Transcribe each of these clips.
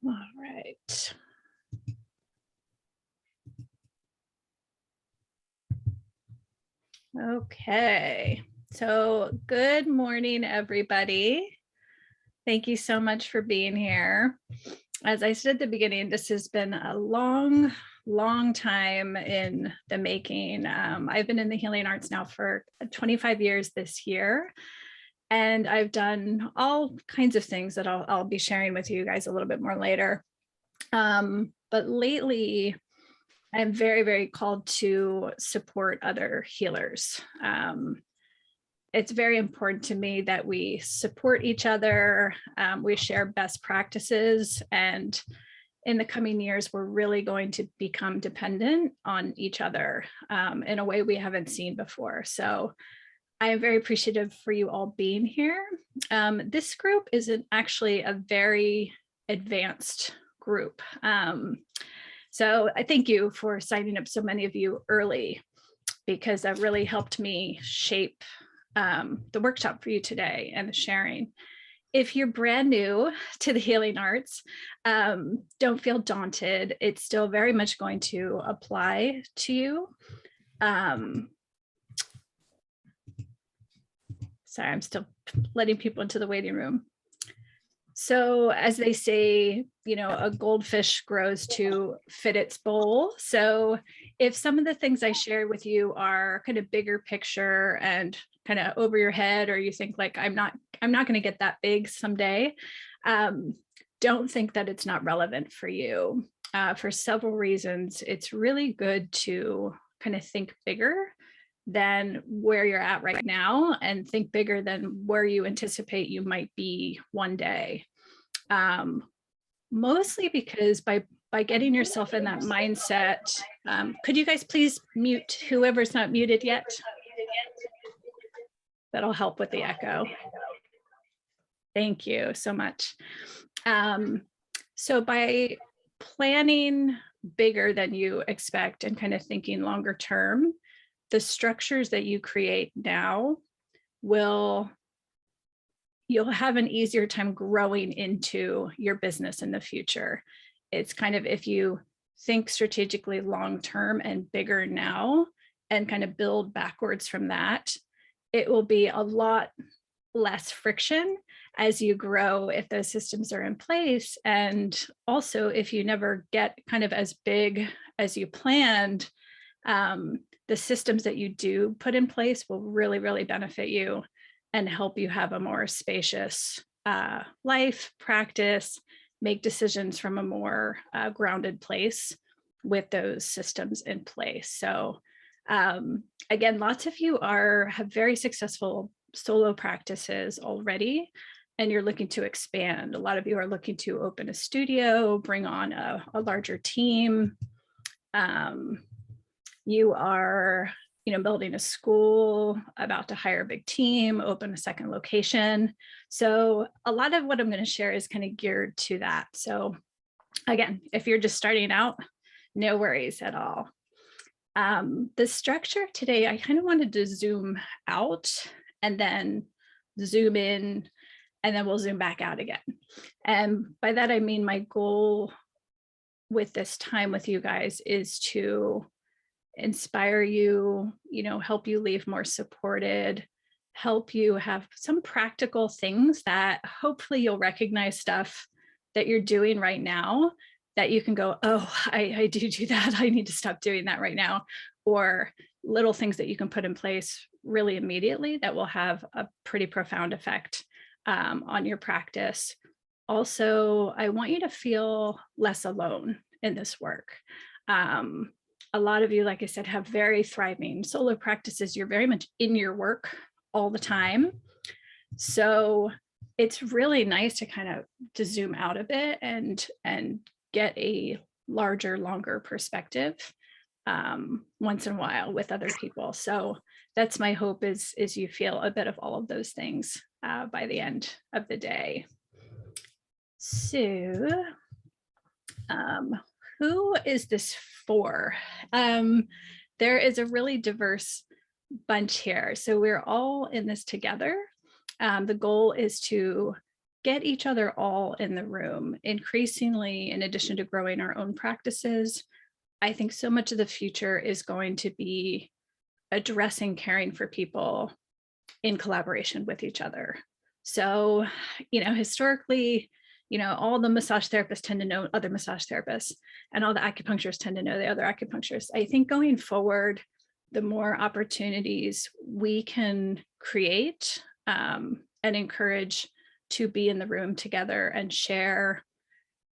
All right. Okay, so good morning, everybody. Thank you so much for being here. As I said at the beginning, this has been a long time in the making. I've been in the healing arts now for 25 years this year, and I've done all kinds of things that I'll be sharing with you guys a little bit more later. But lately, I'm very called to support other healers. It's very important to me that we support each other, we share best practices, and in the coming years, we're really going to become dependent on each other in a way we haven't seen before. So I am very appreciative for you all being here. This group isn't actually a very advanced group. So I thank you for signing up, so many of you early, because that really helped me shape the workshop for you today and the sharing. If you're brand new to the healing arts, don't feel daunted. It's still very much going to apply to you. Sorry, I'm still letting people into the waiting room. So as they say, you know, a goldfish grows to fit its bowl. So if some of the things I share with you are kind of bigger picture and kind of over your head, or you think like, I'm not going to get that big someday, don't think that it's not relevant for you. For several reasons, it's really good to kind of think bigger than where you're at right now, and think bigger than where you anticipate you might be one day. Mostly because by getting yourself in that mindset, could you guys please mute whoever's not muted yet? That'll help with the echo. Thank you so much. So by planning bigger than you expect and kind of thinking longer term, the structures that you create now you'll have an easier time growing into your business in the future. It's kind of, if you think strategically long-term and bigger now and kind of build backwards from that, it will be a lot less friction as you grow if those systems are in place. And also, if you never get kind of as big as you planned, the systems that you do put in place will really benefit you and help you have a more spacious life, practice, make decisions from a more grounded place with those systems in place. So again, lots of you have very successful solo practices already, and you're looking to expand. A lot of you are looking to open a studio, bring on a larger team. You are, building a school, about to hire a big team, open a second location. So a lot of what I'm going to share is kind of geared to that. So again, if you're just starting out, no worries at all. The structure today, I kind of wanted to zoom out and then zoom in, and then we'll zoom back out again. And by that, I mean, my goal with this time with you guys is to inspire you, help you leave more supported, help you have some practical things that hopefully you'll recognize stuff that you're doing right now that you can go, oh, I do that. I need to stop doing that right now. Or little things that you can put in place really immediately that will have a pretty profound effect on your practice. Also, I want you to feel less alone in this work. A lot of you, like I said, have very thriving solo practices. You're very much in your work all the time. So it's really nice to kind of to zoom out a bit and get a larger, longer perspective once in a while with other people. So that's my hope, is you feel a bit of all of those things by the end of the day. So who is this for? There is a really diverse bunch here. So we're all in this together. The goal is to get each other all in the room. Increasingly, in addition to growing our own practices, I think so much of the future is going to be addressing caring for people in collaboration with each other. So, historically, all the massage therapists tend to know other massage therapists, and all the acupuncturists tend to know the other acupuncturists. I think going forward, the more opportunities we can create and encourage to be in the room together and share,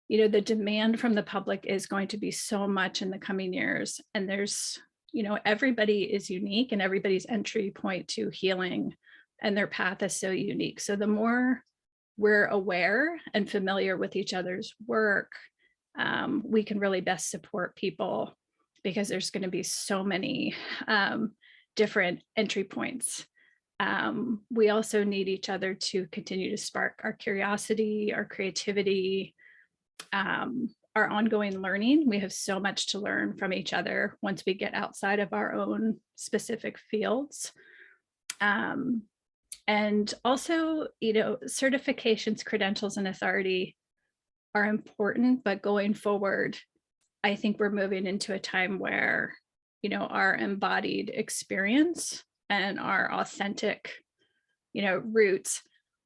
the demand from the public is going to be so much in the coming years. And there's, everybody is unique, and everybody's entry point to healing and their path is so unique. So the more we're aware and familiar with each other's work, we can really best support people, because there's going to be so many different entry points. We also need each other to continue to spark our curiosity, our creativity, our ongoing learning. We have so much to learn from each other once we get outside of our own specific fields. And also, certifications, credentials, and authority are important, but going forward, I think we're moving into a time where, our embodied experience and our authentic, roots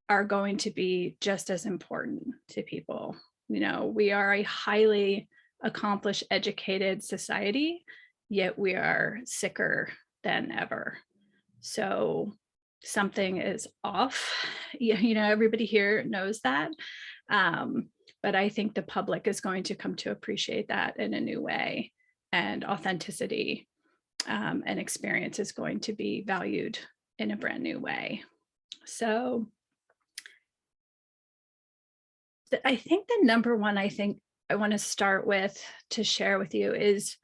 are going to be just as important to people. We are a highly accomplished, educated society, yet we are sicker than ever. So something is off. Everybody here knows that. But I think the public is going to come to appreciate that in a new way, and authenticity and experience is going to be valued in a brand new way. So I think the number one, I want to start with to share with you is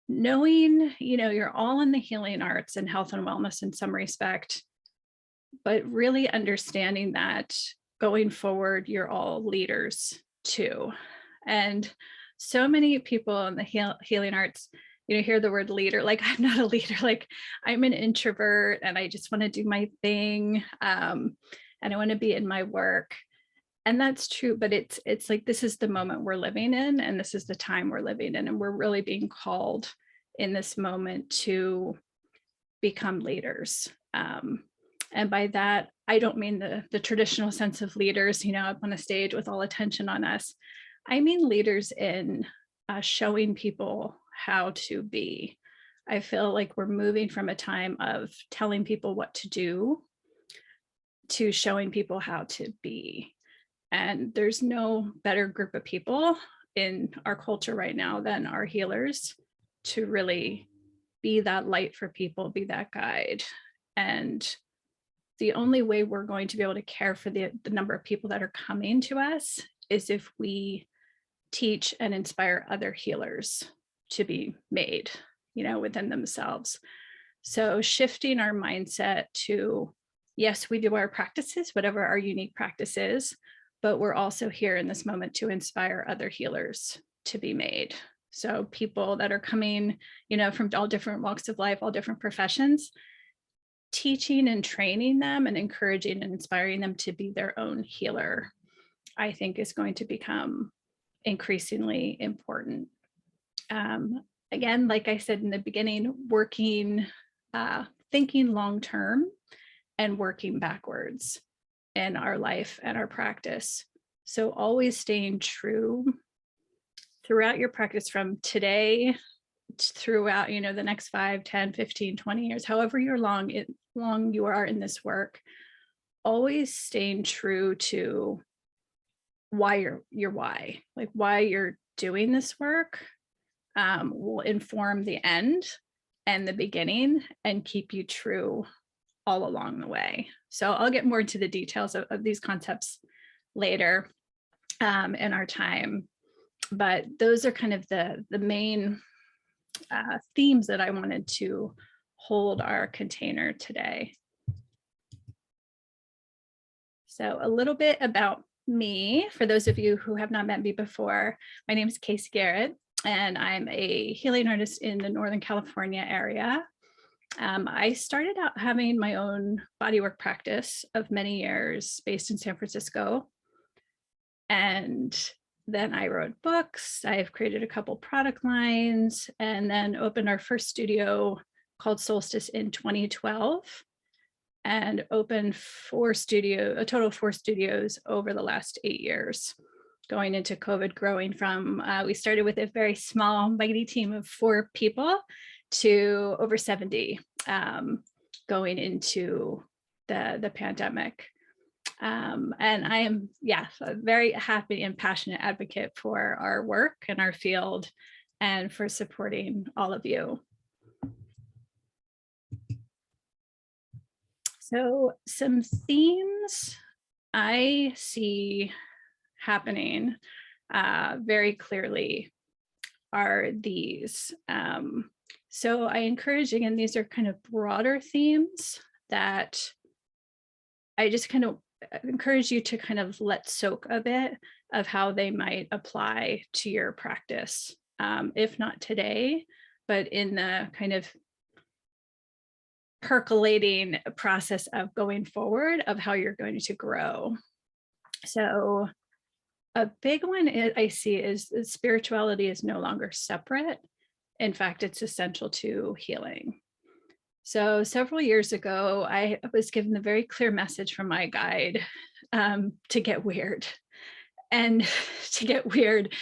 knowing, you're all in the healing arts and health and wellness in some respect, but really understanding that going forward, you're all leaders too. And so many people in the healing arts, hear the word leader, like I'm not a leader, like I'm an introvert and I just want to do my thing. And I want to be in my work. And that's true, but it's like, this is the moment we're living in, and this is the time we're living in. And we're really being called in this moment to become leaders. And by that, I don't mean the traditional sense of leaders, up on a stage with all attention on us. I mean leaders in showing people how to be. I feel like we're moving from a time of telling people what to do to showing people how to be. And there's no better group of people in our culture right now than our healers to really be that light for people, be that guide. And the only way we're going to be able to care for the number of people that are coming to us is if we teach and inspire other healers to be made, within themselves. So shifting our mindset to, yes, we do our practices, whatever our unique practice is, but we're also here in this moment to inspire other healers to be made. So people that are coming, from all different walks of life, all different professions, teaching and training them and encouraging and inspiring them to be their own healer, I think is going to become increasingly important. Again, like I said in the beginning, working, thinking long-term and working backwards in our life and our practice. So always staying true throughout your practice, from today throughout, the next 5, 10, 15, 20 years, however long you are in this work, always staying true to why your why, like why you're doing this work, will inform the end and the beginning and keep you true all along the way. So I'll get more into the details of these concepts later in our time, but those are kind of the main themes that I wanted to hold our container today. So a little bit about me, for those of you who have not met me before. My name is Kayse, and I'm a healing artist in the Northern California area. I started out having my own bodywork practice of many years based in San Francisco. And then I wrote books. I've created a couple product lines and then opened our first studio called Solstice in 2012 and opened a total of 4 studios over the last 8 years. Going into COVID, growing from, we started with a very small, mighty team of 4 people to over 70 going into the pandemic. And I am, a very happy and passionate advocate for our work and our field and for supporting all of you. So some themes I see happening very clearly are these. So I encourage, again, these are kind of broader themes that I just kind of encourage you to kind of let soak a bit of how they might apply to your practice, if not today, but in the kind of percolating process of going forward of how you're going to grow. So a big one I see is that spirituality is no longer separate. In fact, it's essential to healing. So several years ago, I was given the very clear message from my guide to get weird and to get weird.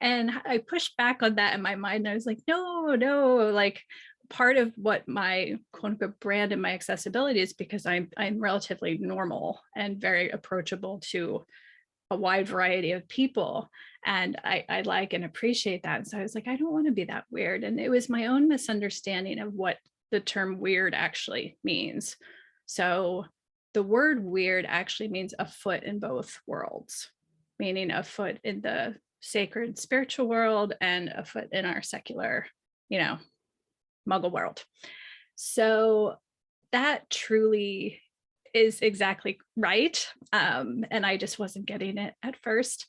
And I pushed back on that in my mind. I was like, no, like part of what my quote unquote brand and my accessibility is because I'm relatively normal and very approachable to a wide variety of people. And I like and appreciate that. And so I was like, I don't want to be that weird. And it was my own misunderstanding of what the term weird actually means. So the word weird actually means a foot in both worlds, meaning a foot in the sacred spiritual world and a foot in our secular, muggle world. So that truly is exactly right. And I just wasn't getting it at first,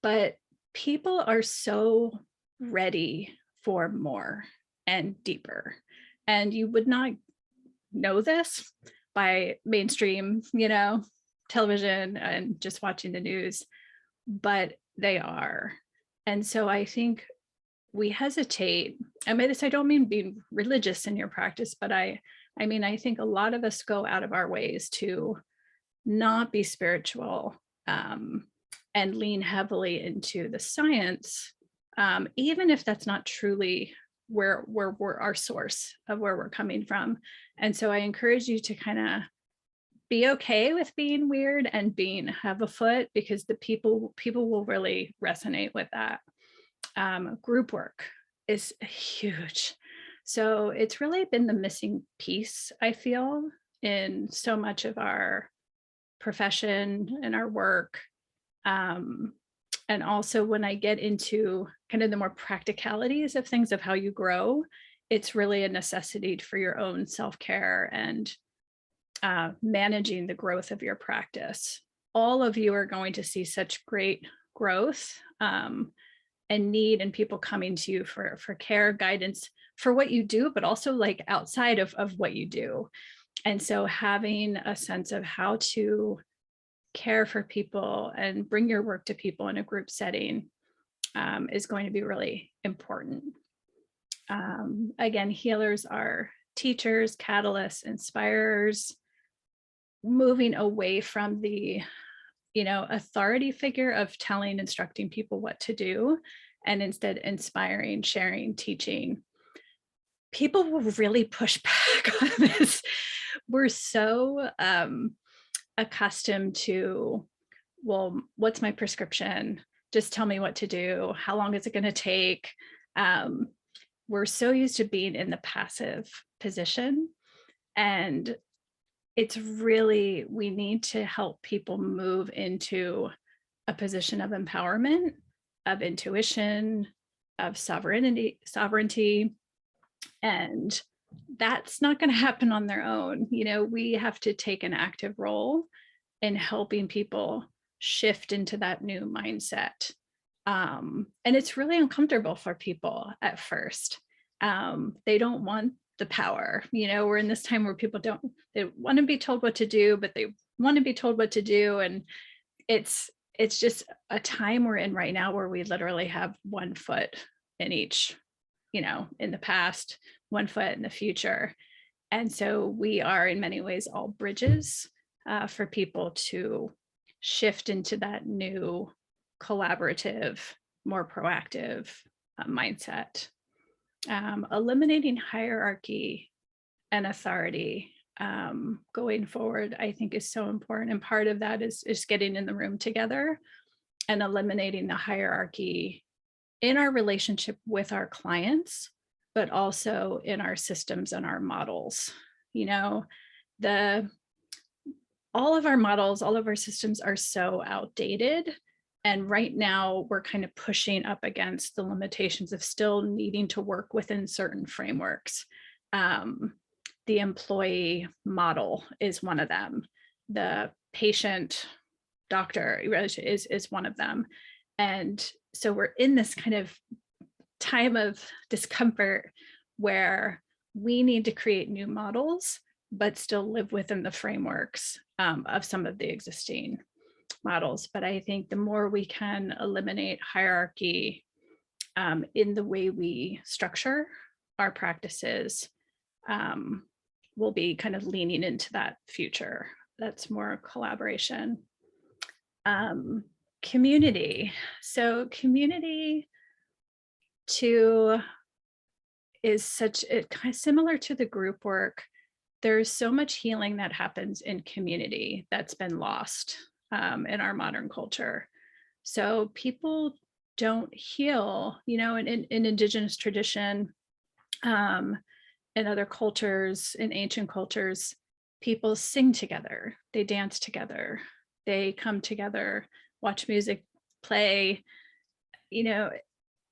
but people are so ready for more and deeper. And you would not know this by mainstream, television and just watching the news, but they are. And so I think we hesitate. I mean, I don't mean being religious in your practice, but I think a lot of us go out of our ways to not be spiritual and lean heavily into the science, even if that's not truly where we're our source of where we're coming from. And so I encourage you to kind of be okay with being weird and have a foot, because the people will really resonate with that. Group work is huge. So it's really been the missing piece, I feel, in so much of our profession and our work. And also when I get into kind of the more practicalities of things of how you grow, it's really a necessity for your own self-care and managing the growth of your practice. All of you are going to see such great growth and need, and people coming to you for care, guidance for what you do, but also like outside of what you do. And so having a sense of how to care for people and bring your work to people in a group setting is going to be really important. Again, healers are teachers, catalysts, inspirers, moving away from the authority figure of telling, instructing people what to do, and instead inspiring, sharing, teaching. People will really push back on this. We're so accustomed to, well, what's my prescription? Just tell me what to do. How long is it going to take? We're so used to being in the passive position. And it's really, we need to help people move into a position of empowerment, of intuition, of sovereignty. And that's not going to happen on their own. We have to take an active role in helping people shift into that new mindset. And it's really uncomfortable for people at first. They don't want the power. We're in this time where people they want to be told what to do, but they want to be told what to do. And it's just a time we're in right now where we literally have one foot in each, in the past, one foot in the future. And so we are in many ways all bridges for people to shift into that new collaborative, more proactive mindset. Eliminating hierarchy and authority going forward, I think, is so important. And part of that is getting in the room together and eliminating the hierarchy in our relationship with our clients, but also in our systems and our models. All of our models, all of our systems are so outdated. And right now we're kind of pushing up against the limitations of still needing to work within certain frameworks. The employee model is one of them. The patient doctor is one of them. And so we're in this kind of time of discomfort where we need to create new models, but still live within the frameworks of some of the existing models. But I think the more we can eliminate hierarchy in the way we structure our practices, we'll be kind of leaning into that future. That's more collaboration. Community. So community is kind of similar to the group work. There's so much healing that happens in community that's been lost in our modern culture. So people don't heal, in Indigenous tradition, in other cultures, in ancient cultures, people sing together, they dance together, they come together, watch music play,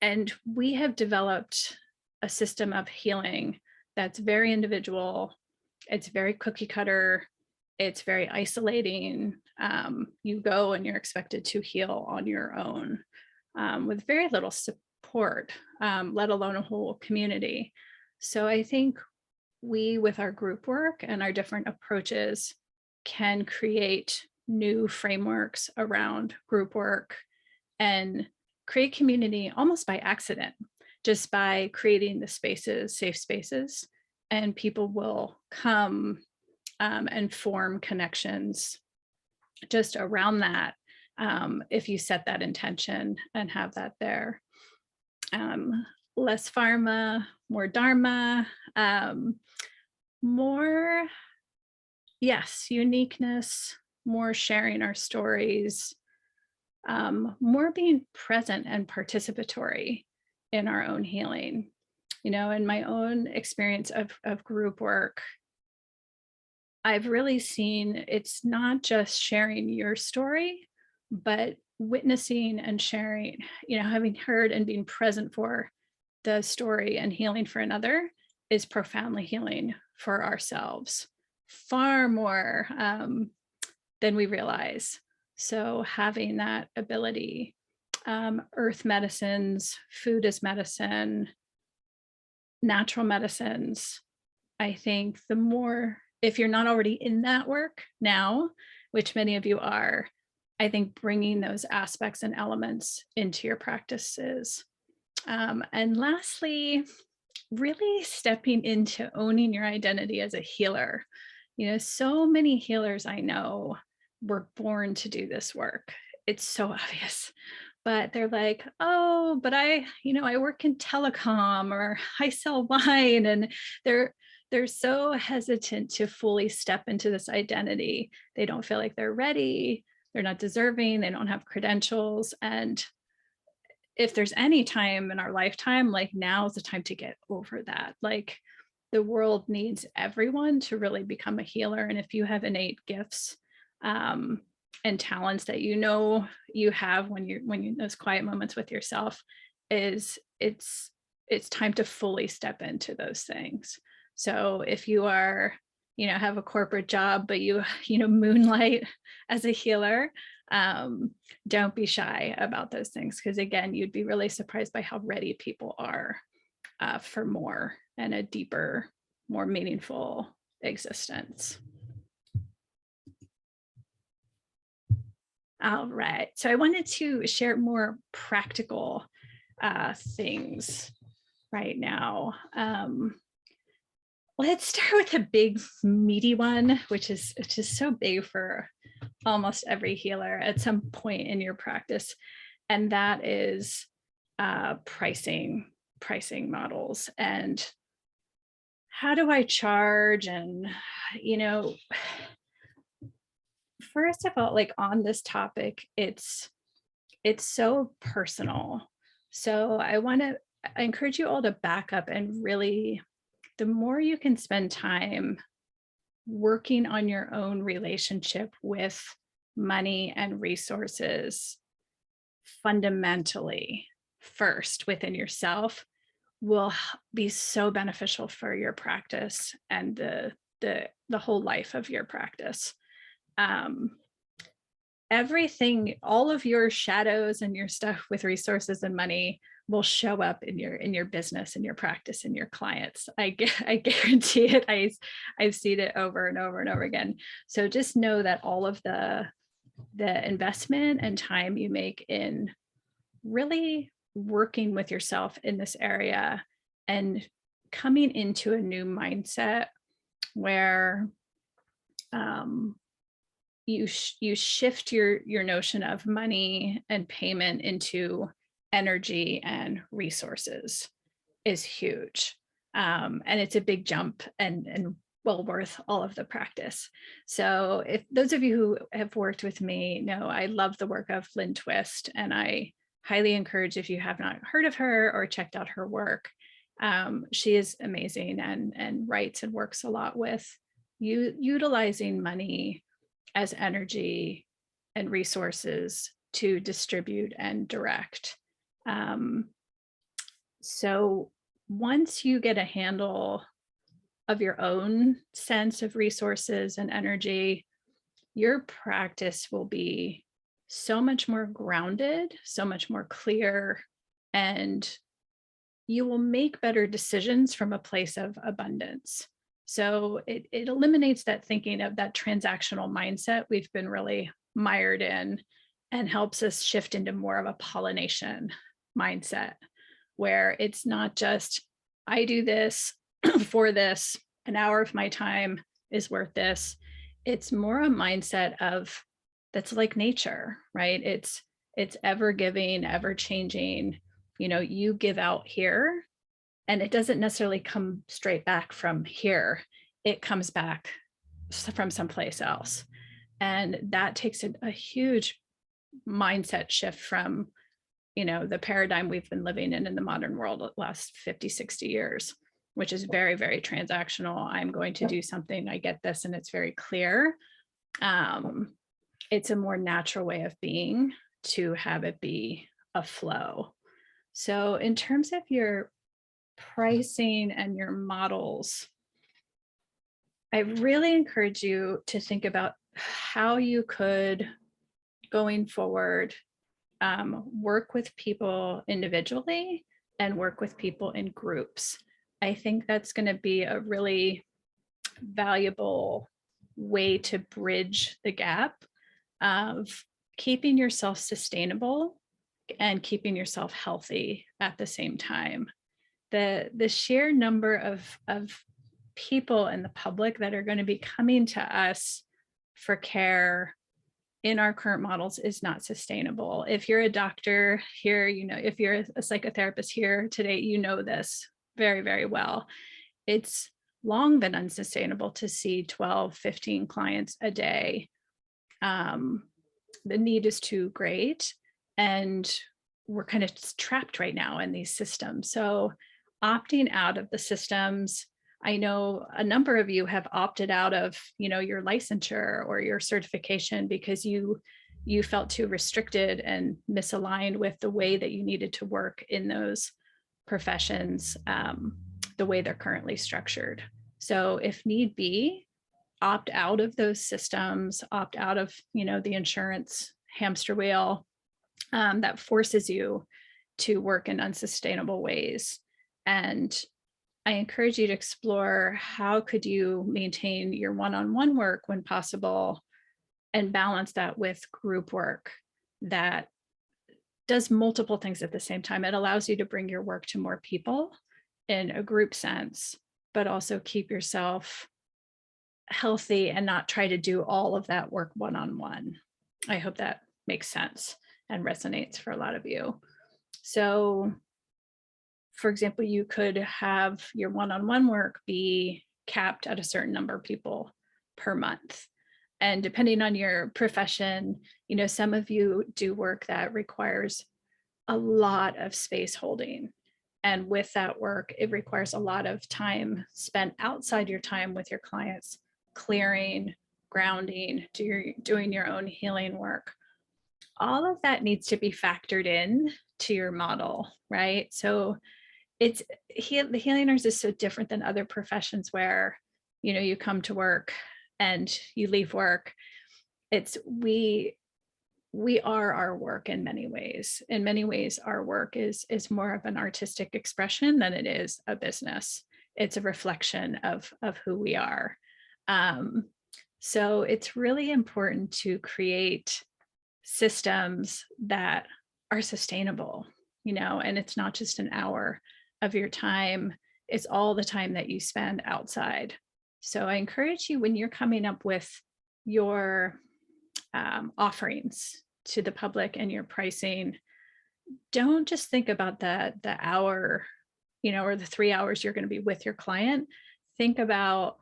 and we have developed a system of healing that's very individual. It's very cookie cutter. It's very isolating. You go and you're expected to heal on your own with very little support, let alone a whole community. So I think we, with our group work and our different approaches, can create new frameworks around group work and create community almost by accident, just by creating the spaces, safe spaces, and people will come and form connections just around that if you set that intention and have that there. Less pharma, more dharma, more, yes, uniqueness, more sharing our stories, more being present and participatory in our own healing. In my own experience of group work, I've really seen it's not just sharing your story, but witnessing and sharing, having heard and being present for the story and healing for another is profoundly healing for ourselves, far more than we realize. So having that ability, earth medicines, food as medicine, natural medicines, I think the more, if you're not already in that work now, which many of you are, I think bringing those aspects and elements into your practices. And lastly, really stepping into owning your identity as a healer. So many healers I know were born to do this work. It's so obvious, but they're like, oh, but I work in telecom or I sell wine, and they're so hesitant to fully step into this identity. They don't feel like they're ready. They're not deserving. They don't have credentials. And if there's any time in our lifetime, like now is the time to get over that. Like the world needs everyone to really become a healer. And if you have innate gifts and talents that you have when you those quiet moments with yourself, it's time to fully step into those things. So if you are, have a corporate job, but you moonlight as a healer, don't be shy about those things, because again, you'd be really surprised by how ready people are for more and a deeper more meaningful existence. All right, so I wanted to share more practical things right now. Let's start with the big meaty one, which is so big for almost every healer at some point in your practice, and that is pricing models. And how do I charge? And first of all, like on this topic, it's so personal. So I encourage you all to back up and really, the more you can spend time working on your own relationship with money and resources fundamentally first within yourself, will be so beneficial for your practice and the whole life of your practice. Everything, all of your shadows and your stuff with resources and money will show up in your business, in your practice, in your clients. I guarantee it. I've seen it over and over and over again. So just know that all of the investment and time you make in really working with yourself in this area and coming into a new mindset where you shift your notion of money and payment into energy and resources is huge. And it's a big jump and well worth all of the practice. So if those of you who have worked with me know, I love the work of Lynn Twist, and I highly encourage, if you have not heard of her or checked out her work, she is amazing and writes and works a lot with utilizing money as energy and resources to distribute and direct. So once you get a handle of your own sense of resources and energy, your practice will be so much more grounded, so much more clear, and you will make better decisions from a place of abundance. So it eliminates that thinking of that transactional mindset we've been really mired in, and helps us shift into more of a pollination mindset, where it's not just, I do this for this, an hour of my time is worth this. It's more a mindset of, that's like nature, right? It's ever giving, ever changing. You give out here, and it doesn't necessarily come straight back from here. It comes back from someplace else. And that takes a huge mindset shift from, the paradigm we've been living in the modern world the last 50, 60 years, which is very, very transactional. I'm going to do something, I get this, and it's very clear. It's a more natural way of being to have it be a flow. So in terms of your pricing and your models, I really encourage you to think about how you could, going forward, work with people individually and work with people in groups. I think that's going to be a really valuable way to bridge the gap of keeping yourself sustainable and keeping yourself healthy at the same time. The sheer number of people in the public that are going to be coming to us for care in our current models is not sustainable. If you're a doctor here, if you're a psychotherapist here today, this very, very well. It's long been unsustainable to see 12, 15 clients a day. The need is too great, and we're kind of trapped right now in these systems. So opting out of the systems, I know a number of you have opted out of, your licensure or your certification because you felt too restricted and misaligned with the way that you needed to work in those professions, the way they're currently structured. So if need be, opt out of those systems, opt out of, the insurance hamster wheel that forces you to work in unsustainable ways, and I encourage you to explore how could you maintain your one-on-one work when possible and balance that with group work that does multiple things at the same time. It allows you to bring your work to more people in a group sense, but also keep yourself healthy and not try to do all of that work one-on-one. I hope that makes sense and resonates for a lot of you. So, for example, you could have your one-on-one work be capped at a certain number of people per month. And depending on your profession, some of you do work that requires a lot of space holding. And with that work, it requires a lot of time spent outside your time with your clients, clearing, grounding, doing your own healing work. All of that needs to be factored in to your model, right? So the healing nurse is so different than other professions where, you come to work and you leave work. It's we are our work in many ways. In many ways, our work is more of an artistic expression than it is a business. It's a reflection of who we are. So it's really important to create systems that are sustainable, and it's not just an hour of your time, it's all the time that you spend outside. So I encourage you, when you're coming up with your offerings to the public and your pricing, don't just think about the hour, or the 3 hours you're going to be with your client. Think about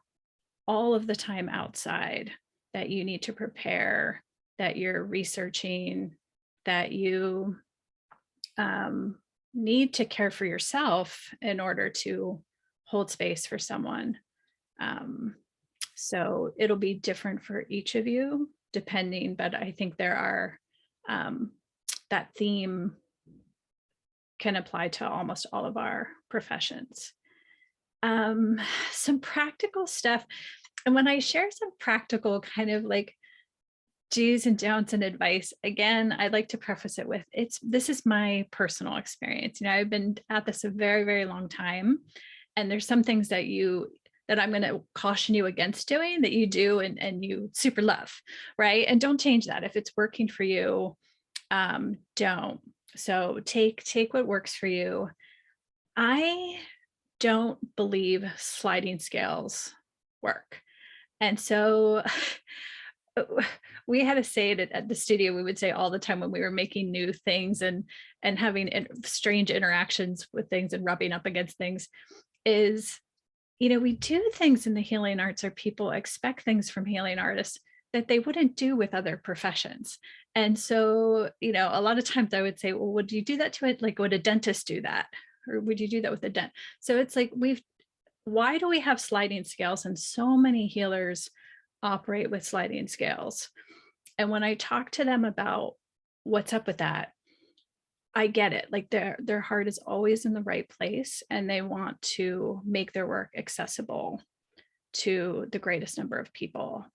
all of the time outside that you need to prepare, that you're researching, that you need to care for yourself in order to hold space for someone. So it'll be different for each of you depending, but I think there are that theme can apply to almost all of our professions. Some practical stuff. And when I share some practical kind of like do's and don'ts and advice, again, I'd like to preface it with this is my personal experience. I've been at this a very, very long time. And there's some things that I'm going to caution you against doing that you do and you super love, right? And don't change that. If it's working for you, don't. So take what works for you. I don't believe sliding scales work. And so we had to say it at the studio. We would say all the time when we were making new things and having strange interactions with things and rubbing up against things is, we do things in the healing arts, or people expect things from healing artists that they wouldn't do with other professions. And so, a lot of times I would say, well, would you do that to it? Like, would a dentist do that? Or would you do that with a dent? So it's like, why do we have sliding scales? And so many healers operate with sliding scales. And when I talk to them about what's up with that, I get it. Like their heart is always in the right place and they want to make their work accessible to the greatest number of people.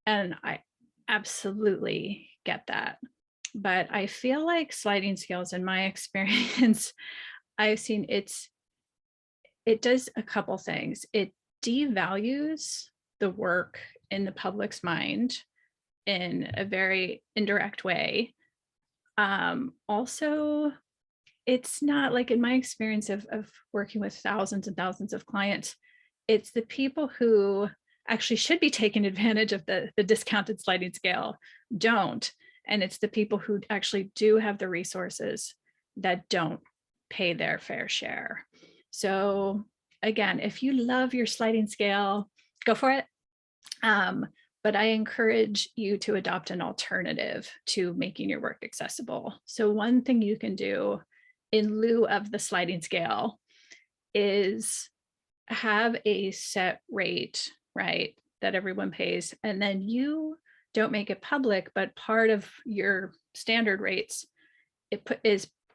And I absolutely get that. But I feel like sliding scales, in my experience, I've seen it does a couple things. It devalues the work in the public's mind in a very indirect way. Also, it's not like, in my experience of working with thousands and thousands of clients, it's the people who actually should be taking advantage of the discounted sliding scale don't. And it's the people who actually do have the resources that don't pay their fair share. So again, if you love your sliding scale, go for it. But I encourage you to adopt an alternative to making your work accessible. So one thing you can do in lieu of the sliding scale is have a set rate, right, that everyone pays. And then you don't make it public, but part of your standard rates,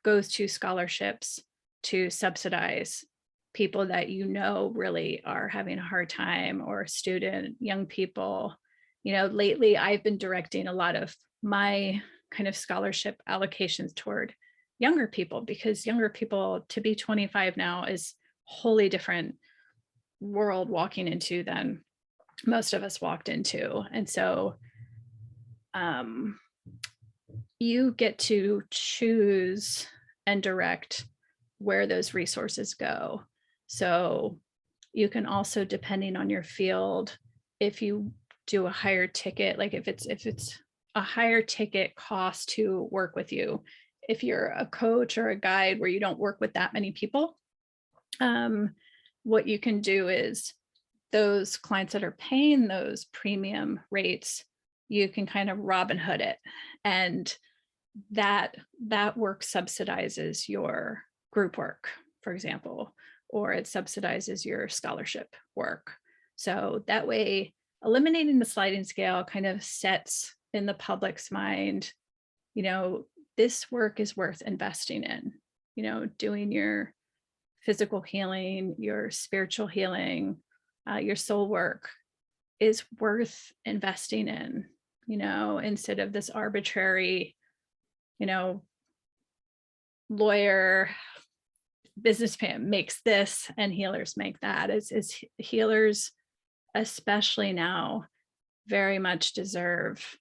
goes to scholarships to subsidize people that really are having a hard time, or young people. Lately I've been directing a lot of my kind of scholarship allocations toward younger people, because younger people, to be 25 now is wholly different world walking into than most of us walked into. And so you get to choose and direct where those resources go. So you can also, depending on your field, if you do a higher ticket, like if it's a higher ticket cost to work with you, if you're a coach or a guide where you don't work with that many people, what you can do is those clients that are paying those premium rates, you can kind of Robin Hood it, and that work subsidizes your group work, for example, or it subsidizes your scholarship work. So that way, eliminating the sliding scale kind of sets in the public's mind, this work is worth investing in, doing your physical healing, your spiritual healing, your soul work is worth investing in, instead of this arbitrary, lawyer businessman makes this and healers make that. Is healers, especially now, very much deserve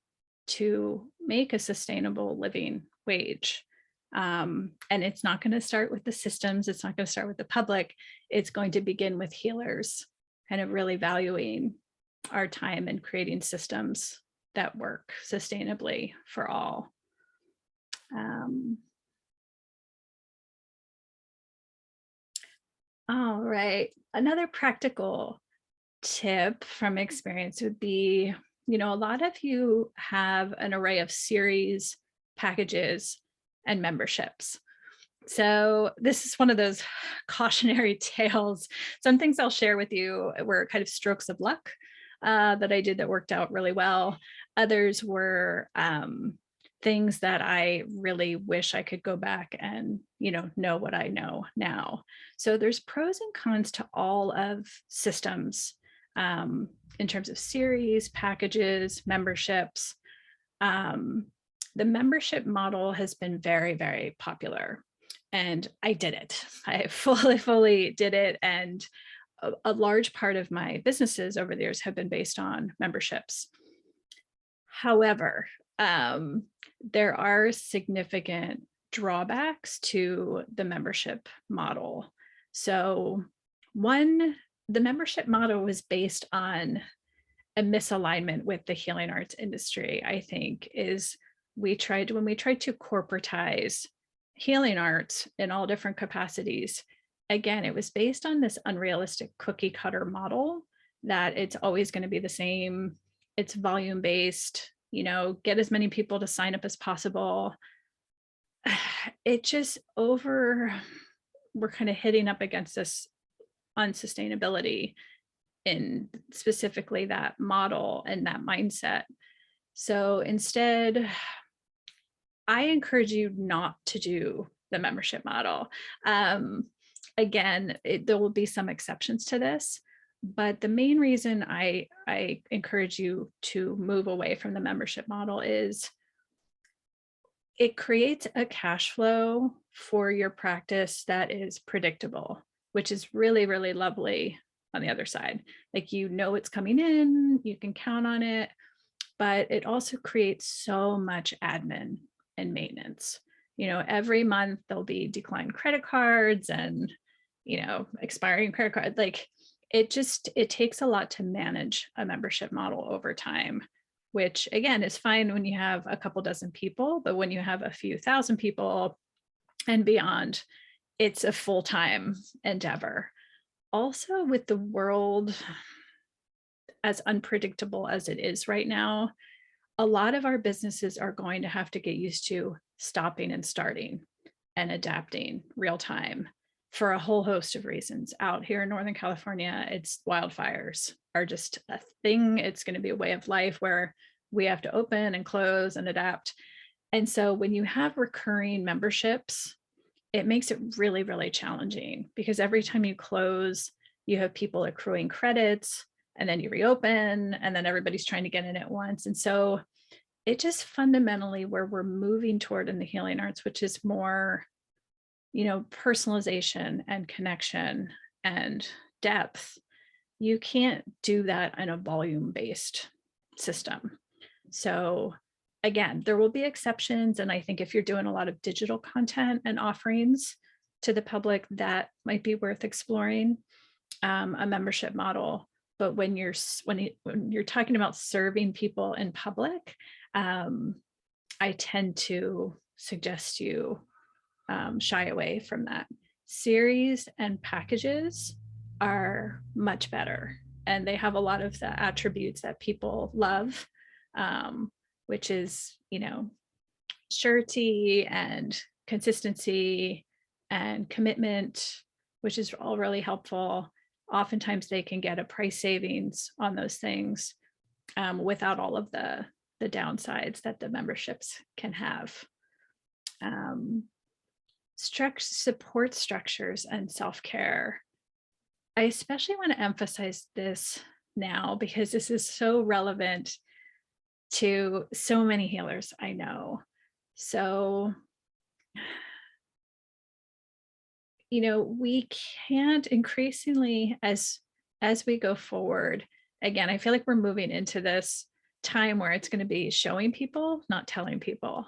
to make a sustainable living wage. And it's not going to start with the systems. It's not going to start with the public. It's going to begin with healers kind of really valuing our time and creating systems that work sustainably for all. All right. Another practical tip from experience would be, a lot of you have an array of series, packages, and memberships. So this is one of those cautionary tales. Some things I'll share with you were kind of strokes of luck that I did that worked out really well. Others were things that I really wish I could go back and, know what I know now. So there's pros and cons to all of systems in terms of series, packages, memberships. The membership model has been very, very popular. And I did it. I fully did it. And a large part of my businesses over the years have been based on memberships. However, there are significant drawbacks to the membership model. So one, the membership model was based on a misalignment with the healing arts industry, I think, is when we tried to corporatize healing arts in all different capacities, again, it was based on this unrealistic cookie cutter model that it's always going to be the same. It's volume based, get as many people to sign up as possible. It just we're kind of hitting up against this unsustainability in specifically that model and that mindset. So instead, I encourage you not to do the membership model. Again, there will be some exceptions to this, but the main reason I encourage you to move away from the membership model is it creates a cash flow for your practice that is predictable, which is really, really lovely on the other side. Like, it's coming in, you can count on it, but it also creates so much admin and maintenance. Every month there'll be declined credit cards and, expiring credit cards. Like, it takes a lot to manage a membership model over time, which again is fine when you have a couple dozen people, but when you have a few thousand people and beyond, it's a full-time endeavor. Also, with the world as unpredictable as it is right now, a lot of our businesses are going to have to get used to stopping and starting and adapting real time for a whole host of reasons. Out here in Northern California, wildfires are just a thing. It's going to be a way of life where we have to open and close and adapt. And so when you have recurring memberships, it makes it really, really challenging, because every time you close, you have people accruing credits, and then you reopen, and then everybody's trying to get in at once. And so it just fundamentally, where we're moving toward in the healing arts, which is more, personalization and connection and depth, you can't do that in a volume-based system. So again, there will be exceptions. And I think if you're doing a lot of digital content and offerings to the public, that might be worth exploring a membership model. But when you're talking about serving people in public, I tend to suggest you shy away from that. Series and packages are much better, and they have a lot of the attributes that people love, which is, surety and consistency and commitment, which is all really helpful. Oftentimes they can get a price savings on those things without all of the downsides that the memberships can have. Support structures and self-care. I especially want to emphasize this now because this is so relevant to so many healers I know. So, we can't increasingly, as we go forward, again, I feel like we're moving into this time where it's going to be showing people, not telling people.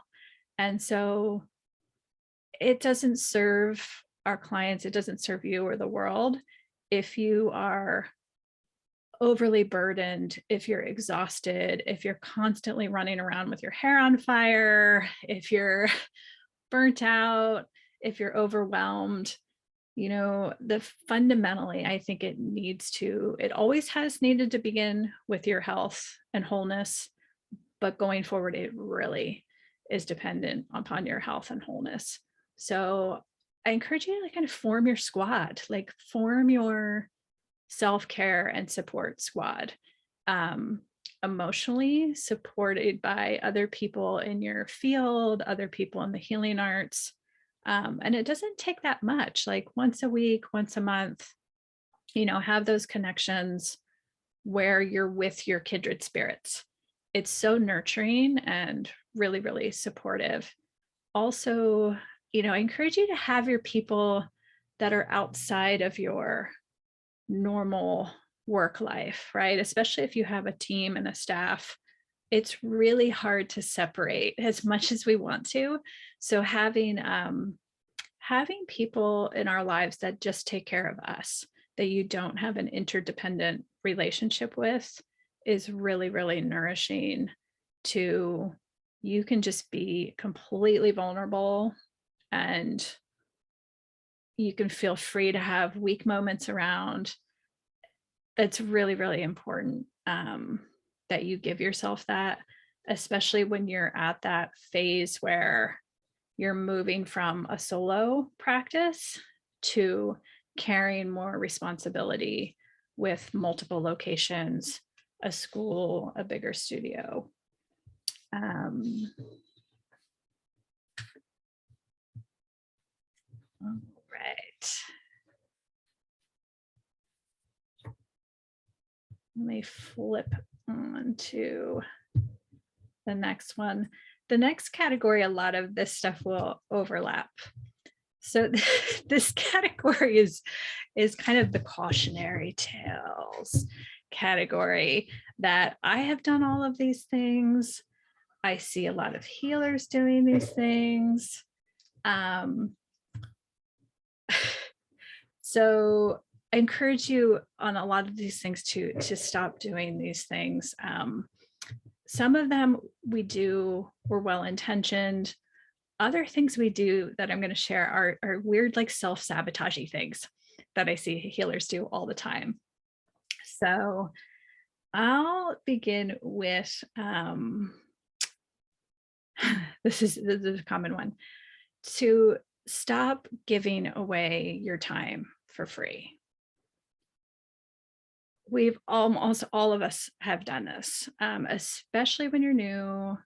And so it doesn't serve our clients, it doesn't serve you or the world if you are overly burdened, if you're exhausted, if you're constantly running around with your hair on fire, if you're burnt out, if you're overwhelmed. Fundamentally, I think it always has needed to begin with your health and wholeness, but going forward, it really is dependent upon your health and wholeness. So I encourage you to kind of form your squad, like form your self-care and support squad, emotionally supported by other people in your field, other people in the healing arts. And it doesn't take that much, like once a week, once a month, have those connections where you're with your kindred spirits. It's so nurturing and really, really supportive. Also, I encourage you to have your people that are outside of your normal work life, right? Especially if you have a team and a staff, it's really hard to separate as much as we want to. So having people in our lives that just take care of us, that you don't have an interdependent relationship with, is really, really nourishing. You can just be completely vulnerable, and you can feel free to have weak moments around. That's really, really important, that you give yourself that, especially when you're at that phase where you're moving from a solo practice to carrying more responsibility with multiple locations, a school, a bigger studio. All right. Let me flip on to the next one. The next category, a lot of this stuff will overlap. So this category is kind of the cautionary tales category, that I have done all of these things. I see a lot of healers doing these things. So I encourage you on a lot of these things to stop doing these things. Some of them we're well-intentioned. Other things we do that I'm going to share are weird, like self-sabotaging things that I see healers do all the time. So I'll begin with, this is a common one, to stop giving away your time for free. We've almost all of us have done this, especially when you're new.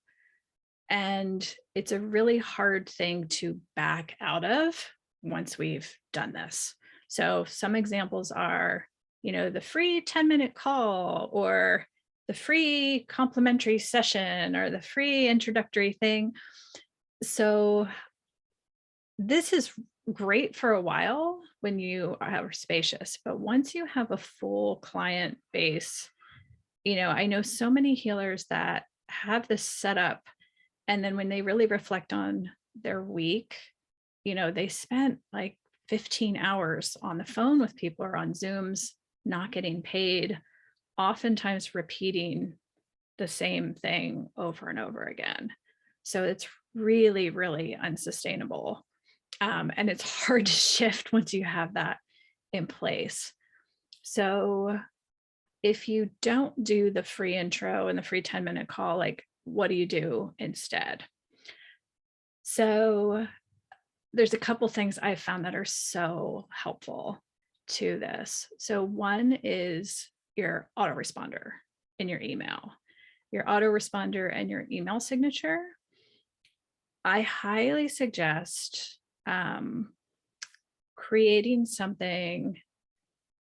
And it's a really hard thing to back out of once we've done this. So some examples are, the free 10-minute call, or the free complimentary session, or the free introductory thing. So This is great for a while when you are spacious, but once you have a full client base, I know so many healers that have this set up, and then when they really reflect on their week, they spent like 15 hours on the phone with people or on Zooms, not getting paid, oftentimes repeating the same thing over and over again. So it's really, really unsustainable. And it's hard to shift once you have that in place. So if you don't do the free intro and the free 10-minute call, like what do you do instead? So there's a couple things I've found that are so helpful to this. So one is your autoresponder in your email. Your autoresponder and your email signature. I highly suggest creating something.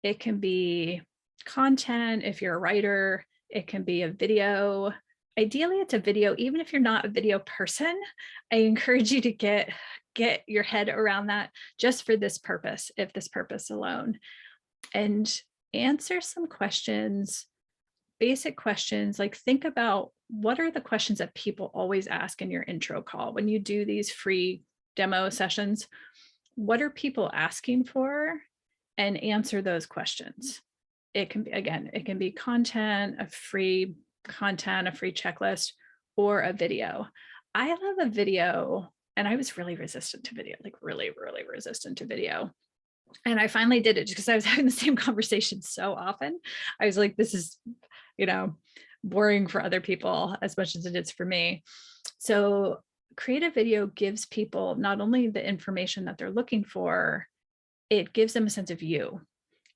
It can be content if you're a writer, it can be a video. Ideally, it's a video. Even if you're not a video person, I encourage you to get your head around that just for this purpose, if this purpose alone, and answer some questions, basic questions. Like, think about what are the questions that people always ask in your intro call when you do these free demo sessions. What are people asking for? And answer those questions. It can be, again, it can be content, a free checklist, or a video. I love a video, and I was really resistant to video, like really, really resistant to video. And I finally did it just because I was having the same conversation so often. I was like, this is, boring for other people as much as it is for me. So creative video gives people not only the information that they're looking for, it gives them a sense of you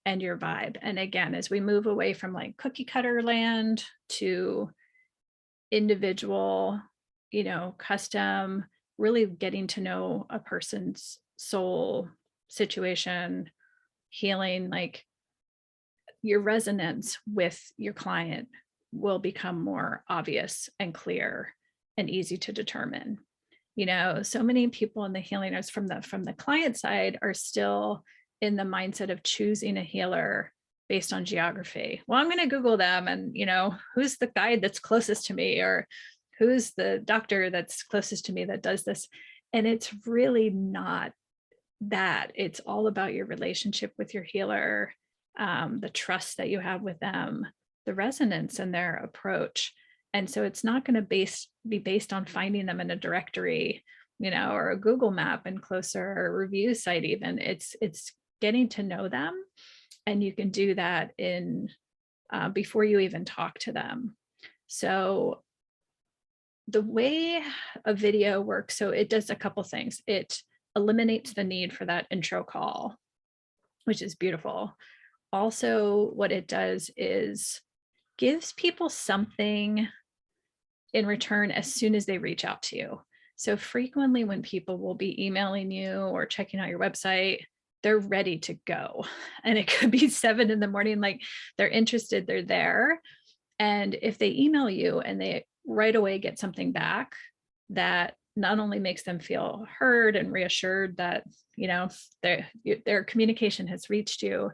and your vibe. And again, as we move away from like cookie cutter land to individual, custom, really getting to know a person's soul, situation, healing, like your resonance with your client will become more obvious and clear and easy to determine. So many people in the healing arts from the client side are still in the mindset of choosing a healer based on geography. Well, I'm going to Google them and, who's the guide that's closest to me, or who's the doctor that's closest to me that does this. And it's really not that. It's all about your relationship with your healer, the trust that you have with them, the resonance in their approach. And so it's not going to be based on finding them in a directory, or a Google map and closer review site. Even it's getting to know them, and you can do that in before you even talk to them. So the way a video works, so it does a couple things. It eliminates the need for that intro call, which is beautiful. Also, what it does is gives people something in return as soon as they reach out to you. So frequently when people will be emailing you or checking out your website, they're ready to go. And it could be 7 a.m, like they're interested, they're there. And if they email you and they right away get something back that not only makes them feel heard and reassured that, their communication has reached you,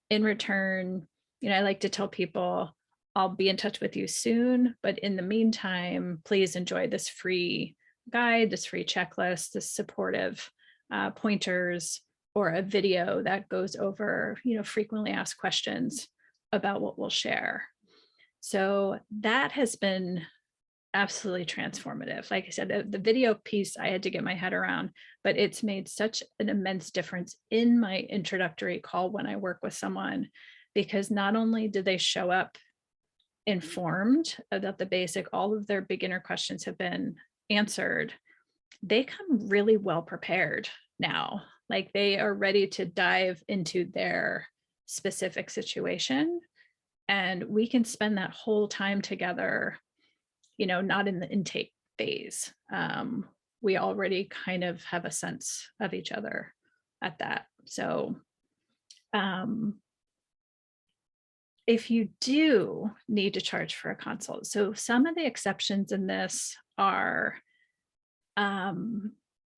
in return, I like to tell people, I'll be in touch with you soon, but in the meantime, please enjoy this free guide, this free checklist, this supportive pointers, or a video that goes over, frequently asked questions about what we'll share. So that has been absolutely transformative. Like I said, the video piece I had to get my head around, but it's made such an immense difference in my introductory call when I work with someone, because not only do they show up informed about the basic, all of their beginner questions have been answered, they come really well prepared now. Like they are ready to dive into their specific situation. And we can spend that whole time together, not in the intake phase. We already kind of have a sense of each other at that. So if you do need to charge for a consult, so some of the exceptions in this are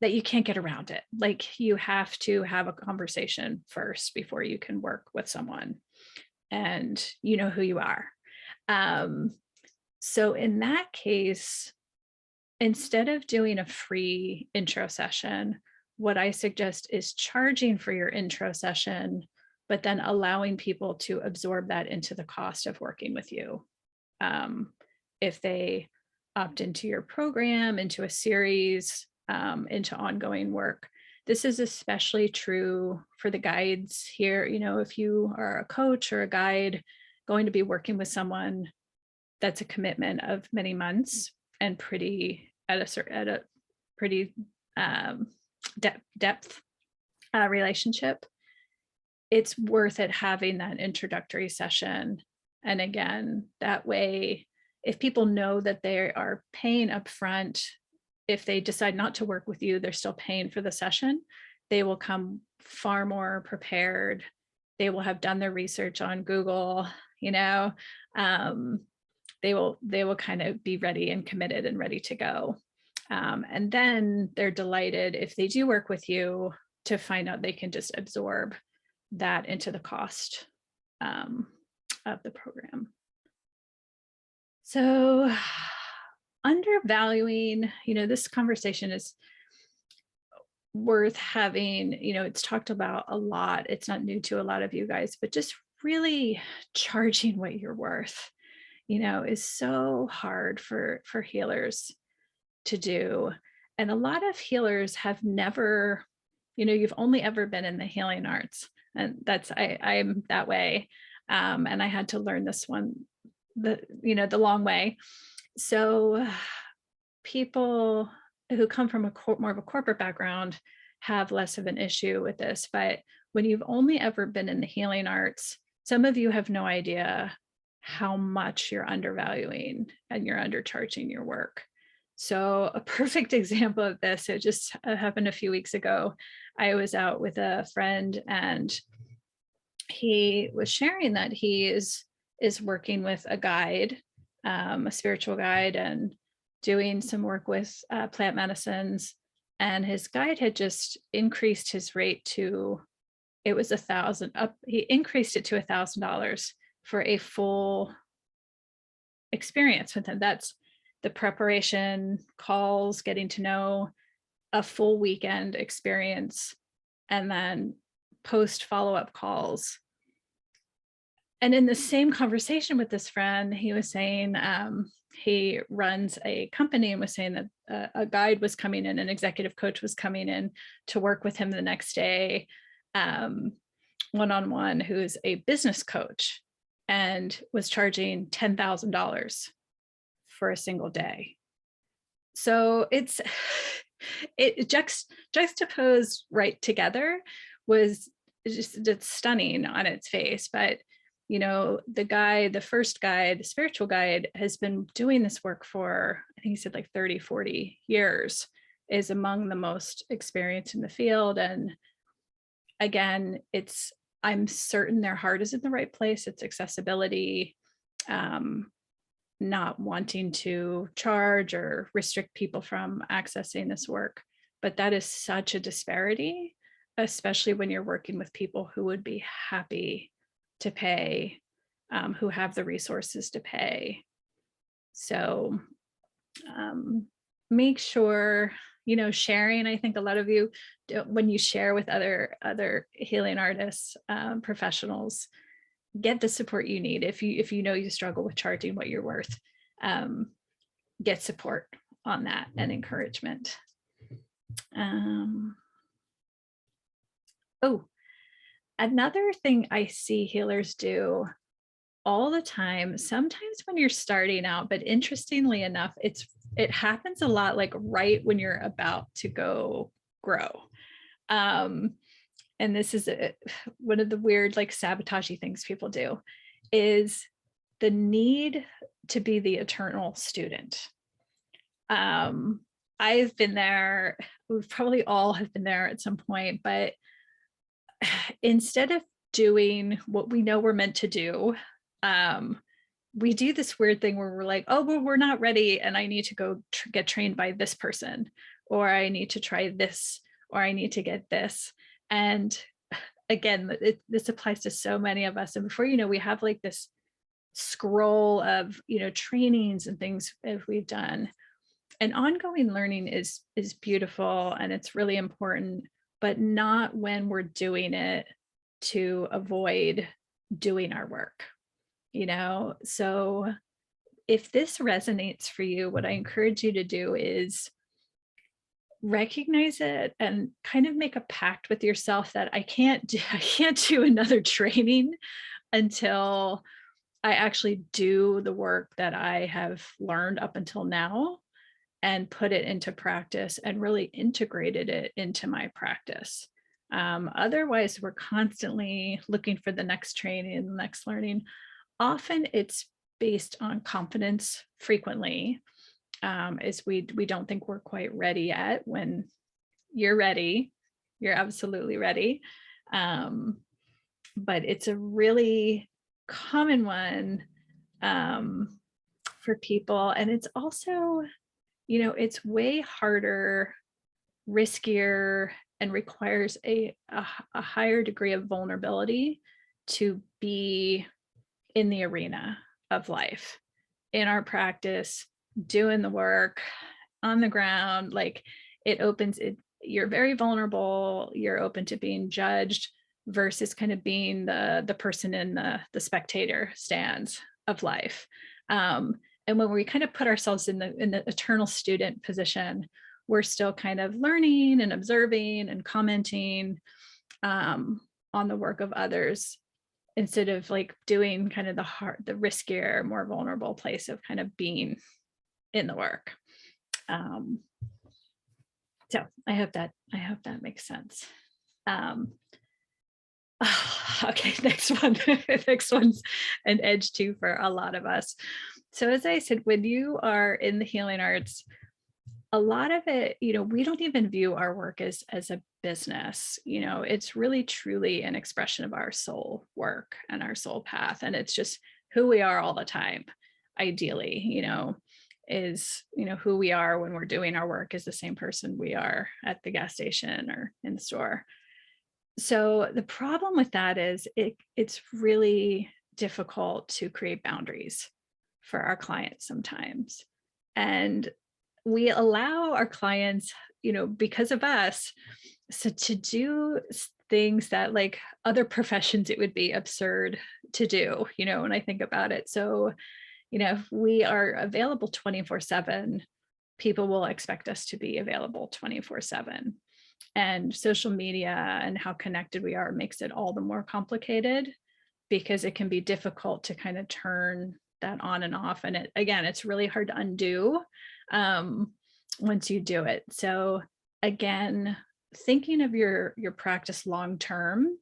that you can't get around it. Like you have to have a conversation first before you can work with someone, and you know who you are. Um, so in that case, instead of doing a free intro session, what I suggest is charging for your intro session, but then allowing people to absorb that into the cost of working with you. If they opt into your program, into a series, into ongoing work. This is especially true for the guides here. You know, if you are a coach or a guide going to be working with someone, that's a commitment of many months and pretty at a pretty depth relationship. It's worth it having that introductory session. And again, that way, if people know that they are paying upfront, if they decide not to work with you, they're still paying for the session, they will come far more prepared. They will have done their research on Google, you know, they will kind of be ready and committed and ready to go. And then they're delighted if they do work with you to find out they can just absorb that into the cost of the program. So undervaluing, you know, this conversation is worth having. You know, it's talked about a lot. It's not new to a lot of you guys, but just really charging what you're worth, you know, is so hard for healers to do. And a lot of healers have never, you know, you've only ever been in the healing arts. And that's, I'm that way. And I had to learn this one, the long way. So people who come from more of a corporate background have less of an issue with this. But when you've only ever been in the healing arts, some of you have no idea how much you're undervaluing and you're undercharging your work. So a perfect example of this, it just happened a few weeks ago. I was out with a friend and he was sharing that he is working with a guide, a spiritual guide, and doing some work with plant medicines. And his guide had just increased his rate to, it was $1,000 up. He increased it to $1,000 for a full experience with him. That's the preparation, calls, getting to know, a full weekend experience, and then post follow-up calls. And in the same conversation with this friend, he was saying he runs a company and was saying that a guide was coming in, an executive coach was coming in to work with him the next day, one-on-one, who's a business coach, and was charging $10,000 for a single day. So it's juxtaposed right together was just stunning on its face. But you know, the first guide, the spiritual guide, has been doing this work for, I think he said like 30, 40 years, is among the most experienced in the field. And again, I'm certain their heart is in the right place. It's accessibility, not wanting to charge or restrict people from accessing this work. But that is such a disparity, especially when you're working with people who would be happy to pay, who have the resources to pay. So make sure, you know, sharing. I think a lot of you, when you share with other healing artists, professionals, get the support you need. If you know you struggle with charging what you're worth, get support on that and encouragement. Oh, another thing I see healers do all the time, sometimes when you're starting out, but interestingly enough, it happens a lot like right when you're about to go grow. And this is one of the weird, like, sabotagey things people do, is the need to be the eternal student. I've been there. We probably all have been there at some point, but instead of doing what we know we're meant to do, we do this weird thing where we're like, oh, well, we're not ready and I need to go get trained by this person, or I need to try this, or I need to get this. And again, this applies to so many of us. And before you know, we have like this scroll of, trainings and things that we've done. And ongoing learning is beautiful and it's really important, but not when we're doing it to avoid doing our work. So if this resonates for you, what I encourage you to do is recognize it and kind of make a pact with yourself that I can't do another training until I actually do the work that I have learned up until now and put it into practice and really integrated it into my practice. Otherwise, we're constantly looking for the next training, the next learning. Often it's based on confidence frequently, is we don't think we're quite ready yet. When you're ready, you're absolutely ready. But it's a really common one for people. And it's also, it's way harder, riskier, and requires a higher degree of vulnerability to be in the arena of life, in our practice, doing the work on the ground. Like it opens it, you're very vulnerable, you're open to being judged versus kind of being the person in the spectator stands of life. And when we kind of put ourselves in the eternal student position, we're still kind of learning and observing and commenting on the work of others, instead of like doing kind of the riskier, more vulnerable place of kind of being in the work. So I hope that makes sense. Okay, next one. Next one's an edge too for a lot of us. So as I said, when you are in the healing arts, a lot of it, we don't even view our work as a business. It's really truly an expression of our soul work and our soul path. And it's just who we are all the time. Ideally, is, who we are when we're doing our work is the same person we are at the gas station or in the store. So the problem with that is it's really difficult to create boundaries for our clients sometimes. And we allow our clients, because of us, so to do things that like other professions, it would be absurd to do, when I think about it. So, if we are available 24/7, people will expect us to be available 24/7. And social media and how connected we are makes it all the more complicated, because it can be difficult to kind of turn that on and off. And it's really hard to undo once you do it. So again, thinking of your practice long term,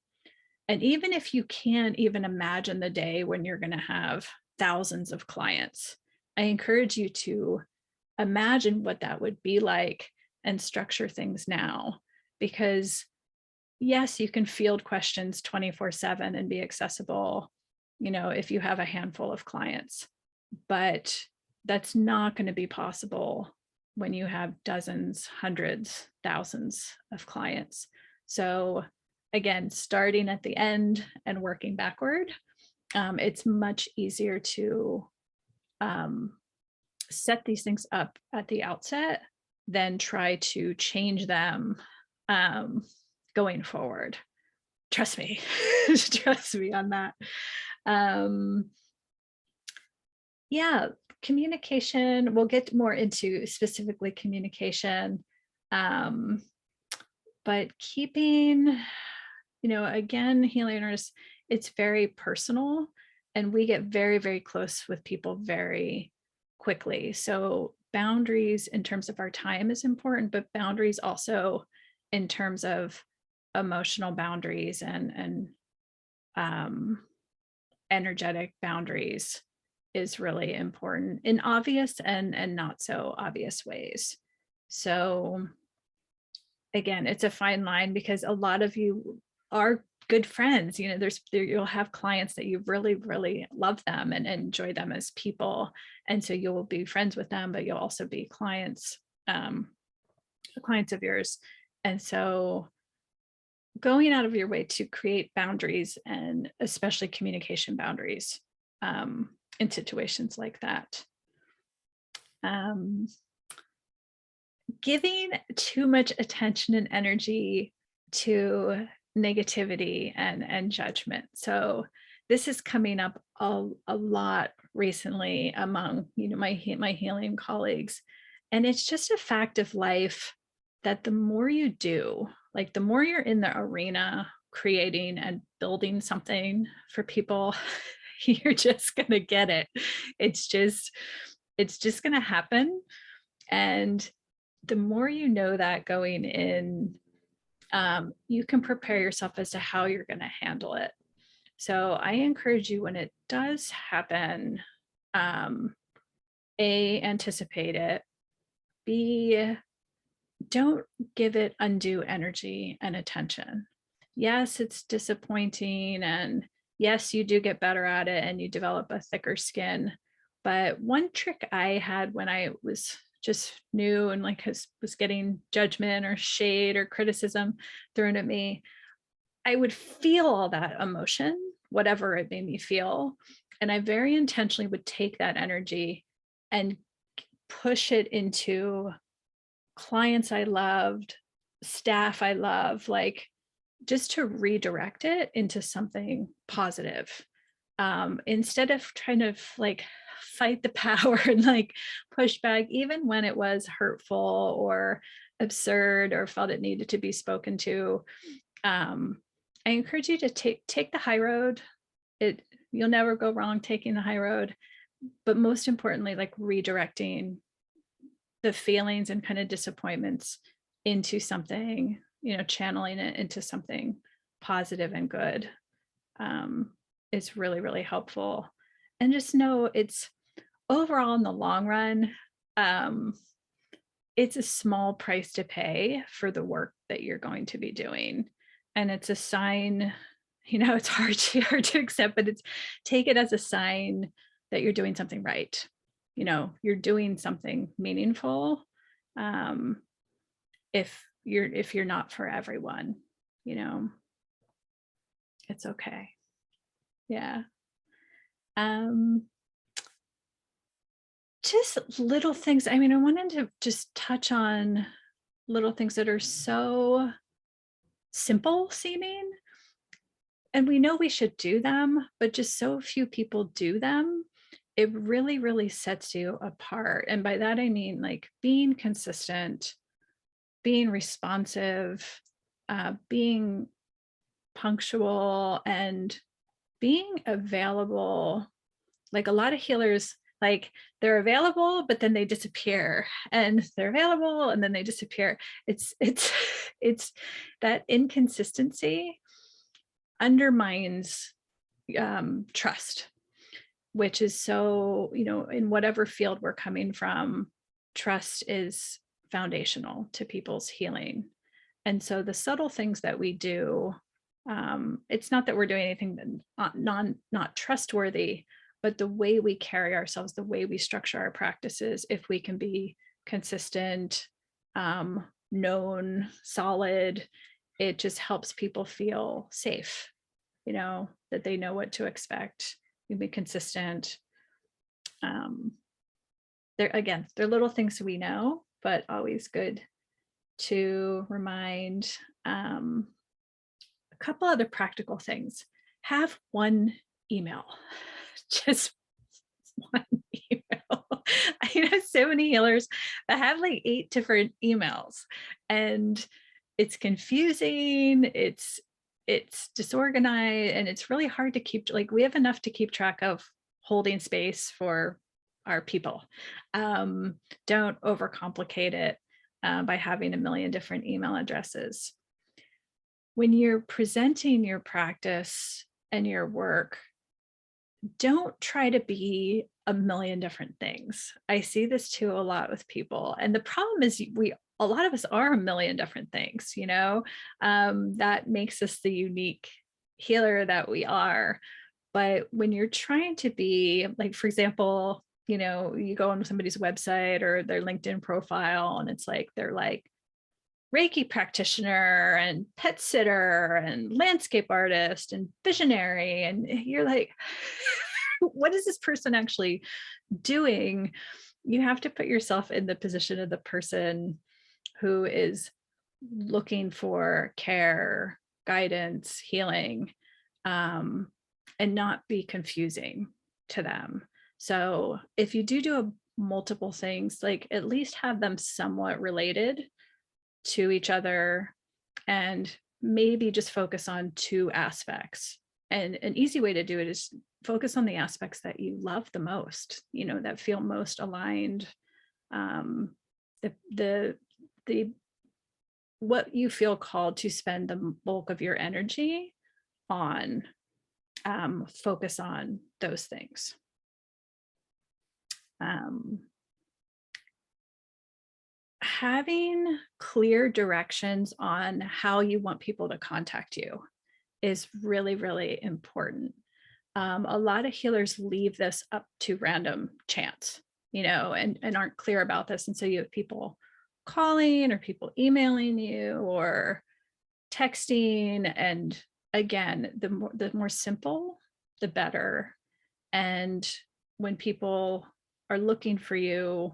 and even if you can't even imagine the day when you're going to have thousands of clients, I encourage you to imagine what that would be like and structure things now. Because yes, you can field questions 24/7 and be accessible, if you have a handful of clients, but that's not going to be possible when you have dozens, hundreds, thousands of clients. So again, starting at the end and working backward, it's much easier to set these things up at the outset than try to change them going forward. Trust me, trust me on that. Yeah, communication, we'll get more into specifically communication, but keeping, again, healing artists, it's very personal and we get very, very close with people very quickly. So boundaries in terms of our time is important, but boundaries also in terms of emotional boundaries and energetic boundaries is really important in obvious and not so obvious ways. So again, it's a fine line, because a lot of you are good friends. You'll have clients that you really, really love them and enjoy them as people. And so you'll be friends with them, but you'll also be um, clients of yours. And so going out of your way to create boundaries, and especially communication boundaries, in situations like that. Um, Giving too much attention and energy to negativity and judgment. So this is coming up a lot recently among my healing colleagues. And it's just a fact of life that the more you do, like the more you're in the arena creating and building something for people, you're just gonna get it. It's just gonna happen. And the more you know that going in, you can prepare yourself as to how you're going to handle it. So I encourage you, when it does happen, anticipate it. B, don't give it undue energy and attention. Yes, it's disappointing, and yes, you do get better at it and you develop a thicker skin. But one trick I had when I was just new and like was getting judgment or shade or criticism thrown at me, I would feel all that emotion, whatever it made me feel. And I very intentionally would take that energy and push it into clients I loved, staff I love, like just to redirect it into something positive. Instead of trying to like fight the power and like push back, even when it was hurtful or absurd or felt it needed to be spoken to. I encourage you to take the high road. You'll never go wrong taking the high road, but most importantly, like redirecting the feelings and kind of disappointments into something, channeling it into something positive and good, is really, really helpful. And just know it's overall in the long run, it's a small price to pay for the work that you're going to be doing. And it's a sign, it's hard to accept, but take it as a sign that you're doing something right. You're doing something meaningful. If you're not for everyone, it's okay. Yeah. Just little things. I mean, I wanted to just touch on little things that are so simple seeming, and we know we should do them, but just so few people do them. It really, really sets you apart. And by that, I mean like being consistent, being responsive, being punctual, and being available. Like a lot of healers, like they're available, but then they disappear, and they're available and then they disappear. It's it's that inconsistency undermines trust, which is so, in whatever field we're coming from, trust is foundational to people's healing. And so the subtle things that we do, it's not that we're doing anything that not trustworthy, but the way we carry ourselves, the way we structure our practices, if we can be consistent, known, solid, it just helps people feel safe, that they know what to expect. You be consistent. They're little things we know, but always good to remind. A couple other practical things. Have one email, just one email. I know so many healers that have like 8 different emails, and it's confusing. It's disorganized, and it's really hard to keep. Like, we have enough to keep track of holding space for our people. Don't overcomplicate it by having a million different email addresses. When you're presenting your practice and your work, don't try to be a million different things. I see this too a lot with people. And the problem is a lot of us are a million different things, that makes us the unique healer that we are. But when you're trying to be, like, for example, you know, you go on somebody's website or their LinkedIn profile, and it's like, they're like Reiki practitioner and pet sitter and landscape artist and visionary. And you're like, what is this person actually doing? You have to put yourself in the position of the person who is looking for care, guidance, healing, and not be confusing to them. So if you do multiple things, like, at least have them somewhat related to each other, and maybe just focus on two aspects. And an easy way to do it is focus on the aspects that you love the most, you know, that feel most aligned. The what you feel called to spend the bulk of your energy on, focus on those things. Having clear directions on how you want people to contact you is really, really important. A lot of healers leave this up to random chance, you know, and aren't clear about this. And so you have people calling or people emailing you or texting. And again, the more simple, the better. And when people are looking for you,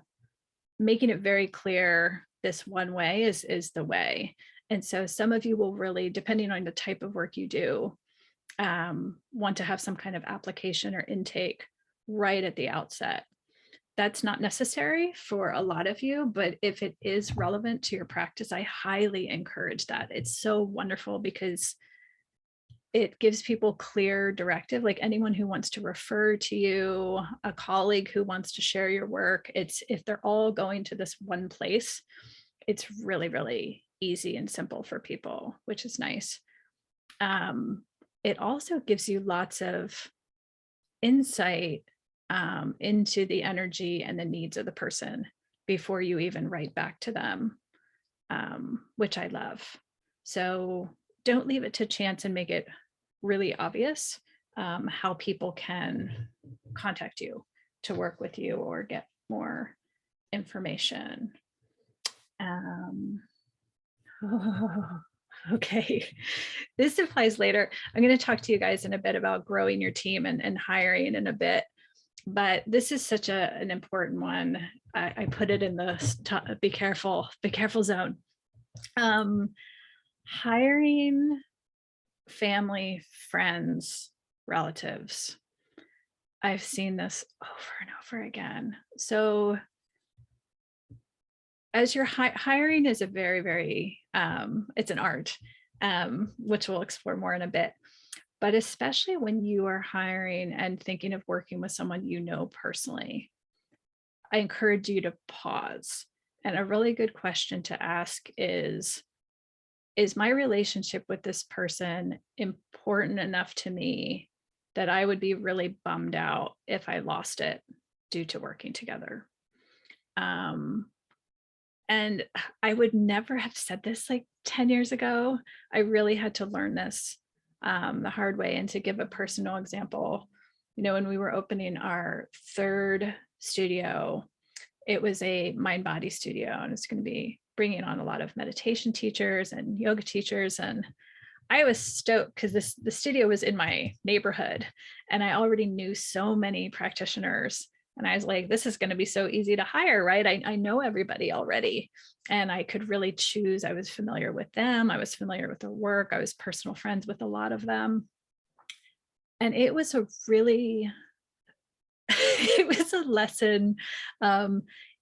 making it very clear this one way is the way. And so some of you will really, depending on the type of work you do, want to have some kind of application or intake right at the outset. That's not necessary for a lot of you, but if it is relevant to your practice, I highly encourage that. It's so wonderful because it gives people clear directive, like anyone who wants to refer to you, a colleague who wants to share your work. If they're all going to this one place, it's really, really easy and simple for people, which is nice. It also gives you lots of insight into the energy and the needs of the person before you even write back to them, which I love. So don't leave it to chance and make it really obvious how people can contact you to work with you or get more information. Okay, this applies later. I'm going to talk to you guys in a bit about growing your team and hiring in a bit, but this is such an important one. I put it in the be careful zone. Hiring family, friends, relatives. I've seen this over and over again. So as you're hiring is a very, very, it's an art, which we'll explore more in a bit. But especially when you are hiring and thinking of working with someone you know personally, I encourage you to pause. And a really good question to ask is my relationship with this person important enough to me that I would be really bummed out if I lost it due to working together? And I would never have said this like 10 years ago. I really had to learn this the hard way. And to give a personal example, you know, when we were opening our third studio, it was a mind body studio, and it's going to be bringing on a lot of meditation teachers and yoga teachers. And I was stoked because the studio was in my neighborhood and I already knew so many practitioners. And I was like, this is going to be so easy to hire, right? I know everybody already. And I could really choose. I was familiar with them. I was familiar with their work. I was personal friends with a lot of them. And it was a really, it was a lesson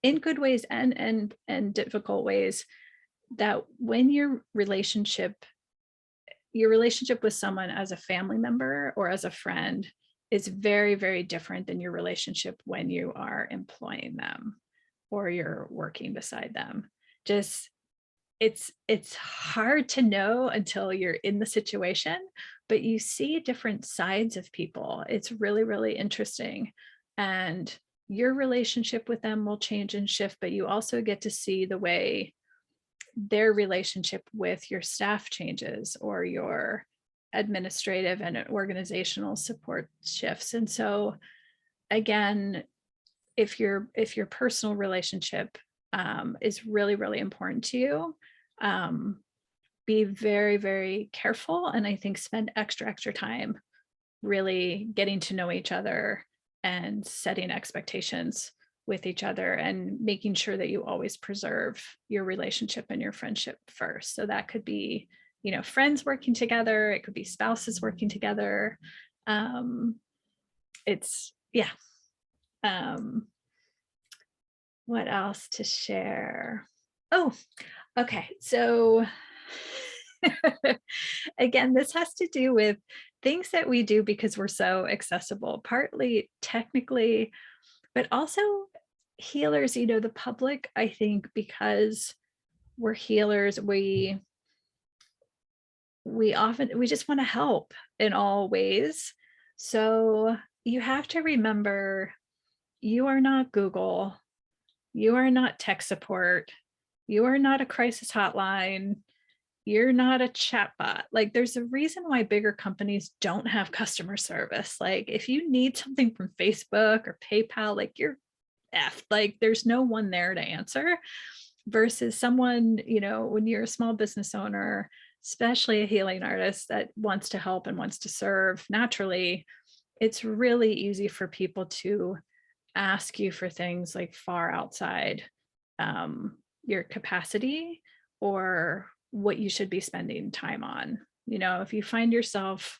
in good ways and difficult ways, that when your relationship with someone as a family member or as a friend is very, very different than your relationship when you are employing them or you're working beside them. Just it's hard to know until you're in the situation, but you see different sides of people. It's really, really interesting. And your relationship with them will change and shift, but you also get to see the way their relationship with your staff changes, or your administrative and organizational support shifts. And so again, if your personal relationship is really, really important to you, be very, very careful. And I think spend extra time really getting to know each other and setting expectations with each other and making sure that you always preserve your relationship and your friendship first. So that could be, you know, friends working together. It could be spouses working together. It's, yeah. What else to share? Oh, okay. So again, this has to do with things that we do because we're so accessible, partly technically, but also healers, you know, the public, I think because we're healers, we just want to help in all ways. So you have to remember, you are not Google, you are not tech support, you are not a crisis hotline, you're not a chatbot. Like, there's a reason why bigger companies don't have customer service. Like, if you need something from Facebook or PayPal, like, you're effed. Like, there's no one there to answer, versus someone, you know, when you're a small business owner, especially a healing artist that wants to help and wants to serve naturally, it's really easy for people to ask you for things like far outside your capacity or what you should be spending time on. You know, if you find yourself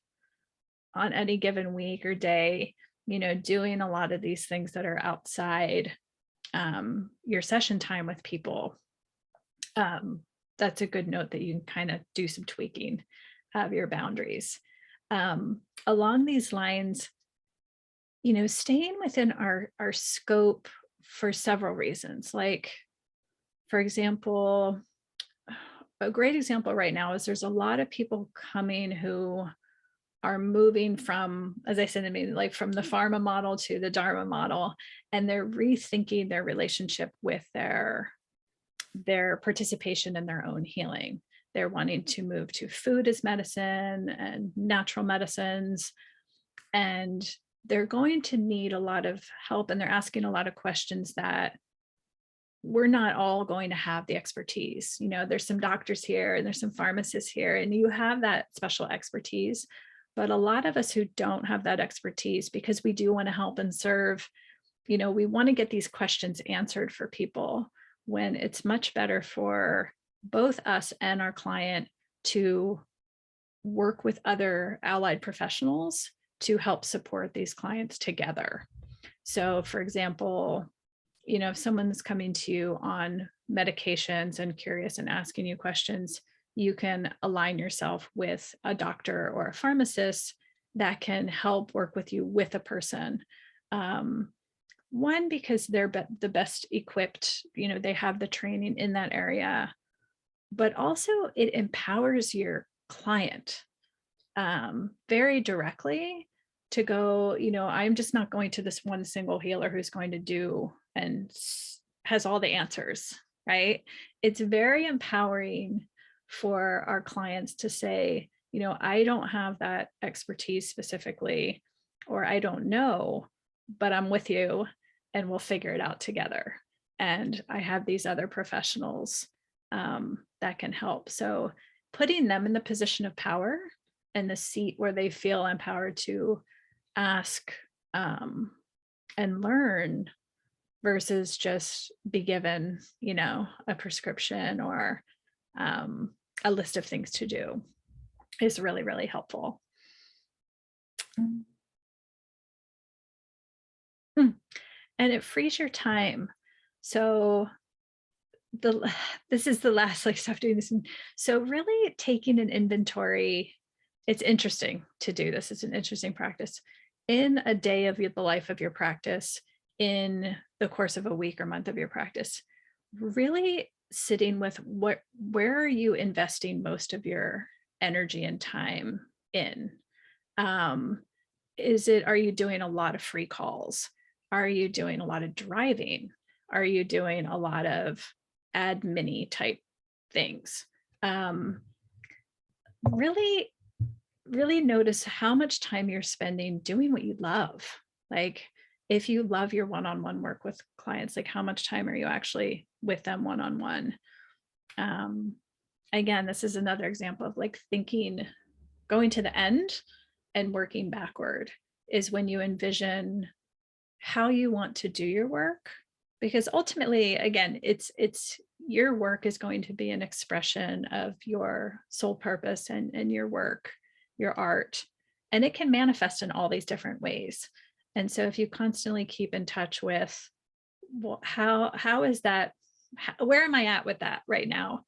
on any given week or day, you know, doing a lot of these things that are outside your session time with people, that's a good note that you can kind of do some tweaking of your boundaries. Along these lines, you know, staying within our scope for several reasons. Like, for example, a great example right now is there's a lot of people coming who are moving from, as I said, I mean, like from the pharma model to the Dharma model, and they're rethinking their relationship with their participation in their own healing. They're wanting to move to food as medicine and natural medicines, and they're going to need a lot of help, and they're asking a lot of questions that we're not all going to have the expertise. You know, there's some doctors here and there's some pharmacists here, and you have that special expertise. But a lot of us who don't have that expertise, because we do want to help and serve, you know, we want to get these questions answered for people, when it's much better for both us and our client to work with other allied professionals to help support these clients together. So for example, you know, if someone's coming to you on medications and curious and asking you questions, you can align yourself with a doctor or a pharmacist that can help work with you with a person. One, because they're the best equipped, you know, they have the training in that area, but also it empowers your client very directly to go, you know, I'm just not going to this one single healer who's going to do and has all the answers, right? It's very empowering for our clients to say, you know, I don't have that expertise specifically, or I don't know, but I'm with you and we'll figure it out together. And I have these other professionals that can help. So putting them in the position of power and the seat where they feel empowered to ask and learn, versus just be given, you know, a prescription or a list of things to do, is really, really helpful. And it frees your time. So this is the last like stuff doing this. So really taking an inventory, it's interesting to do this. It's an interesting practice in a day of the life of your practice, in the course of a week or month of your practice, really sitting with where are you investing most of your energy and time in? Are you doing a lot of free calls? Are you doing a lot of driving? Are you doing a lot of admin type things? Really really notice how much time you're spending doing what you love. Like if you love your one-on-one work with clients, like how much time are you actually with them one-on-one? Again, this is another example of like thinking, going to the end and working backward is when you envision how you want to do your work. Because ultimately, again, it's your work is going to be an expression of your soul purpose and your work, your art, and it can manifest in all these different ways. And so if you constantly keep in touch with, well, how is that, where am I at with that right now?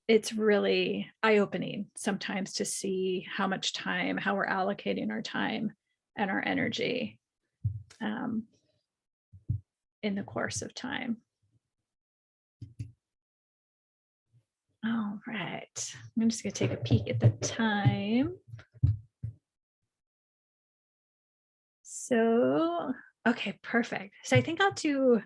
It's really eye-opening sometimes to see how much time, how we're allocating our time and our energy in the course of time. All right, I'm just going to take a peek at the time. So, okay, perfect. So I think I'll do,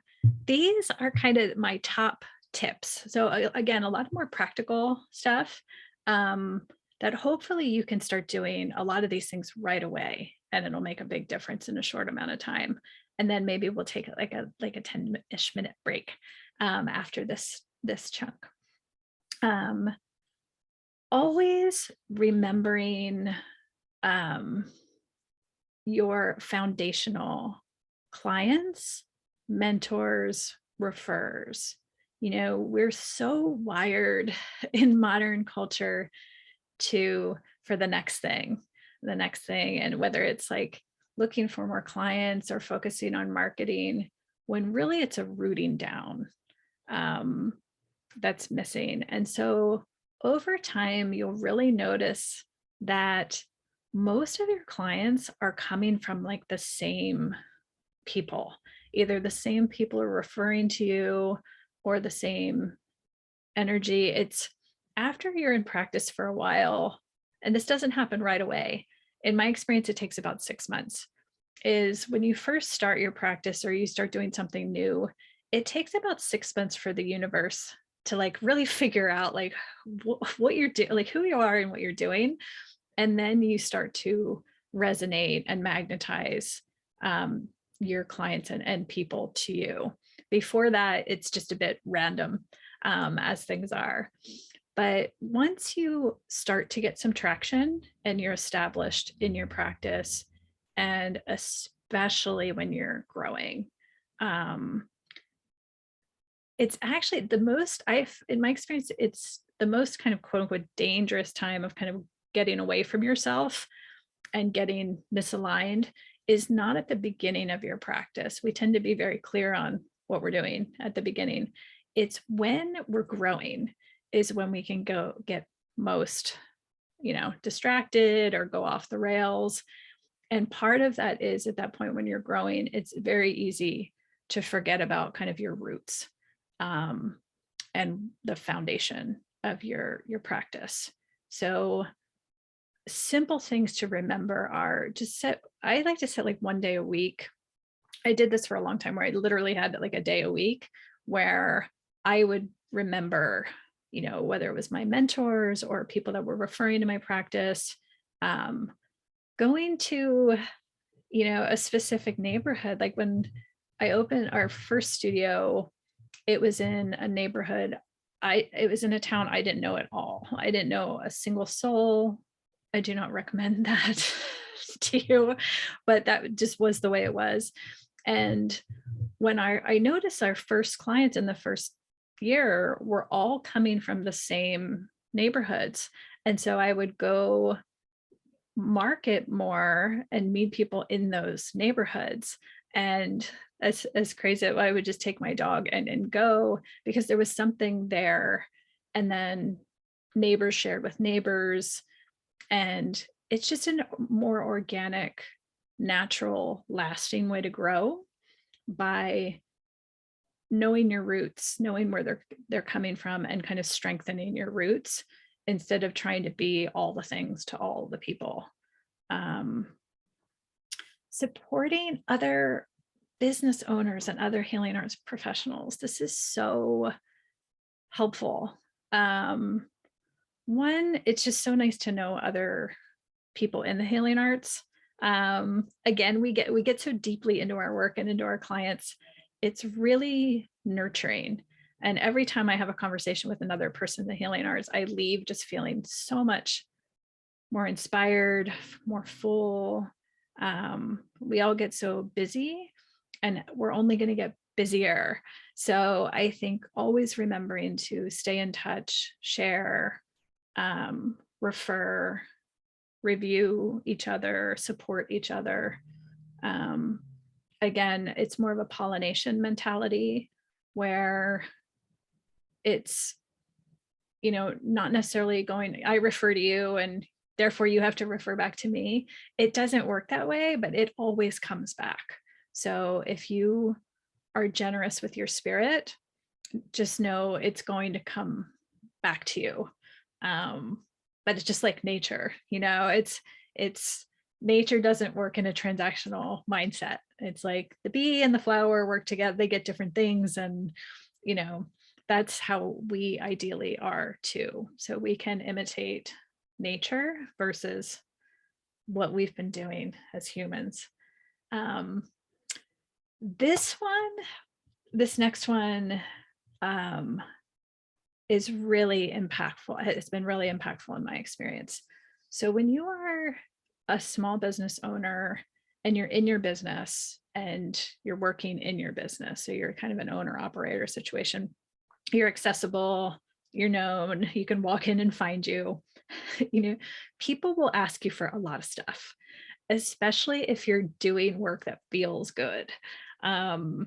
these are kind of my top tips. So again, a lot more practical stuff that hopefully you can start doing a lot of these things right away, and it'll make a big difference in a short amount of time. And then maybe we'll take like a 10-ish minute break after this chunk. Always remembering your foundational clients, mentors, referrers. You know, we're so wired in modern culture for the next thing, and whether it's like looking for more clients or focusing on marketing, when really it's a rooting down that's missing. And so over time, you'll really notice that most of your clients are coming from like the same people, either the same people are referring to you or the same energy. It's after you're in practice for a while, and this doesn't happen right away. In my experience, it takes about 6 months. Is when you first start your practice or you start doing something new, it takes about 6 months for the universe to like really figure out like what you're doing, like who you are and what you're doing. And then you start to resonate and magnetize your clients and people to you. Before that, it's just a bit random as things are. But once you start to get some traction and you're established in your practice, and especially when you're growing, it's actually the most, in my experience, it's the most kind of quote unquote dangerous time of kind of getting away from yourself and getting misaligned is not at the beginning of your practice. We tend to be very clear on what we're doing at the beginning. It's when we're growing is when we can go get most, distracted or go off the rails. And part of that is at that point when you're growing, it's very easy to forget about kind of your roots and the foundation of your practice. So simple things to remember are I like to set like 1 day a week. I did this for a long time where I literally had like a day a week where I would remember, whether it was my mentors or people that were referring to my practice, going to, a specific neighborhood. Like when I opened our first studio, it was in a neighborhood. It was in a town I didn't know at all. I didn't know a single soul. I do not recommend that to you, but that just was the way it was. And when I noticed our first clients in the first year were all coming from the same neighborhoods. And so I would go market more and meet people in those neighborhoods. And as crazy, I would just take my dog and go because there was something there. And then neighbors shared with neighbors. And it's just a more organic, natural, lasting way to grow by knowing your roots, knowing where they're coming from, and kind of strengthening your roots instead of trying to be all the things to all the people. Supporting other business owners and other healing arts professionals. This is so helpful. One, it's just so nice to know other people in the healing arts. Again, we get so deeply into our work and into our clients. It's really nurturing. And every time I have a conversation with another person in the healing arts, I leave just feeling so much more inspired, more full. We all get so busy and we're only going to get busier. So I think always remembering to stay in touch, share, refer, review each other, support each other. Um, Again, it's more of a pollination mentality where it's, not necessarily going, I refer to you and therefore you have to refer back to me. It doesn't work that way, but it always comes back. So if you are generous with your spirit, just know it's going to come back to you. But it's just like nature, it's nature doesn't work in a transactional mindset. It's like the bee and the flower work together, they get different things. And, you know, that's how we ideally are too. So we can imitate nature versus what we've been doing as humans. Um, this next one, um, is really impactful. It's been really impactful in my experience. So when you are a small business owner and you're in your business and you're working in your business, so you're kind of an owner operator situation, you're accessible, you're known, you can walk in and find you, people will ask you for a lot of stuff, especially if you're doing work that feels good. Um,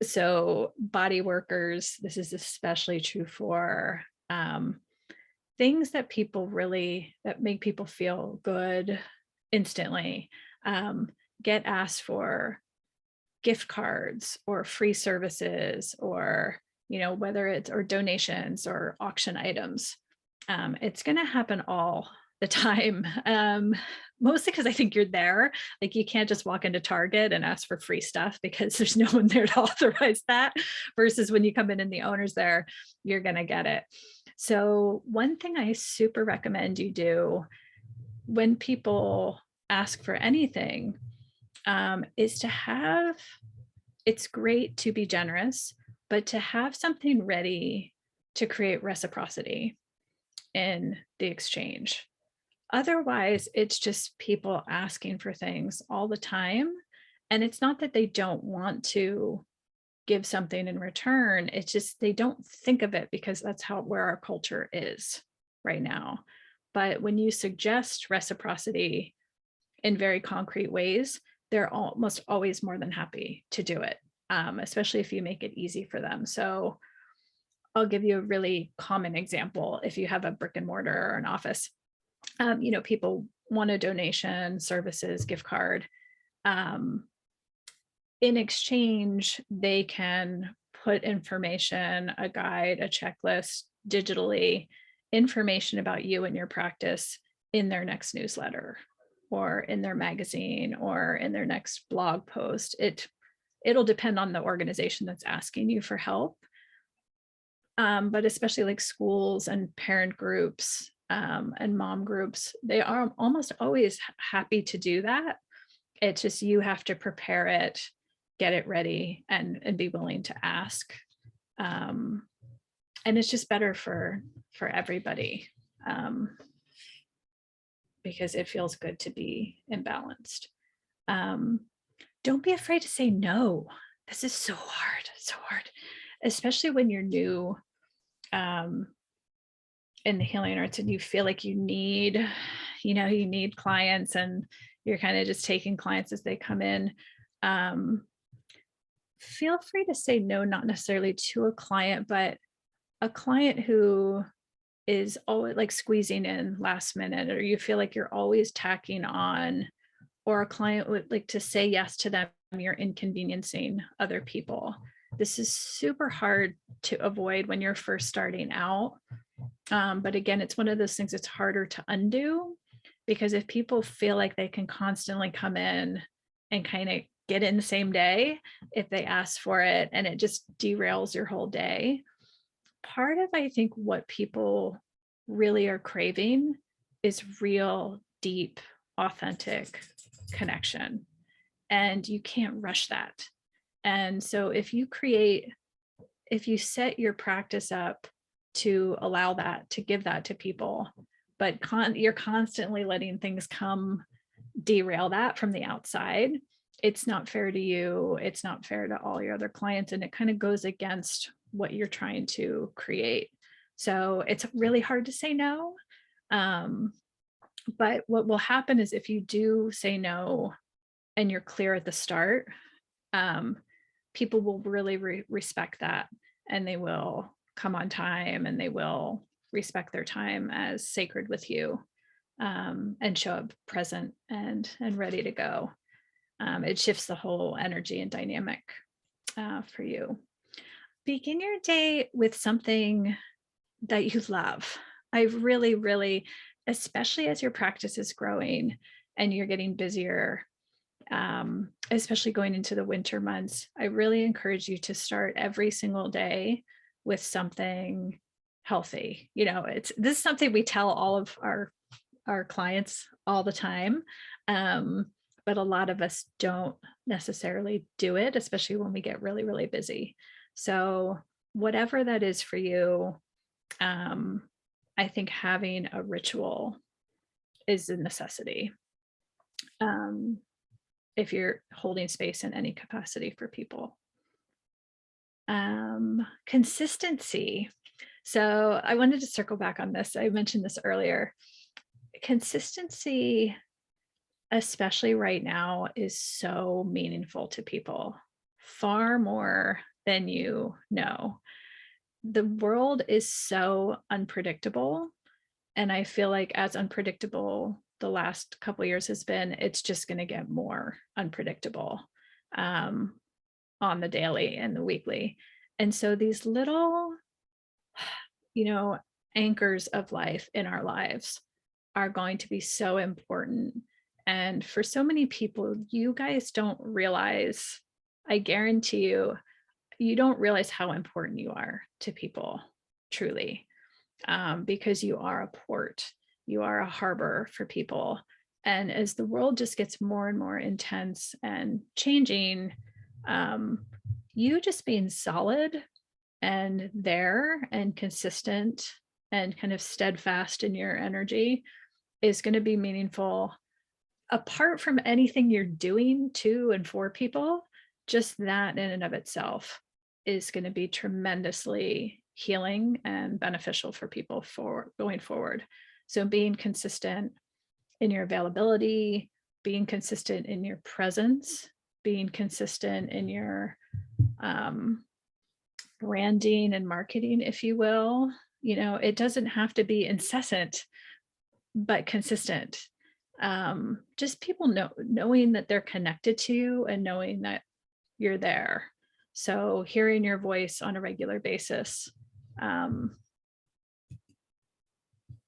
so body workers, this is especially true for things that make people feel good instantly. um, get asked for gift cards or free services, or whether it's or donations or auction items. It's going to happen all the time. Mostly because I think you're there. Like you can't just walk into Target and ask for free stuff because there's no one there to authorize that. Versus when you come in and the owner's there, you're going to get it. So one thing I super recommend you do when people ask for anything, is to have, it's great to be generous, but to have something ready to create reciprocity in the exchange. Otherwise, it's just people asking for things all the time. And it's not that they don't want to give something in return. It's just they don't think of it because that's where our culture is right now. But when you suggest reciprocity in very concrete ways, they're almost always more than happy to do it, especially if you make it easy for them. So I'll give you a really common example. If you have a brick and mortar or an office, people want a donation, services, gift card. In exchange, they can put information, a guide, a checklist, digitally, information about you and your practice in their next newsletter or in their magazine or in their next blog post. It'll depend on the organization that's asking you for help. But especially like schools and parent groups, and mom groups, they are almost always happy to do that. It's just you have to prepare it, get it ready, and be willing to ask. And it's just better for everybody, because it feels good to be imbalanced. Don't be afraid to say no. This is so hard, especially when you're new in the healing arts and you feel like you need clients and you're kind of just taking clients as they come in. Feel free to say no, not necessarily to a client, but a client who is always like squeezing in last minute, or you feel like you're always tacking on, or a client would like to say yes to them, you're inconveniencing other people. This is super hard to avoid when you're first starting out. But again, it's one of those things that's harder to undo, because if people feel like they can constantly come in and kind of get in the same day, if they ask for it, and it just derails your whole day. Part of, I think, what people really are craving is real, deep, authentic connection. And you can't rush that. And so if you set your practice up to allow that, to give that to people, but you're constantly letting things come derail that from the outside, it's not fair to you. It's not fair to all your other clients. And it kind of goes against what you're trying to create. So it's really hard to say no. But what will happen is if you do say no and you're clear at the start, um, people will really respect that, and they will come on time, and they will respect their time as sacred with you, and show up present and ready to go. It shifts the whole energy and dynamic for you. Begin your day with something that you love. I really, really, especially as your practice is growing and you're getting busier, especially going into the winter months, I really encourage you to start every single day with something healthy. This is something we tell all of our clients all the time. But a lot of us don't necessarily do it, especially when we get really, really busy. So whatever that is for you, I think having a ritual is a necessity. If you're holding space in any capacity for people. Consistency. So I wanted to circle back on this. I mentioned this earlier. Consistency, especially right now, is so meaningful to people, far more than you know. The world is so unpredictable. And I feel like as unpredictable the last couple of years has been, it's just going to get more unpredictable on the daily and the weekly. And so these little, anchors of life in our lives are going to be so important. And for so many people, you guys don't realize, I guarantee you don't realize how important you are to people, truly. Because you are a port, you are a harbor for people. And as the world just gets more and more intense and changing, you just being solid and there and consistent and kind of steadfast in your energy is going to be meaningful. Apart from anything you're doing to and for people, just that in and of itself is going to be tremendously healing and beneficial for people for going forward. So being consistent in your availability, being consistent in your presence, being consistent in your branding and marketing, if you will. It doesn't have to be incessant, but consistent. Just people knowing that they're connected to you and knowing that you're there. So hearing your voice on a regular basis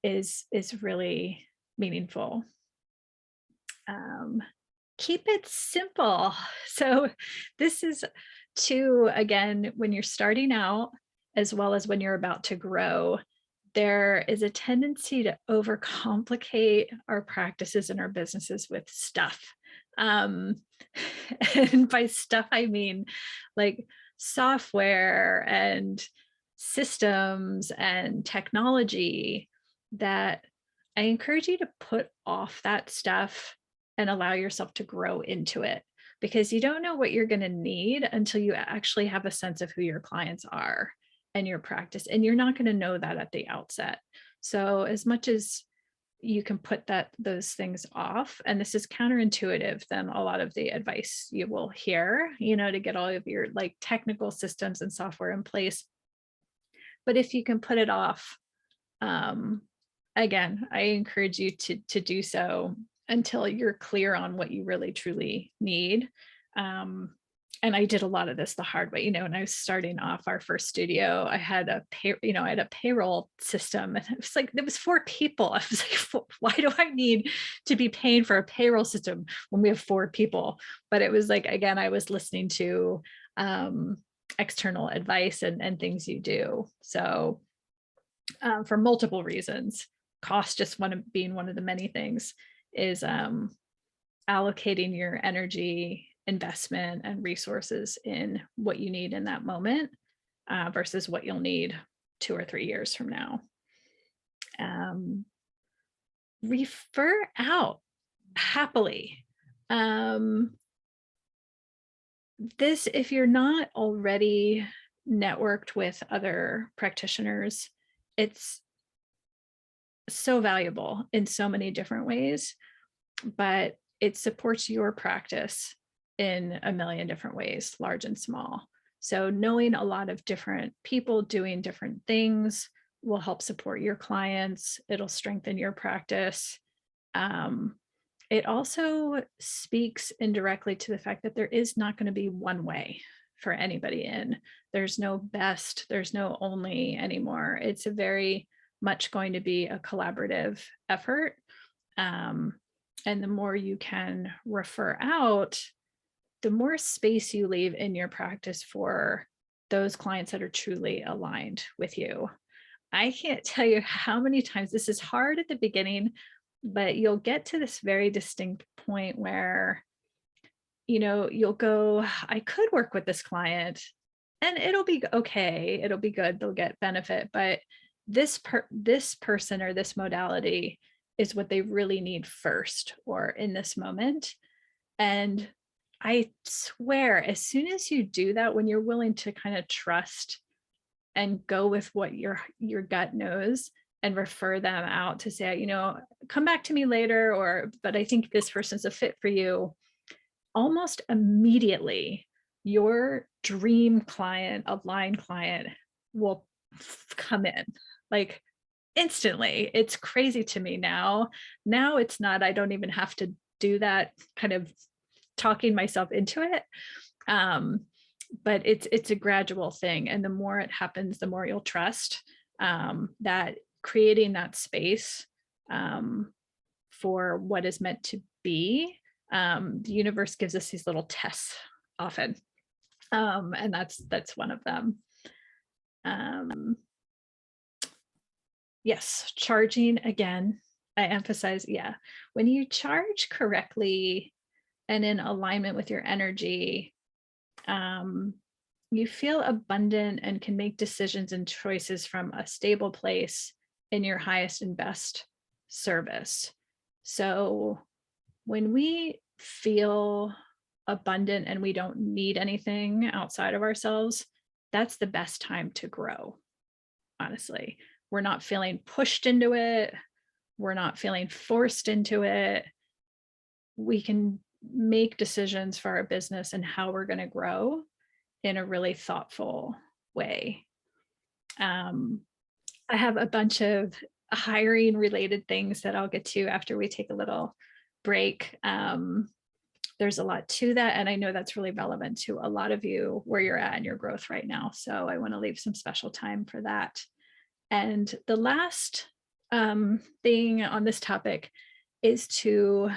is really meaningful. Keep it simple. So this is again, when you're starting out, as well as when you're about to grow, there is a tendency to overcomplicate our practices and our businesses with stuff. And by stuff, I mean like software and systems and technology, that I encourage you to put off that stuff and allow yourself to grow into it, because you don't know what you're going to need until you actually have a sense of who your clients are and your practice. And you're not going to know that at the outset. So as much as you can put those things off, and this is counterintuitive than a lot of the advice you will hear, to get all of your like technical systems and software in place. But if you can put it off, again, I encourage you to do so until you're clear on what you really truly need. And I did a lot of this the hard way. When I was starting off our first studio, I had a payroll system, and it was 4 people. I was like, why do I need to be paying for a payroll system when we have 4 people? But it was like, again, I was listening to external advice and things you do. So for multiple reasons. Cost just being one of the many things, is allocating your energy, investment, and resources in what you need in that moment versus what you'll need 2 or 3 years from now. Refer out happily. This, if you're not already networked with other practitioners, it's so valuable in so many different ways, but it supports your practice in a million different ways, large and small. So knowing a lot of different people doing different things will help support your clients. It'll strengthen your practice. It also speaks indirectly to the fact that there is not going to be one way for anybody in. There's no best, there's no only anymore. It's a very much going to be a collaborative effort. And the more you can refer out, the more space you leave in your practice for those clients that are truly aligned with you. I can't tell you how many times this is hard at the beginning, but you'll get to this very distinct point where, you'll go, I could work with this client and it'll be okay. It'll be good. They'll get benefit, but this person or this modality is what they really need first or in this moment. And I swear, as soon as you do that, when you're willing to kind of trust and go with what your gut knows and refer them out to say, come back to me later, but I think this person's a fit for you, almost immediately, your dream client, a line client, will come in, like instantly. It's crazy to me now. Now it's not, I don't even have to do that kind of talking myself into it. But it's a gradual thing. And the more it happens, the more you'll trust that creating that space for what is meant to be. The universe gives us these little tests often. And that's one of them. Yes, charging again. I emphasize, when you charge correctly and in alignment with your energy, you feel abundant and can make decisions and choices from a stable place in your highest and best service. So when we feel abundant and we don't need anything outside of ourselves, that's the best time to grow. Honestly, we're not feeling pushed into it. We're not feeling forced into it. We can make decisions for our business and how we're going to grow in a really thoughtful way. I have a bunch of hiring related things that I'll get to after we take a little break. There's a lot to that, and I know that's really relevant to a lot of you where you're at in your growth right now. So I want to leave some special time for that. And the last thing on this topic is to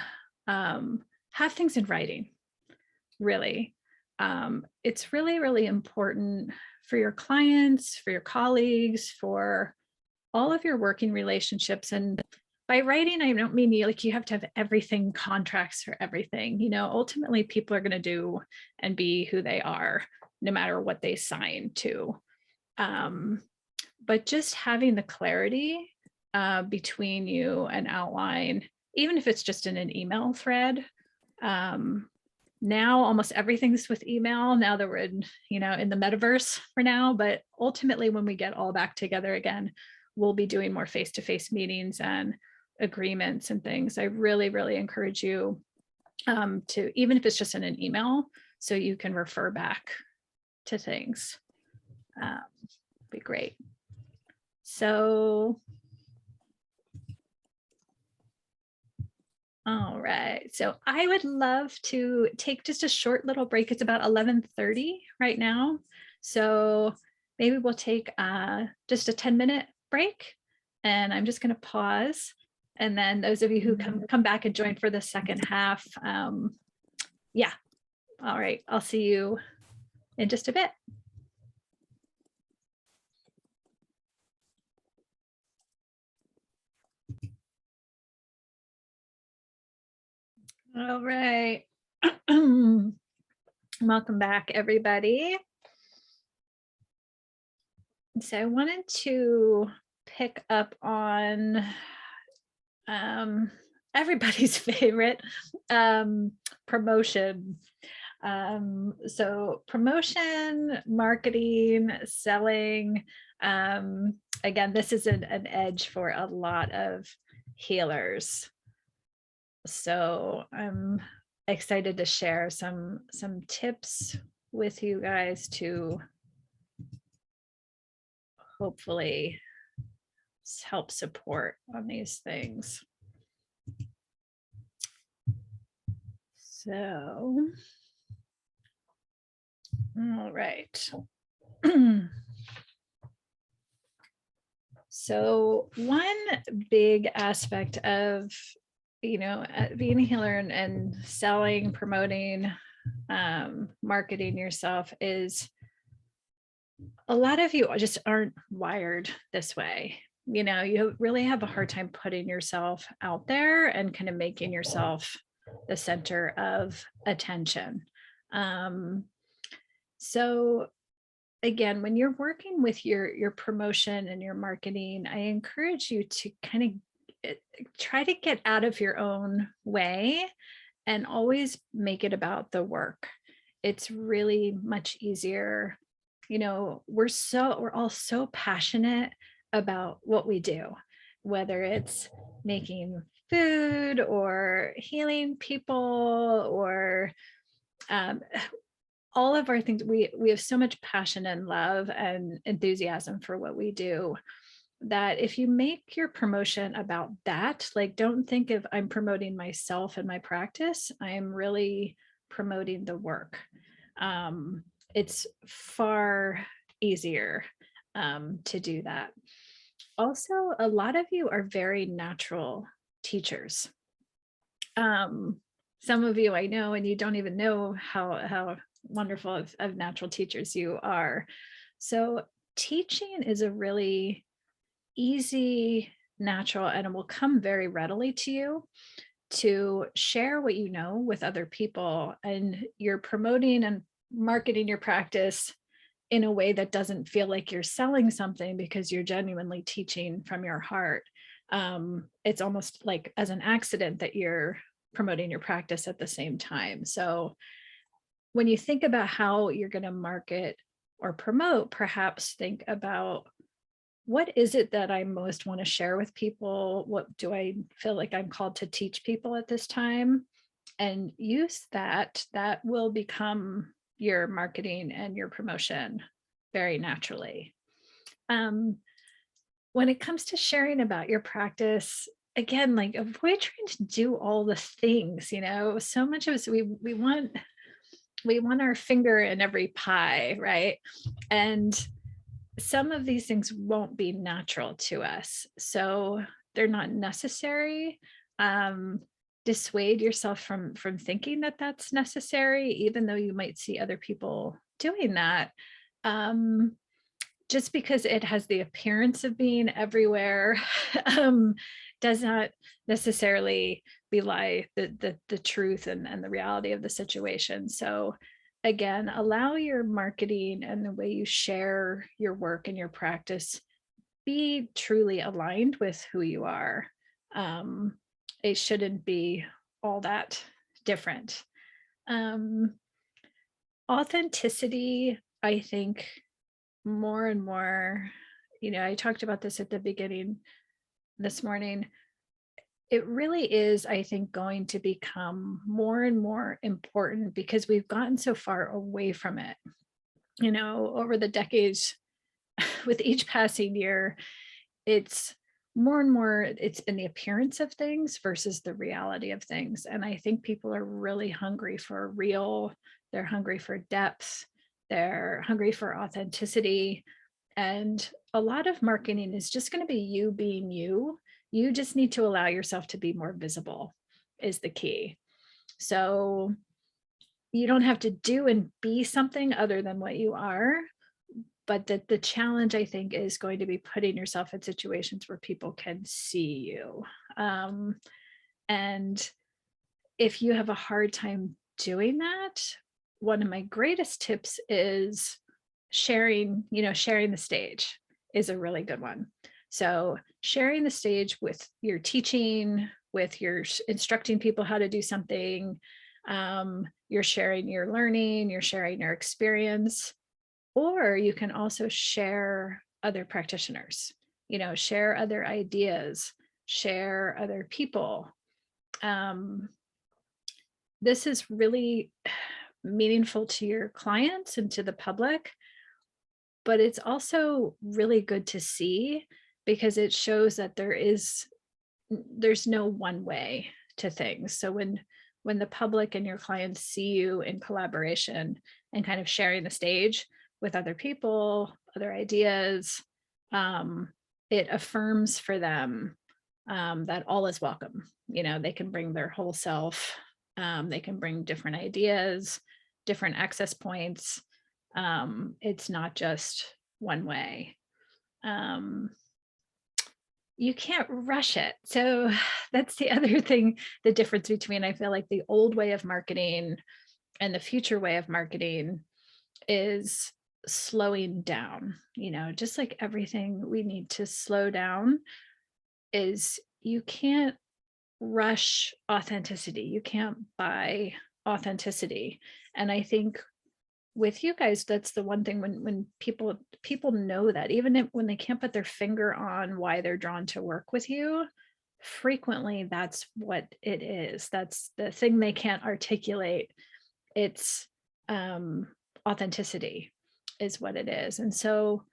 have things in writing. Really, it's really, really important for your clients, for your colleagues, for all of your working relationships. And by writing, I don't mean you have to have everything, contracts for everything. Ultimately, people are going to do and be who they are, no matter what they sign to. But just having the clarity between you and outline, even if it's just in an email thread. Now almost everything's with email now that we're in the metaverse for now, but ultimately when we get all back together again, we'll be doing more face-to-face meetings and agreements and things. I really, really encourage you to, even if it's just in an email, so you can refer back to things. Be great. So all right, so I would love to take just a short little break. It's about 11:30 right now. So maybe we'll take just a 10-minute break, and I'm just going to pause. And then those of you who come back and join for the second half, yeah. All right, I'll see you in just a bit. All right. Welcome back, everybody. So I wanted to pick up on everybody's favorite promotion. So promotion, marketing, selling. Again, this is an edge for a lot of healers. So I'm excited to share some tips with you guys to hopefully help support on these things. So, all right. So one big aspect of, being a healer and selling, promoting, marketing yourself is a lot of you just aren't wired this way. You really have a hard time putting yourself out there and kind of making yourself the center of attention. So again, when you're working with your promotion and your marketing, I encourage you to kind of try to get out of your own way and always make it about the work. It's really much easier. We're all so passionate about what we do, whether it's making food or healing people or all of our things. We have so much passion and love and enthusiasm for what we do, that if you make your promotion about that, like, don't think of I'm promoting myself and my practice. I'm really promoting the work. It's far easier to do that. Also, a lot of you are very natural teachers. Some of you I know, and you don't even know how wonderful of natural teachers you are. So teaching is a really easy, natural, and it will come very readily to you to share what you know with other people. And you're promoting and marketing your practice in a way that doesn't feel like you're selling something, because you're genuinely teaching from your heart. It's almost like as an accident that you're promoting your practice at the same time. So when you think about how you're going to market or promote, perhaps think about, what is it that I most want to share with people? What do I feel like I'm called to teach people at this time? And use that. That will become your marketing and your promotion very naturally. When it comes to sharing about your practice, again, like, avoid trying to do all the things. So much of us, we want our finger in every pie, right? And some of these things won't be natural to us, so they're not necessary. Dissuade yourself from thinking that that's necessary, even though you might see other people doing that. Just because it has the appearance of being everywhere does not necessarily belie the truth and the reality of the situation. So again, allow your marketing and the way you share your work and your practice be truly aligned with who you are. It shouldn't be all that different. Authenticity, I think, more and more, I talked about this at the beginning this morning. It really is, I think, going to become more and more important, because we've gotten so far away from it. Over the decades, with each passing year, it's more and more, it's been the appearance of things versus the reality of things. And I think people are really hungry for real, they're hungry for depth, they're hungry for authenticity. And a lot of marketing is just going to be you being you. You just need to allow yourself to be more visible, is the key. So you don't have to do and be something other than what you are. But the challenge, I think, is going to be putting yourself in situations where people can see you. And if you have a hard time doing that, one of my greatest tips is sharing the stage is a really good one. So sharing the stage with your teaching, with your instructing people how to do something, you're sharing your learning, you're sharing your experience, or you can also share other practitioners, share other ideas, share other people. Um, this is really meaningful to your clients and to the public, but it's also really good to see because it shows that there's no one way to things. So when the public and your clients see you in collaboration and kind of sharing the stage with other people, other ideas, um, it affirms for them that all is welcome. They can bring their whole self. They can bring different ideas, different access points. It's not just one way. Um, you can't rush it. So that's the other thing, the difference between, I feel like, the old way of marketing and the future way of marketing is slowing down. Just like everything, we need to slow down. Is you can't rush authenticity. You can't buy authenticity. And I think with you guys, that's the one thing, when people know that, even when they can't put their finger on why they're drawn to work with you, frequently that's what it is. That's the thing they can't articulate. It's authenticity is what it is. And so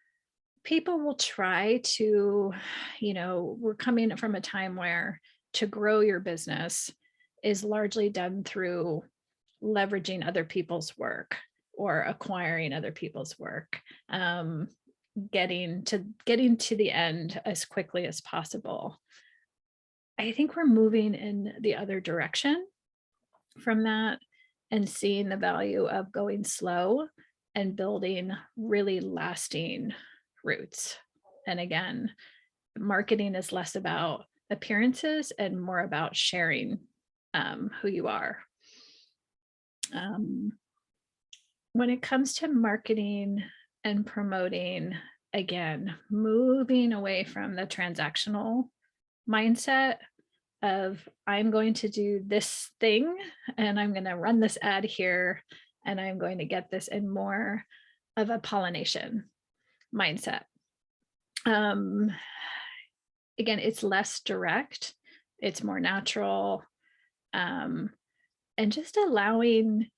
people will try to, we're coming from a time where to grow your business is largely done through leveraging other people's work or acquiring other people's work, getting to the end as quickly as possible. I think we're moving in the other direction from that and seeing the value of going slow and building really lasting roots. And again, marketing is less about appearances and more about sharing who you are. When it comes to marketing and promoting, again, moving away from the transactional mindset of I'm going to do this thing and I'm going to run this ad here and I'm going to get this, and more of a pollination mindset. Again, it's less direct, it's more natural, and just allowing,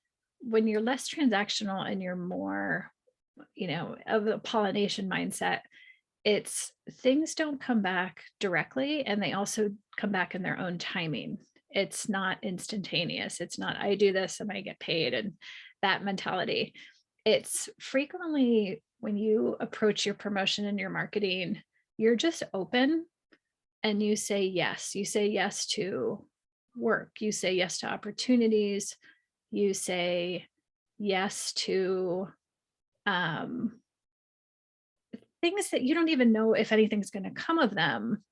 when you're less transactional and you're more, of a pollination mindset, it's things don't come back directly and they also come back in their own timing. It's not instantaneous. It's not, I do this and I get paid, and that mentality. It's frequently, when you approach your promotion and your marketing, you're just open and you say yes. You say yes to work. You say yes to opportunities. You say yes to things that you don't even know if anything's going to come of them.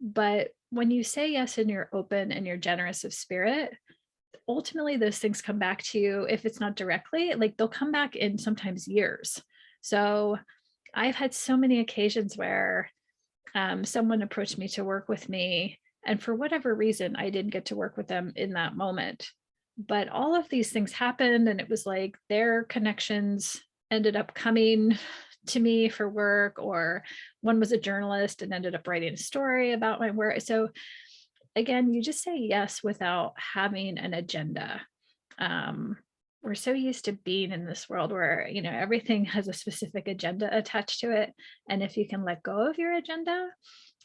But when you say yes and you're open and you're generous of spirit, ultimately those things come back to you. If it's not directly, like, they'll come back in sometimes years. So I've had so many occasions where someone approached me to work with me, and for whatever reason, I didn't get to work with them in that moment. But all of these things happened, and it was like their connections ended up coming to me for work, or one was a journalist and ended up writing a story about my work. So again, you just say yes without having an agenda. We're so used to being in this world where, everything has a specific agenda attached to it. And if you can let go of your agenda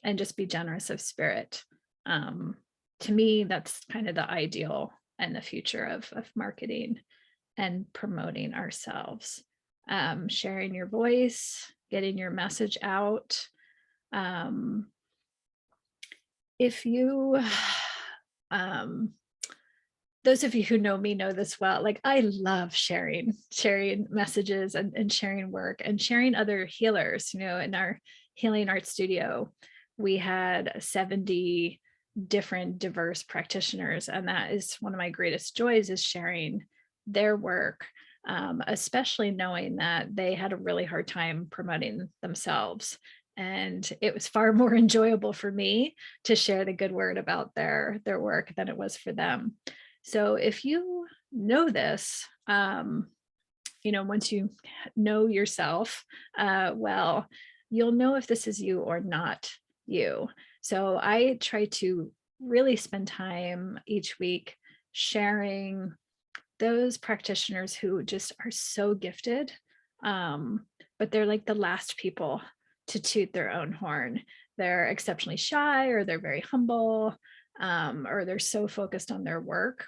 and just be generous of spirit, to me, that's kind of the ideal and the future of marketing and promoting ourselves. Sharing your voice, getting your message out. If you, those of you who know me know this well, like, I love sharing messages and sharing work and sharing other healers. In our healing art studio, we had 70 different diverse practitioners. And that is one of my greatest joys, is sharing their work, especially knowing that they had a really hard time promoting themselves. And it was far more enjoyable for me to share the good word about their work than it was for them. So if you know this, once you know yourself well, you'll know if this is you or not you. So I try to really spend time each week sharing those practitioners who just are so gifted, but they're like the last people to toot their own horn. They're exceptionally shy, or they're very humble, or they're so focused on their work.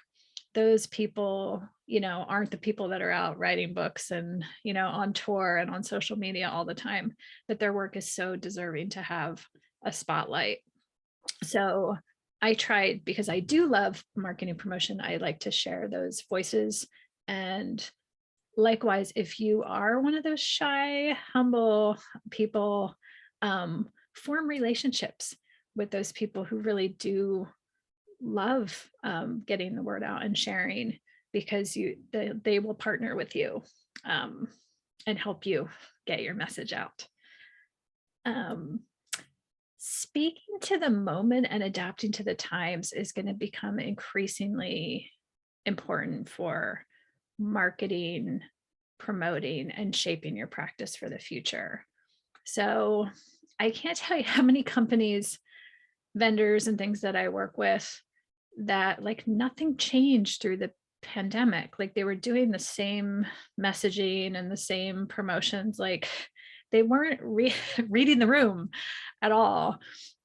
Those people, aren't the people that are out writing books and, on tour and on social media all the time, but their work is so deserving to have a spotlight. So I tried, because I do love marketing promotion, I like to share those voices. And likewise, if you are one of those shy, humble people, form relationships with those people who really do love getting the word out and sharing, because they will partner with you um, and help you get your message out. Um, Speaking to the moment and adapting to the times is going to become increasingly important for marketing, promoting, and shaping your practice for the future. So I can't tell you how many companies, vendors, and things that I work with that like nothing changed through the pandemic. Like they were doing the same messaging and the same promotions. Like they weren't reading the room at all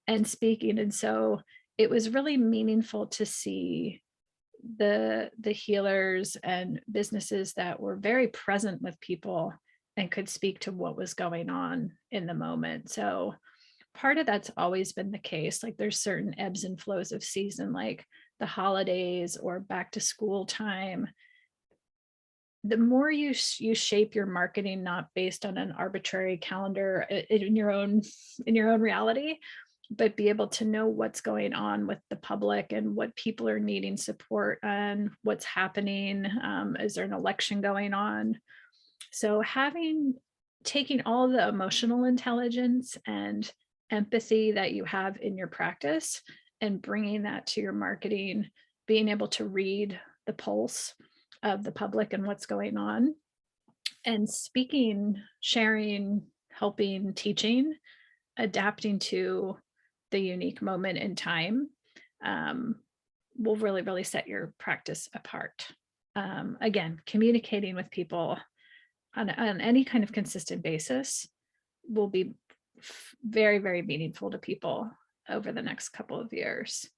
and speaking. And so it was really meaningful to see the healers and businesses that were very present with people and could speak to what was going on in the moment. So part of that's always been the case. Like there's certain ebbs and flows of season, like the holidays or back to school time. The more you shape your marketing not based on an arbitrary calendar in your own reality, but be able to know what's going on with the public and what people are needing support and what's happening. Is there an election going on? So taking all the emotional intelligence and empathy that you have in your practice and bringing that to your marketing, being able to read the pulse of the public and what's going on, and speaking, sharing, helping, teaching, adapting to the unique moment in time, will really, really set your practice apart. Again, communicating with people on any kind of consistent basis will be very, very meaningful to people over the next couple of years.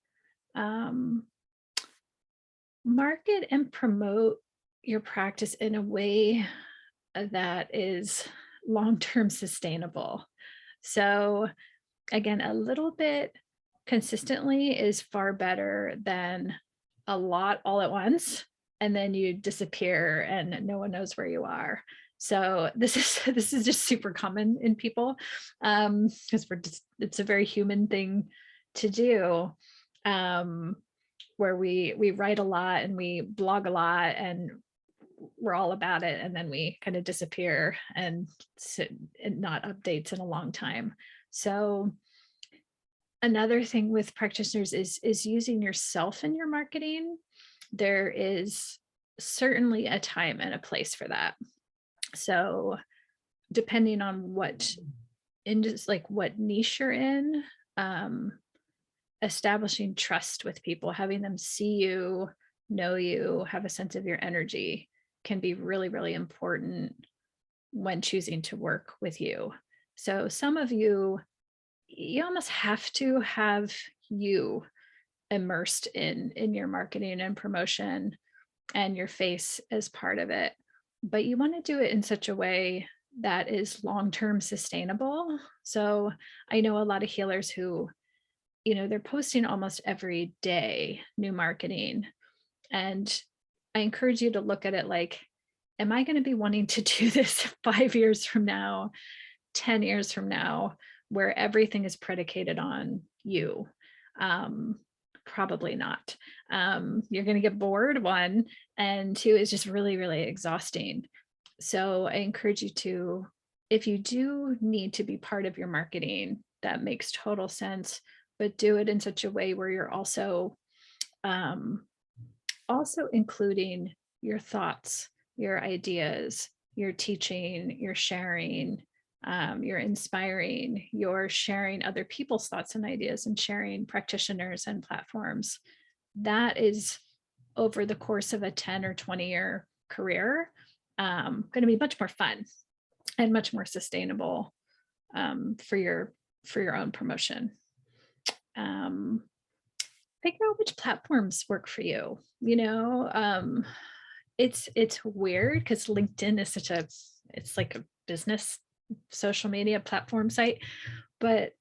Market and promote your practice in a way that is long-term sustainable. So again, a little bit consistently is far better than a lot all at once, and then you disappear and no one knows where you are. So this is just super common in people, because it's a very human thing to do, where we write a lot and we blog a lot and we're all about it, and then we kind of disappear and not updates in a long time. So another thing with practitioners is using yourself in your marketing. There is certainly a time and a place for that. So depending on what niche you're in, establishing trust with people, having them see you, know you, have a sense of your energy can be really, really important when choosing to work with you. So some of you almost have to have you immersed in your marketing and promotion and your face as part of it. But you want to do it in such a way that is long-term sustainable. So I know a lot of healers who, they're posting almost every day new marketing. And I encourage you to look at it like, am I going to be wanting to do this 5 years from now, 10 years from now, where everything is predicated on you? probably not. You're going to get bored, one, and two, is just really, really exhausting. So I encourage you to, if you do need to be part of your marketing, that makes total sense, but do it in such a way where you're um, also including your thoughts, your ideas, your teaching, your sharing, you're inspiring, you're sharing other people's thoughts and ideas and sharing practitioners and platforms. That is, over the course of a 10 or 20-year career, going to be much more fun and much more sustainable, for your own promotion. Figure out which platforms work for you. It's weird because LinkedIn is it's like a business social media platform site, but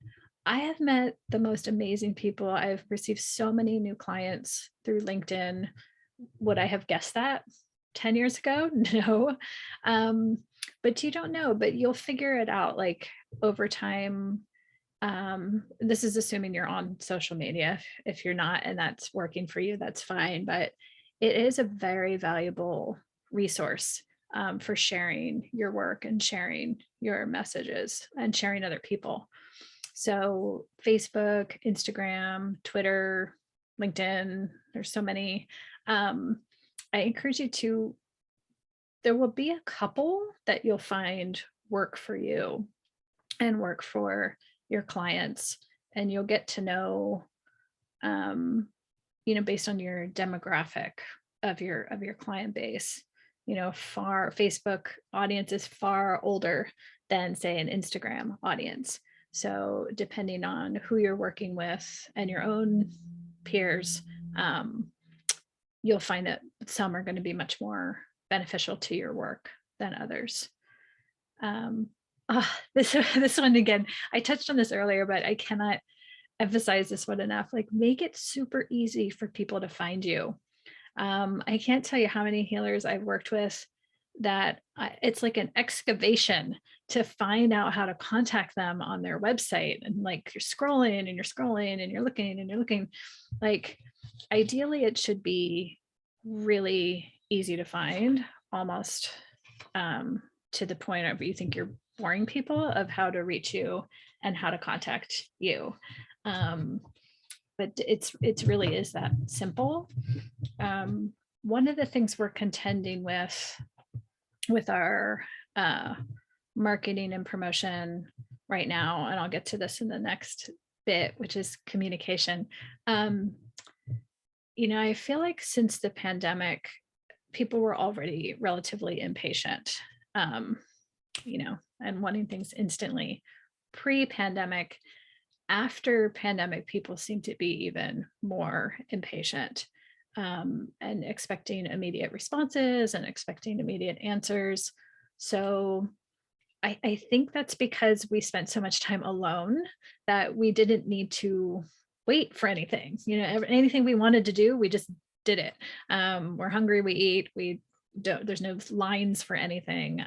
I have met the most amazing people. I've received so many new clients through LinkedIn. Would I have guessed that 10 years ago? No. But you don't know, but you'll figure it out like over time. This is assuming you're on social media. If you're not and that's working for you, that's fine. But it is a very valuable resource, for sharing your work and sharing your messages and sharing other people. So Facebook, Instagram, Twitter, LinkedIn, there's so many. I encourage you to, there will be a couple that you'll find work for you and work for your clients, and you'll get to know, based on your demographic of your client base. Facebook audience is far older than, say, an Instagram audience. So depending on who you're working with and your own peers, you'll find that some are going to be much more beneficial to your work than others. This one again, I touched on this earlier, but I cannot emphasize this one enough. Like, make it super easy for people to find you. I can't tell you how many healers I've worked with that it's like an excavation to find out how to contact them on their website. And like, you're scrolling and you're scrolling and you're looking and you're looking. Like, ideally, it should be really easy to find, almost to the point of you think you're boring people of how to reach you and how to contact you. But it's really is that simple. One of the things we're contending with our marketing and promotion right now, and I'll get to this in the next bit, which is communication. I feel like since the pandemic, people were already relatively impatient, and wanting things instantly. Pre-pandemic, after pandemic, people seem to be even more impatient, and expecting immediate responses and expecting immediate answers. So I think that's because we spent so much time alone that we didn't need to wait for anything. Anything we wanted to do, we just did it. We're hungry, we eat, there's no lines for anything.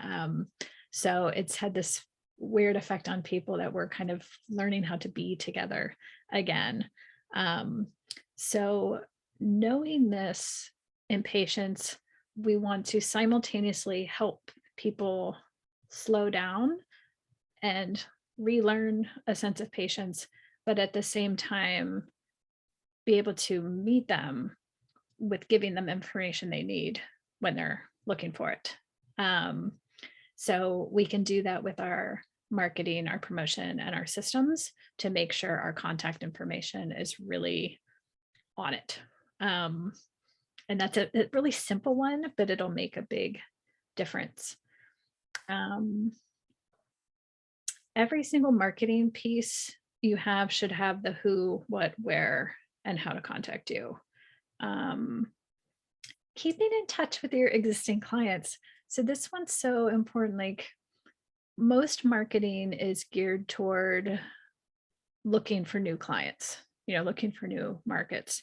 So it's had this weird effect on people that we're kind of learning how to be together again. So knowing this impatience, we want to simultaneously help people slow down and relearn a sense of patience, but at the same time, be able to meet them with giving them information they need when they're looking for it. So we can do that with our marketing, our promotion, and our systems to make sure our contact information is really on it. And that's a really simple one, but it'll make a big difference. Every single marketing piece you have should have the who, what, where, and how to contact you. Keeping in touch with your existing clients. So this one's so important. Like, most marketing is geared toward looking for new clients, looking for new markets,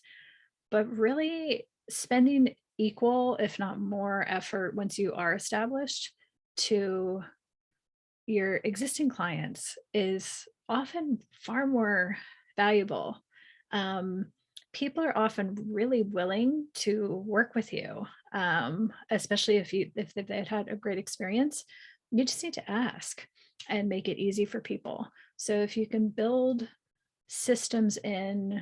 but really spending equal, if not more effort once you are established to your existing clients is often far more valuable. people are often really willing to work with you, especially if they've had a great experience. You just need to ask and make it easy for people. So if you can build systems in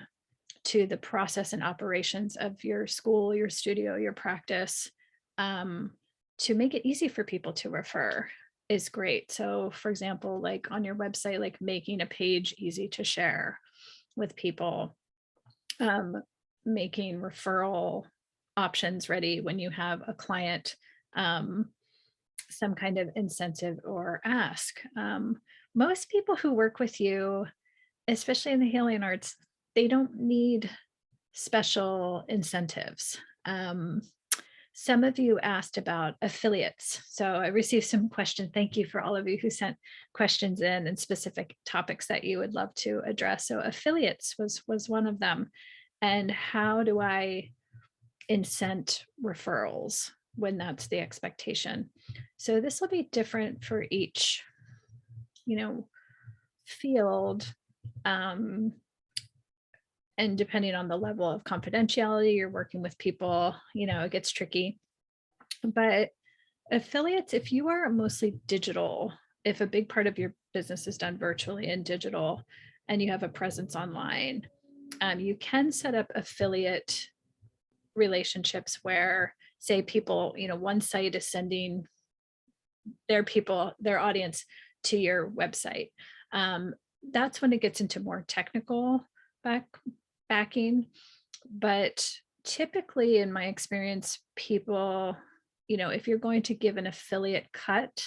to the process and operations of your school, your studio, your practice, to make it easy for people to refer is great. So for example, like on your website, like making a page easy to share with people, making referral options ready when you have a client, some kind of incentive or ask. Most people who work with you, especially in the healing arts, they don't need special incentives. Some of you asked about affiliates. So I received some questions. Thank you for all of you who sent questions in and specific topics that you would love to address. So affiliates was one of them. And how do I incent referrals when that's the expectation? So this will be different for each, field. And depending on the level of confidentiality you're working with people, it gets tricky. But affiliates, if you are mostly digital, if a big part of your business is done virtually and digital, and you have a presence online, you can set up affiliate relationships where, say, people, one site is sending their audience to your website. That's when it gets into more technical backing. But typically, in my experience, people, if you're going to give an affiliate cut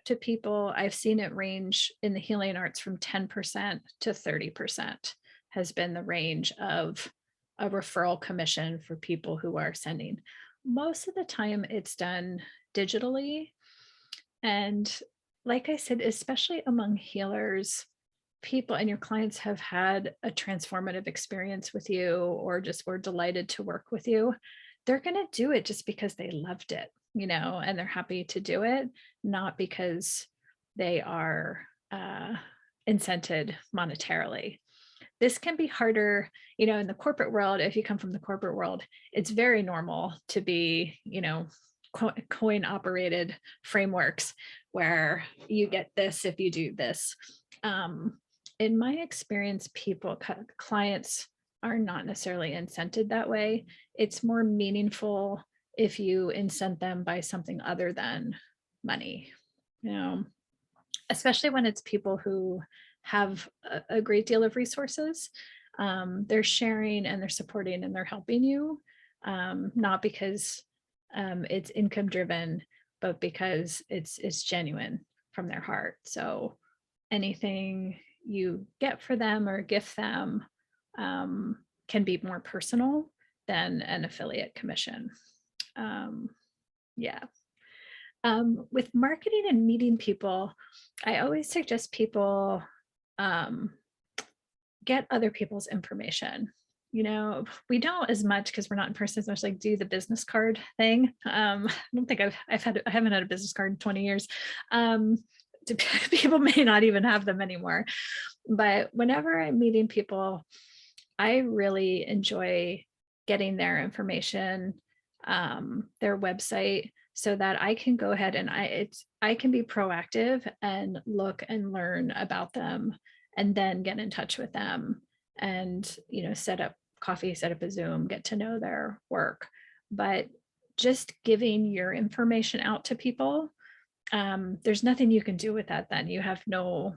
to people, I've seen it range in the healing arts from 10% to 30% has been the range of a referral commission for people who are sending. Most of the time it's done digitally. And like I said, especially among healers, people and your clients have had a transformative experience with you or just were delighted to work with you. They're going to do it just because they loved it, and they're happy to do it, not because they are incented monetarily. This can be harder, in the corporate world. If you come from the corporate world, it's very normal to be, coin operated frameworks where you get this if you do this. In my experience, clients are not necessarily incented that way. It's more meaningful if you incent them by something other than money, especially when it's people who have a great deal of resources. They're sharing and they're supporting and they're helping you, not because it's income driven, but because it's genuine from their heart. So anything you get for them or gift them can be more personal than an affiliate commission. With marketing and meeting people, I always suggest people get other people's information. We don't as much because we're not in person as much, like do the business card thing. I don't think I haven't had a business card in 20 years. People may not even have them anymore. But whenever I'm meeting people, I really enjoy getting their information, their website, so that I can go ahead and I can be proactive and look and learn about them and then get in touch with them and, set up coffee, set up a Zoom, get to know their work. But just giving your information out to people, there's nothing you can do with that then. You have no,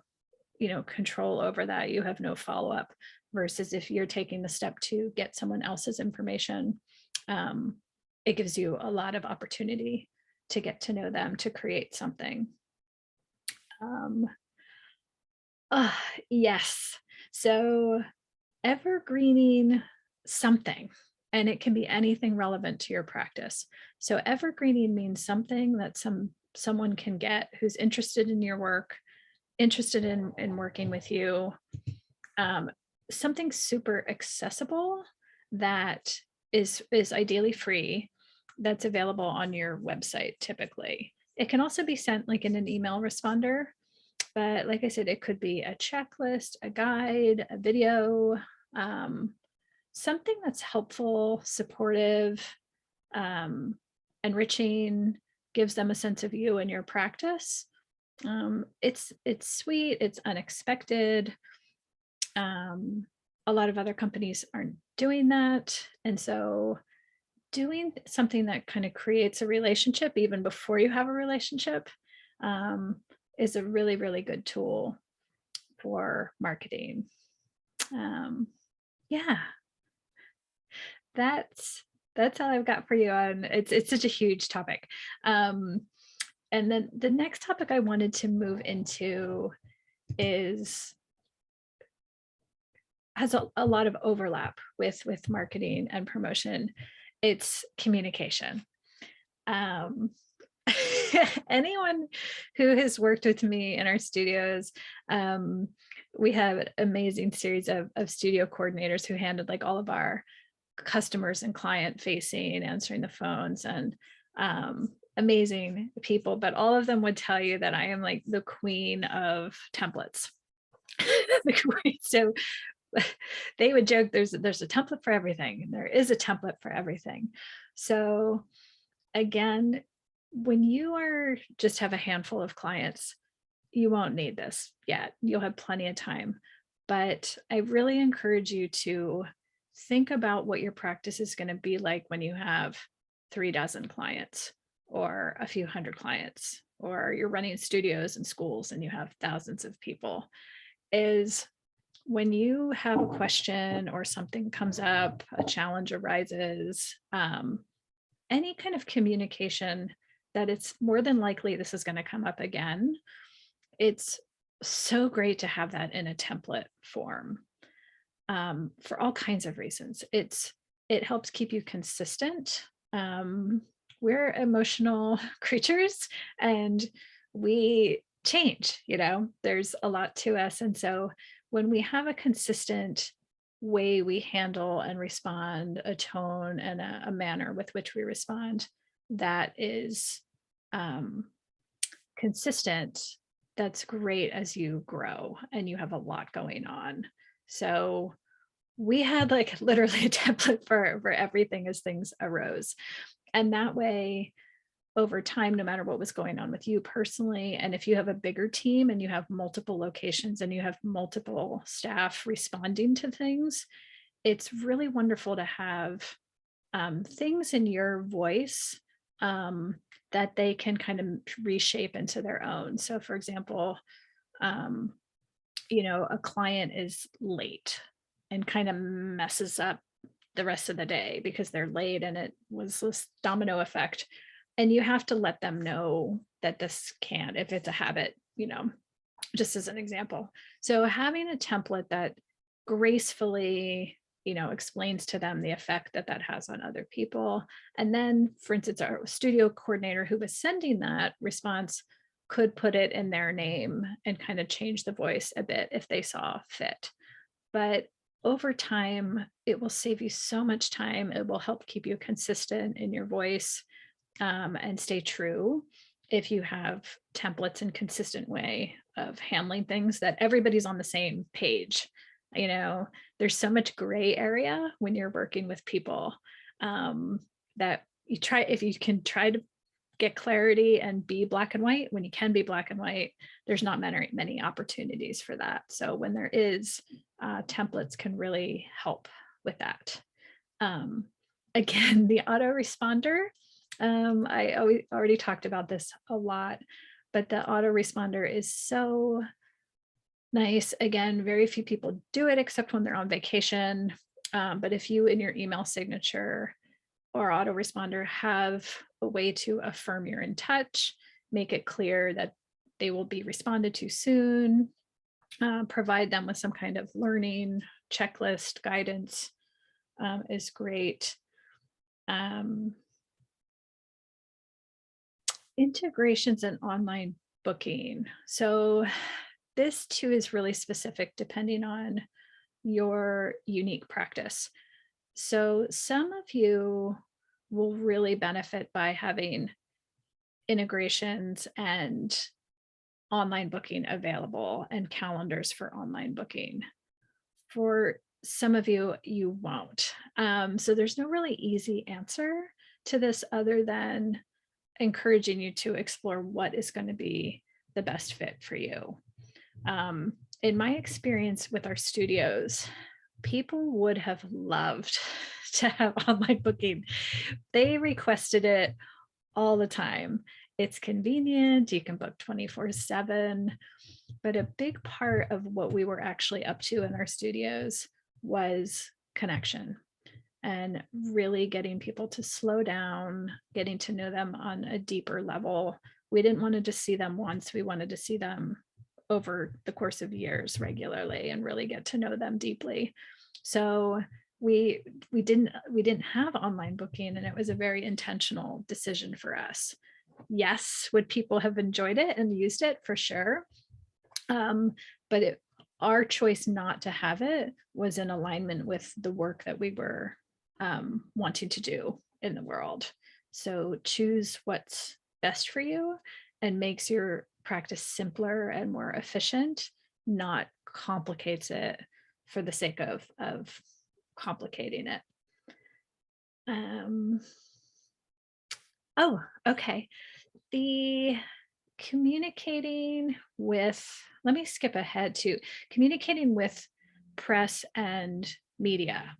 control over that. You have no follow-up, versus if you're taking the step to get someone else's information, it gives you a lot of opportunity to get to know them, to create something. Yes. So evergreening something, and it can be anything relevant to your practice. So evergreening means something that someone can get who's interested in your work, interested in working with you, something super accessible that is ideally free, that's available on your website. Typically it can also be sent like in an email responder, but like I said, it could be a checklist, a guide, a video, something that's helpful, supportive, um, enriching, gives them a sense of you and your practice. It's sweet, it's unexpected. Um, a lot of other companies aren't doing that. And so doing something that kind of creates a relationship even before you have a relationship um, is a really, really good tool for marketing. Um, yeah, that's that's all I've got for you on it's such a huge topic. Um, and then the next topic I wanted to move into is has a lot of overlap with marketing and promotion. It's communication. Um, anyone who has worked with me in our studios, um, we have an amazing series of studio coordinators who handled like all of our customers and client facing, answering the phones, and amazing people. But all of them would tell you that I am like the queen of templates. So they would joke there's a template for everything, and there is a template for everything. So again, when you are just have a handful of clients, you won't need this yet. You'll have plenty of time. But I really encourage you to think about what your practice is going to be like when you have 3 dozen clients or a few hundred clients, or you're running studios and schools and you have thousands of people. Is when you have a question or something comes up, a challenge arises, any kind of communication that it's more than likely this is going to come up again, it's so great to have that in a template form for all kinds of reasons. It helps keep you consistent. We're emotional creatures and we change, there's a lot to us. And so when we have a consistent way we handle and respond, a tone and a manner with which we respond that is consistent, that's great as you grow and you have a lot going on. So we had like literally a template for everything as things arose. And that way, over time, no matter what was going on with you personally, and if you have a bigger team and you have multiple locations and you have multiple staff responding to things, it's really wonderful to have things in your voice that they can kind of reshape into their own. So for example, um, a client is late and kind of messes up the rest of the day because they're late and it was this domino effect. And you have to let them know that this can't, if it's a habit, just as an example. So having a template that gracefully, explains to them the effect that that has on other people. And then, for instance, our studio coordinator who was sending that response could put it in their name and kind of change the voice a bit if they saw fit. But over time, it will save you so much time. It will help keep you consistent in your voice and stay true if you have templates and consistent way of handling things that everybody's on the same page. There's so much gray area when you're working with people that if you can try to get clarity and be black and white, when you can be black and white, there's not many opportunities for that. So when there is, templates can really help with that. Again, the autoresponder, I already talked about this a lot, but the autoresponder is so nice. Again, very few people do it except when they're on vacation. But if you in your email signature or autoresponder have a way to affirm you're in touch, make it clear that they will be responded to soon, provide them with some kind of learning checklist guidance is great. Integrations and online booking. So this too is really specific depending on your unique practice. So some of you will really benefit by having integrations and online booking available and calendars for online booking. For some of you won't. So there's no really easy answer to this other than encouraging you to explore what is going to be the best fit for you. In my experience with our studios, people would have loved to have online booking. They requested it all the time. It's convenient, you can book 24/7, but a big part of what we were actually up to in our studios was connection and really getting people to slow down, getting to know them on a deeper level. We didn't want to just see them once, we wanted to see them over the course of years regularly and really get to know them deeply. So we didn't have online booking, and it was a very intentional decision for us. Yes, would people have enjoyed it and used it? For sure. But our choice not to have it was in alignment with the work that we were wanting to do in the world. So choose what's best for you and makes your practice simpler and more efficient, not complicates it for the sake of complicating it. Oh, okay. The communicating with, let me skip ahead to communicating with press and media.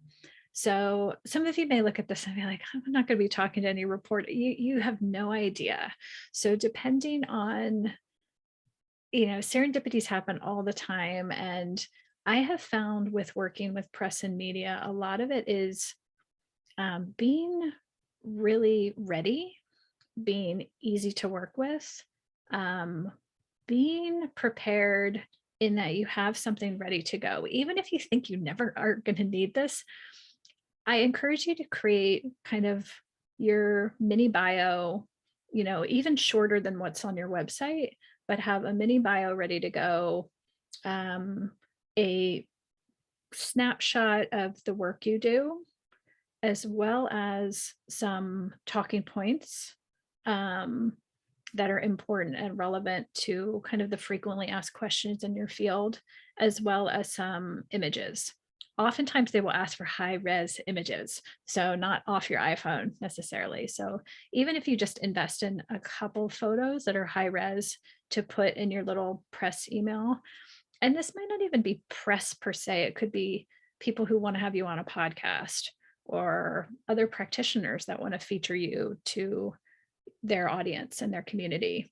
So some of you may look at this and be like, I'm not going to be talking to any reporter. You have no idea. So depending on, serendipities happen all the time. And I have found with working with press and media, a lot of it is being really ready, being easy to work with, being prepared in that you have something ready to go. Even if you think you never are going to need this, I encourage you to create kind of your mini bio, even shorter than what's on your website, but have a mini bio ready to go, a snapshot of the work you do, as well as some talking points that are important and relevant to kind of the frequently asked questions in your field, as well as some images. Oftentimes they will ask for high res images, so not off your iPhone necessarily. So even if you just invest in a couple photos that are high res to put in your little press email, and this might not even be press per se, it could be people who want to have you on a podcast or other practitioners that want to feature you to their audience and their community.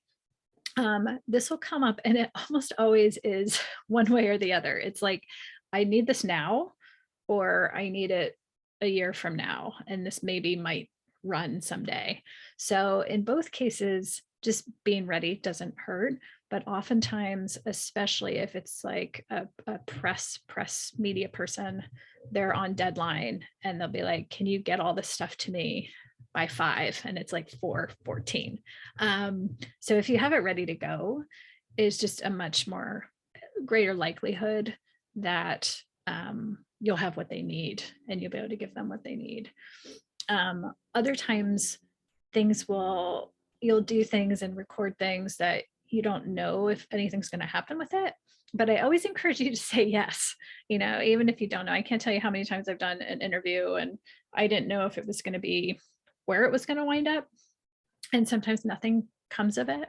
This will come up, and it almost always is one way or the other. It's like, I need this now, or I need it a year from now, and this maybe might run someday. So in both cases, just being ready doesn't hurt, but oftentimes, especially if it's like a press media person, they're on deadline and they'll be like, can you get all this stuff to me by 5? And it's like 4:14. So if you have it ready to go, it's just a much more greater likelihood that you'll have what they need and you'll be able to give them what they need. Other times you'll do things and record things that you don't know if anything's going to happen with it. But I always encourage you to say yes, even if you don't know. I can't tell you how many times I've done an interview and I didn't know if it was going to be where it was going to wind up. And sometimes nothing comes of it.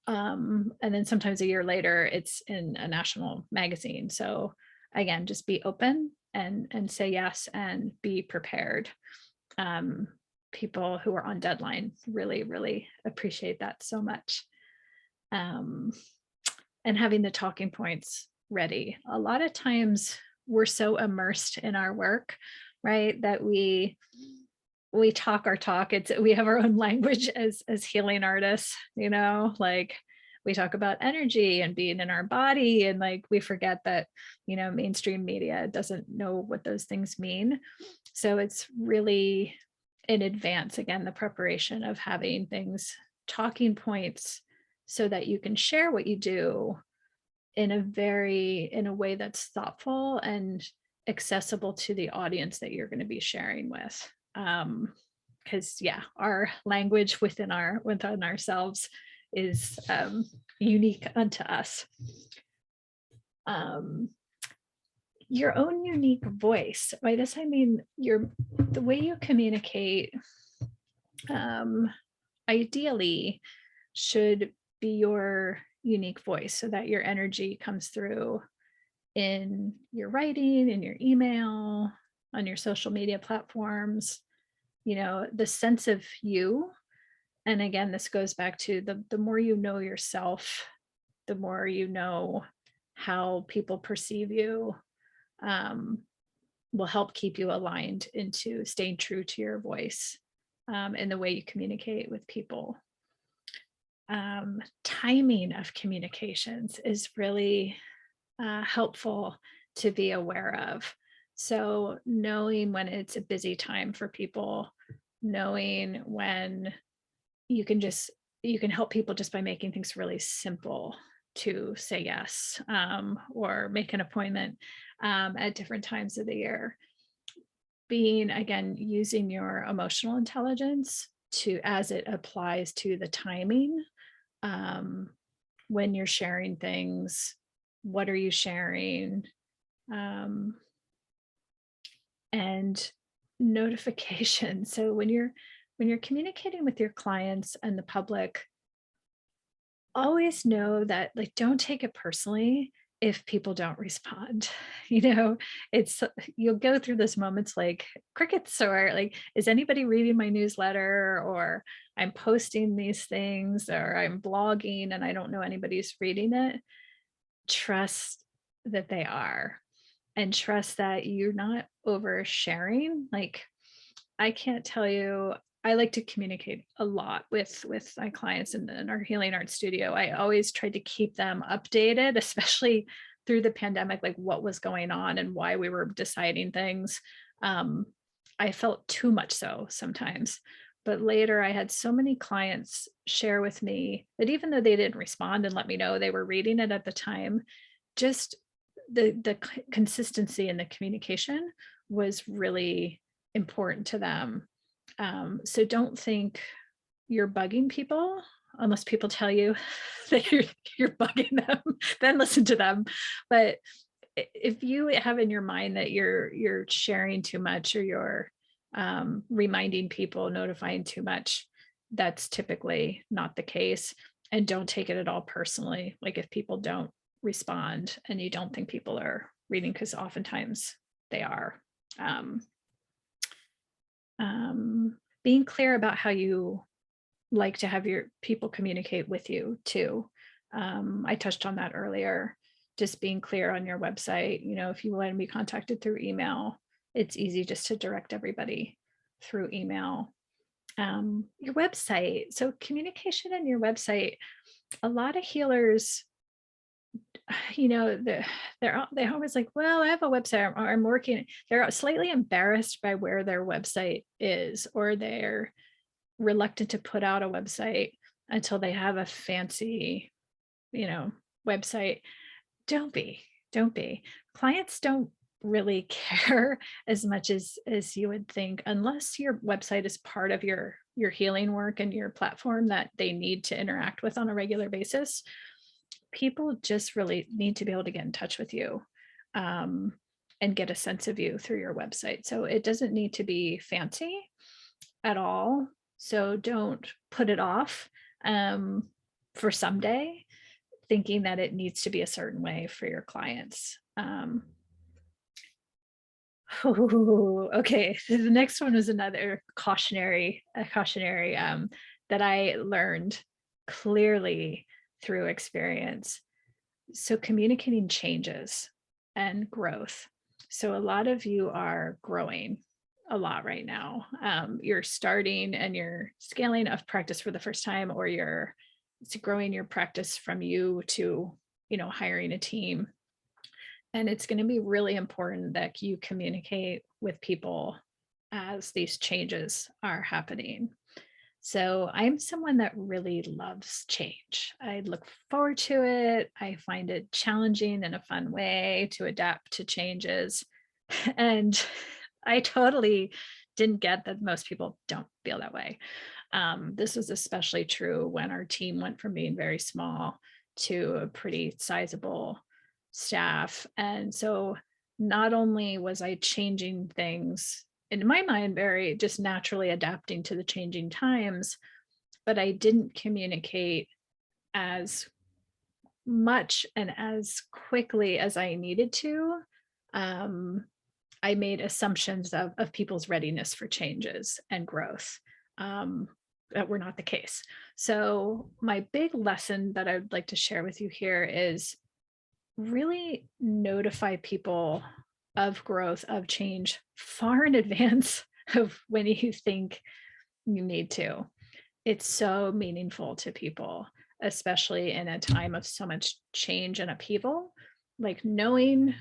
And then sometimes a year later, it's in a national magazine. So again, just be open and say yes and be prepared. People who are on deadline really, really appreciate that so much. And having the talking points ready. A lot of times we're so immersed in our work, right, that we talk our talk. We have our own language as healing artists, like we talk about energy and being in our body, and like we forget that mainstream media doesn't know what those things mean. So it's really in advance, again, the preparation of having things, talking points, so that you can share what you do in a way that's thoughtful and accessible to the audience that you're going to be sharing with. Because our language within ourselves is unique unto us. your own unique voice. By this, I mean the way you communicate, um, ideally should be your unique voice so that your energy comes through in your writing, in your email, on your social media platforms, the sense of you. And again, this goes back to the more you know yourself, the more you know how people perceive you, um, will help keep you aligned into staying true to your voice, and the way you communicate with people. Timing of communications is really helpful to be aware of. So, knowing when it's a busy time for people, knowing when you can just you can help people just by making things really simple to say yes, or make an appointment at different times of the year. Being again using your emotional intelligence to as it applies to the timing, um, when you're sharing things, what are you sharing, um, and notification. So when you're communicating with your clients and the public, always know that, like, don't take it personally if people don't respond. You know, it's you'll go through those moments like crickets, or like, is anybody reading my newsletter, or I'm posting these things, or I'm blogging and I don't know anybody's reading it. Trust that they are, and trust that you're not oversharing. Like, I can't tell you, I like to communicate a lot with my clients in our healing art studio. I always tried to keep them updated, especially through the pandemic, like what was going on and why we were deciding things. Um, I felt too much so sometimes. But later, I had so many clients share with me that even though they didn't respond and let me know they were reading it at the time, just the consistency in the communication was really important to them. So don't think you're bugging people unless people tell you that you're bugging them, then listen to them. But if you have in your mind that you're sharing too much, or you're reminding people, notifying too much, that's typically not the case. And don't take it at all personally. Like, if people don't respond and you don't think people are reading, because oftentimes they are. Um, Being clear about how you like to have your people communicate with you too. I touched on that earlier. Just being clear on your website. If you want to be contacted through email, it's easy just to direct everybody through email. Your website. So communication in your website. A lot of healers, they're always like, well, I have a website, or I'm working. They're slightly embarrassed by where their website is, or they're reluctant to put out a website until they have a fancy, website. Don't be. Clients don't really care as much as you would think, unless your website is part of your healing work and your platform that they need to interact with on a regular basis. People just really need to be able to get in touch with you, um, and get a sense of you through your website. So it doesn't need to be fancy at all. So don't put it off, for someday, thinking that it needs to be a certain way for your clients. Okay. The next one was another cautionary, that I learned clearly through experience. So communicating changes and growth. So a lot of you are growing a lot right now. You're starting and you're scaling a practice for the first time, or you're growing your practice from you to, hiring a team. And it's going to be really important that you communicate with people as these changes are happening. So I'm someone that really loves change. I look forward to it. I find it challenging in a fun way to adapt to changes. And I totally didn't get that most people don't feel that way. This was especially true when our team went from being very small to a pretty sizable staff. And so not only was I changing things in my mind, very just naturally adapting to the changing times, but I didn't communicate as much and as quickly as I needed to. Um, I made assumptions of people's readiness for changes and growth um, that were not the case. So, my big lesson that I would like to share with you here is really notify people of growth, of change far in advance of when you think you need to. It's so meaningful to people, especially in a time of so much change and upheaval. Like knowing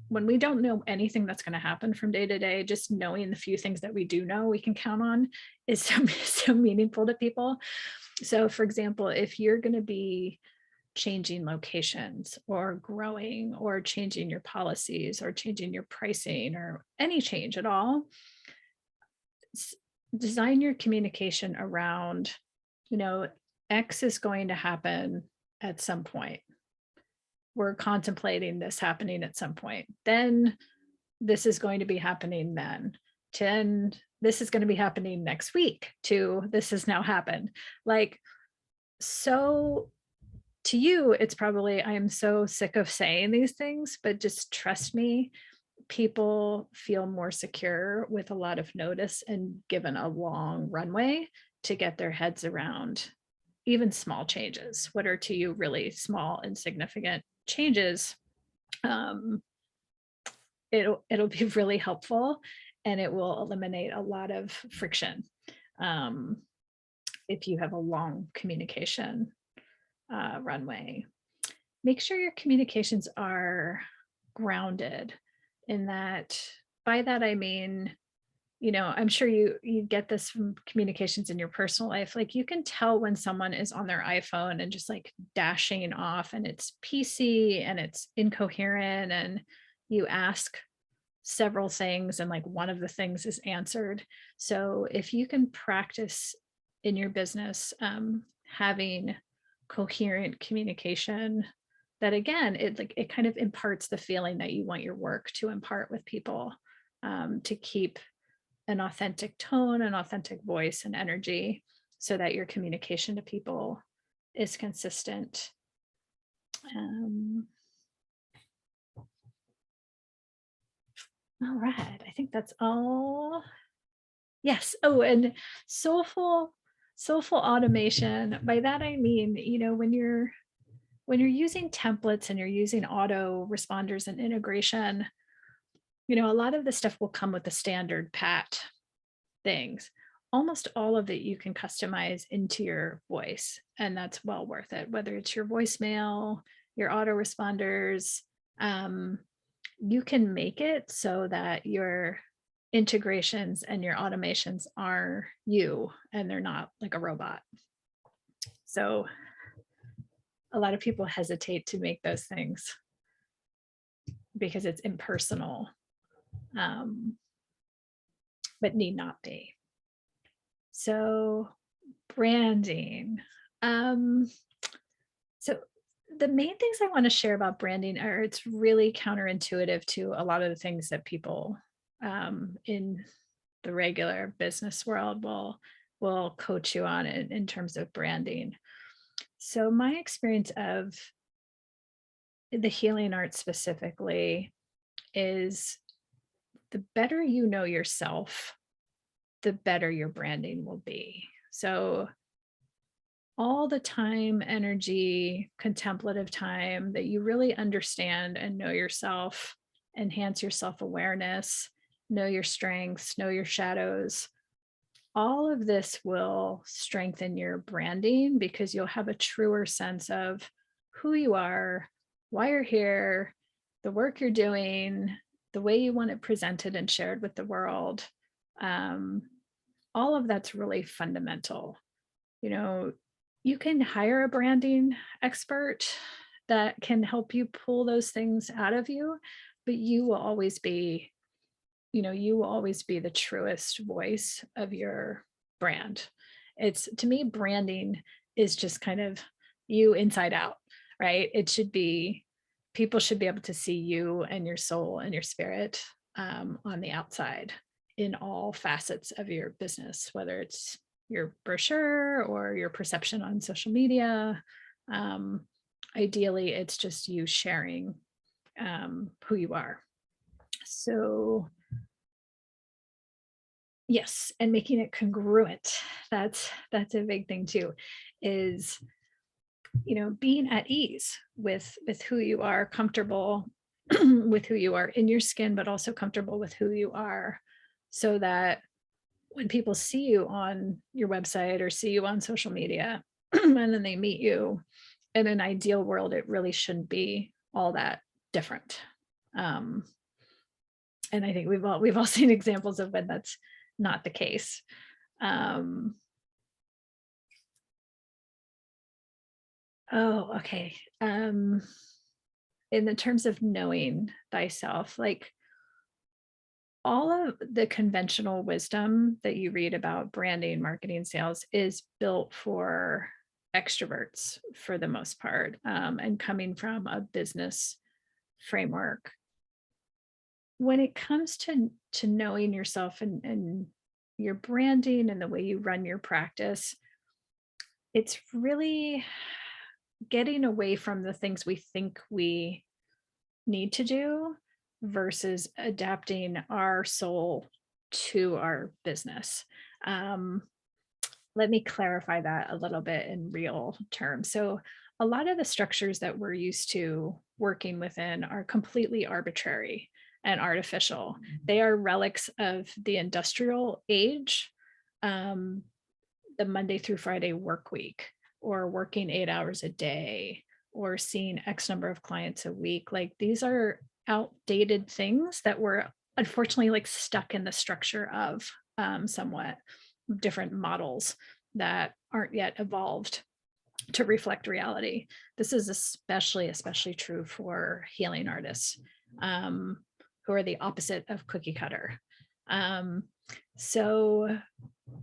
when we don't know anything that's going to happen from day to day, just knowing the few things that we do know we can count on is so, so meaningful to people. So, for example, if you're going to be changing locations or growing or changing your policies or changing your pricing or any change at all, design your communication around, you know, X is going to happen at some point. We're contemplating this happening at some point. Then this is going to be happening then. 10, this is going to be happening next week. 2, this has now happened. Like, so to you, it's probably, I am so sick of saying these things, but just trust me, people feel more secure with a lot of notice and given a long runway to get their heads around even small changes. What are to you really small and significant changes? Um, it'll be really helpful, and it will eliminate a lot of friction um, if you have a long communication runway. Make sure your communications are grounded in that. By that I mean, you know, I'm sure you get this from communications in your personal life. Like you can tell when someone is on their iPhone and just like dashing off and it's PC and it's incoherent, and you ask several things and like one of the things is answered. So if you can practice in your business having coherent communication, that again, it kind of imparts the feeling that you want your work to impart with people, to keep an authentic tone, an authentic voice and energy, so that your communication to people is consistent. All right, I think that's all. Yes. Oh, and soulful automation. By that I mean, you know, when you're using templates and you're using auto responders and integration, you know, a lot of the stuff will come with the standard pat things. Almost all of it you can customize into your voice, and that's well worth it, whether it's your voicemail, your auto responders. You can make it so that your integrations and your automations are you and they're not like a robot. So a lot of people hesitate to make those things because it's impersonal, but need not be. So branding. So the main things I want to share about branding are, it's really counterintuitive to a lot of the things that people in the regular business world will coach you on in terms of branding. So my experience of the healing arts specifically is, the better you know yourself, the better your branding will be. So all the time, energy, contemplative time that you really understand and know yourself, enhance your self-awareness, know your strengths, know your shadows, all of this will strengthen your branding because you'll have a truer sense of who you are, why you're here, the work you're doing, the way you want it presented and shared with the world. All of that's really fundamental. You know, you can hire a branding expert that can help you pull those things out of you, but you will always be, you know, you will always be the truest voice of your brand. It's, to me, branding is just kind of you inside out, right? It should be people should be able to see you and your soul and your spirit on the outside in all facets of your business, whether it's your brochure or your perception on social media. Ideally, it's just you sharing who you are. So yes, and making it congruent. That's a big thing too, is being at ease with who you are, comfortable with who you are in your skin, but also comfortable with who you are, so that when people see you on your website or see you on social media and then they meet you, in an ideal world, it really shouldn't be all that different. And I think we've all seen examples of when that's not the case. Oh, okay. In the terms of knowing thyself, like all of the conventional wisdom that you read about branding, marketing, sales is built for extroverts for the most part, and coming from a business framework. When it comes to knowing yourself and your branding and the way you run your practice, it's really getting away from the things we think we need to do versus adapting our soul to our business. Let me clarify that a little bit in real terms. So, a lot of the structures that we're used to working within are completely arbitrary and artificial. They are relics of the industrial age, um, the Monday through Friday work week, or working 8 hours a day, or seeing X number of clients a week. Like these are outdated things that we're unfortunately like stuck in the structure of, somewhat different models that aren't yet evolved to reflect reality. This is especially true for healing artists, who are the opposite of cookie cutter. So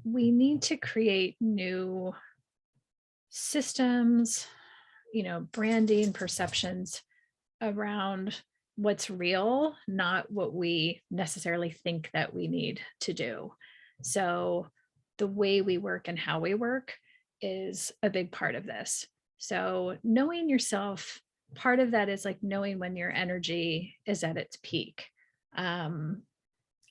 we need to create new systems, branding, perceptions around what's real, not what we necessarily think that we need to do. So the way we work and how we work is a big part of this. So knowing yourself, part of that is like knowing when your energy is at its peak. And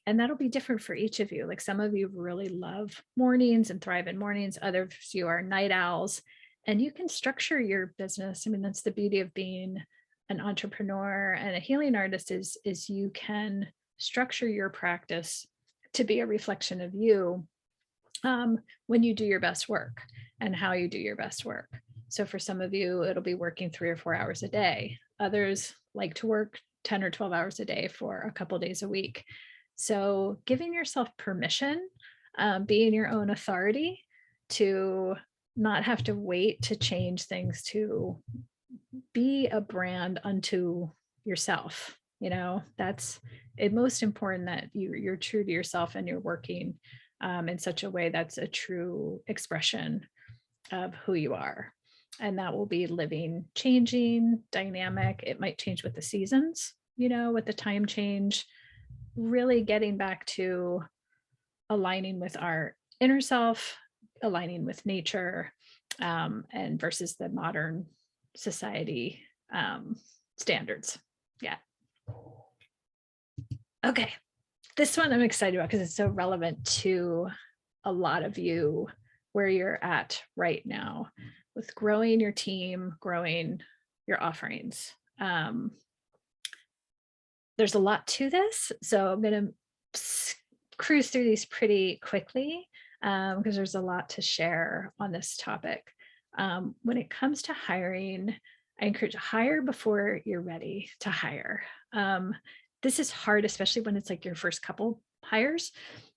that'll be different for each of you. Like some of you really love mornings and thrive in mornings. Others you are night owls, and you can structure your business. I mean, that's the beauty of being an entrepreneur and a healing artist is you can structure your practice to be a reflection of you, when you do your best work and how you do your best work. So for some of you, it'll be working 3 or 4 hours a day. Others like to work 10 or 12 hours a day for a couple days a week. So giving yourself permission, being your own authority, to not have to wait to change things, to be a brand unto yourself. That's it most important, that you're true to yourself and you're working in such a way that's a true expression of who you are. And that will be living, changing, dynamic. It might change with the seasons, with the time change, really getting back to aligning with our inner self, aligning with nature, and versus the modern society standards. Yeah. Okay. This one I'm excited about because it's so relevant to a lot of you where you're at right now with growing your team, growing your offerings. There's a lot to this, so I'm going to cruise through these pretty quickly because there's a lot to share on this topic. When it comes to hiring, I encourage hire before you're ready to hire. This is hard, especially when it's like your first couple hires.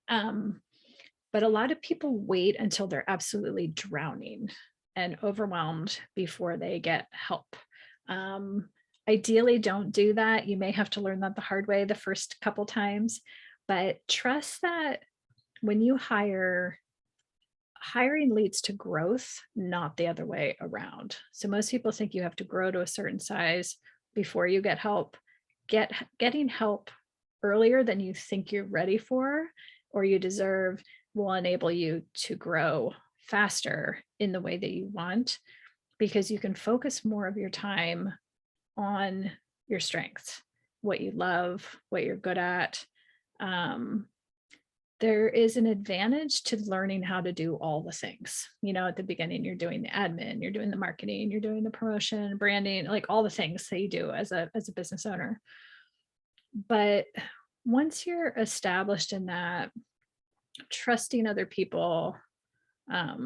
But a lot of people wait until they're absolutely drowning and overwhelmed before they get help. Ideally, don't do that. You may have to learn that the hard way the first couple times, but trust that when you hire, hiring leads to growth, not the other way around. So most people think you have to grow to a certain size before you get help. Getting help earlier than you think you're ready for or you deserve will enable you to grow faster in the way that you want, because you can focus more of your time on your strengths, what you love, what you're good at. Um, there is an advantage to learning how to do all the things. At the beginning, you're doing the admin, you're doing the marketing, you're doing the promotion, branding, like all the things that you do as a business owner. But once you're established in that, trusting other people,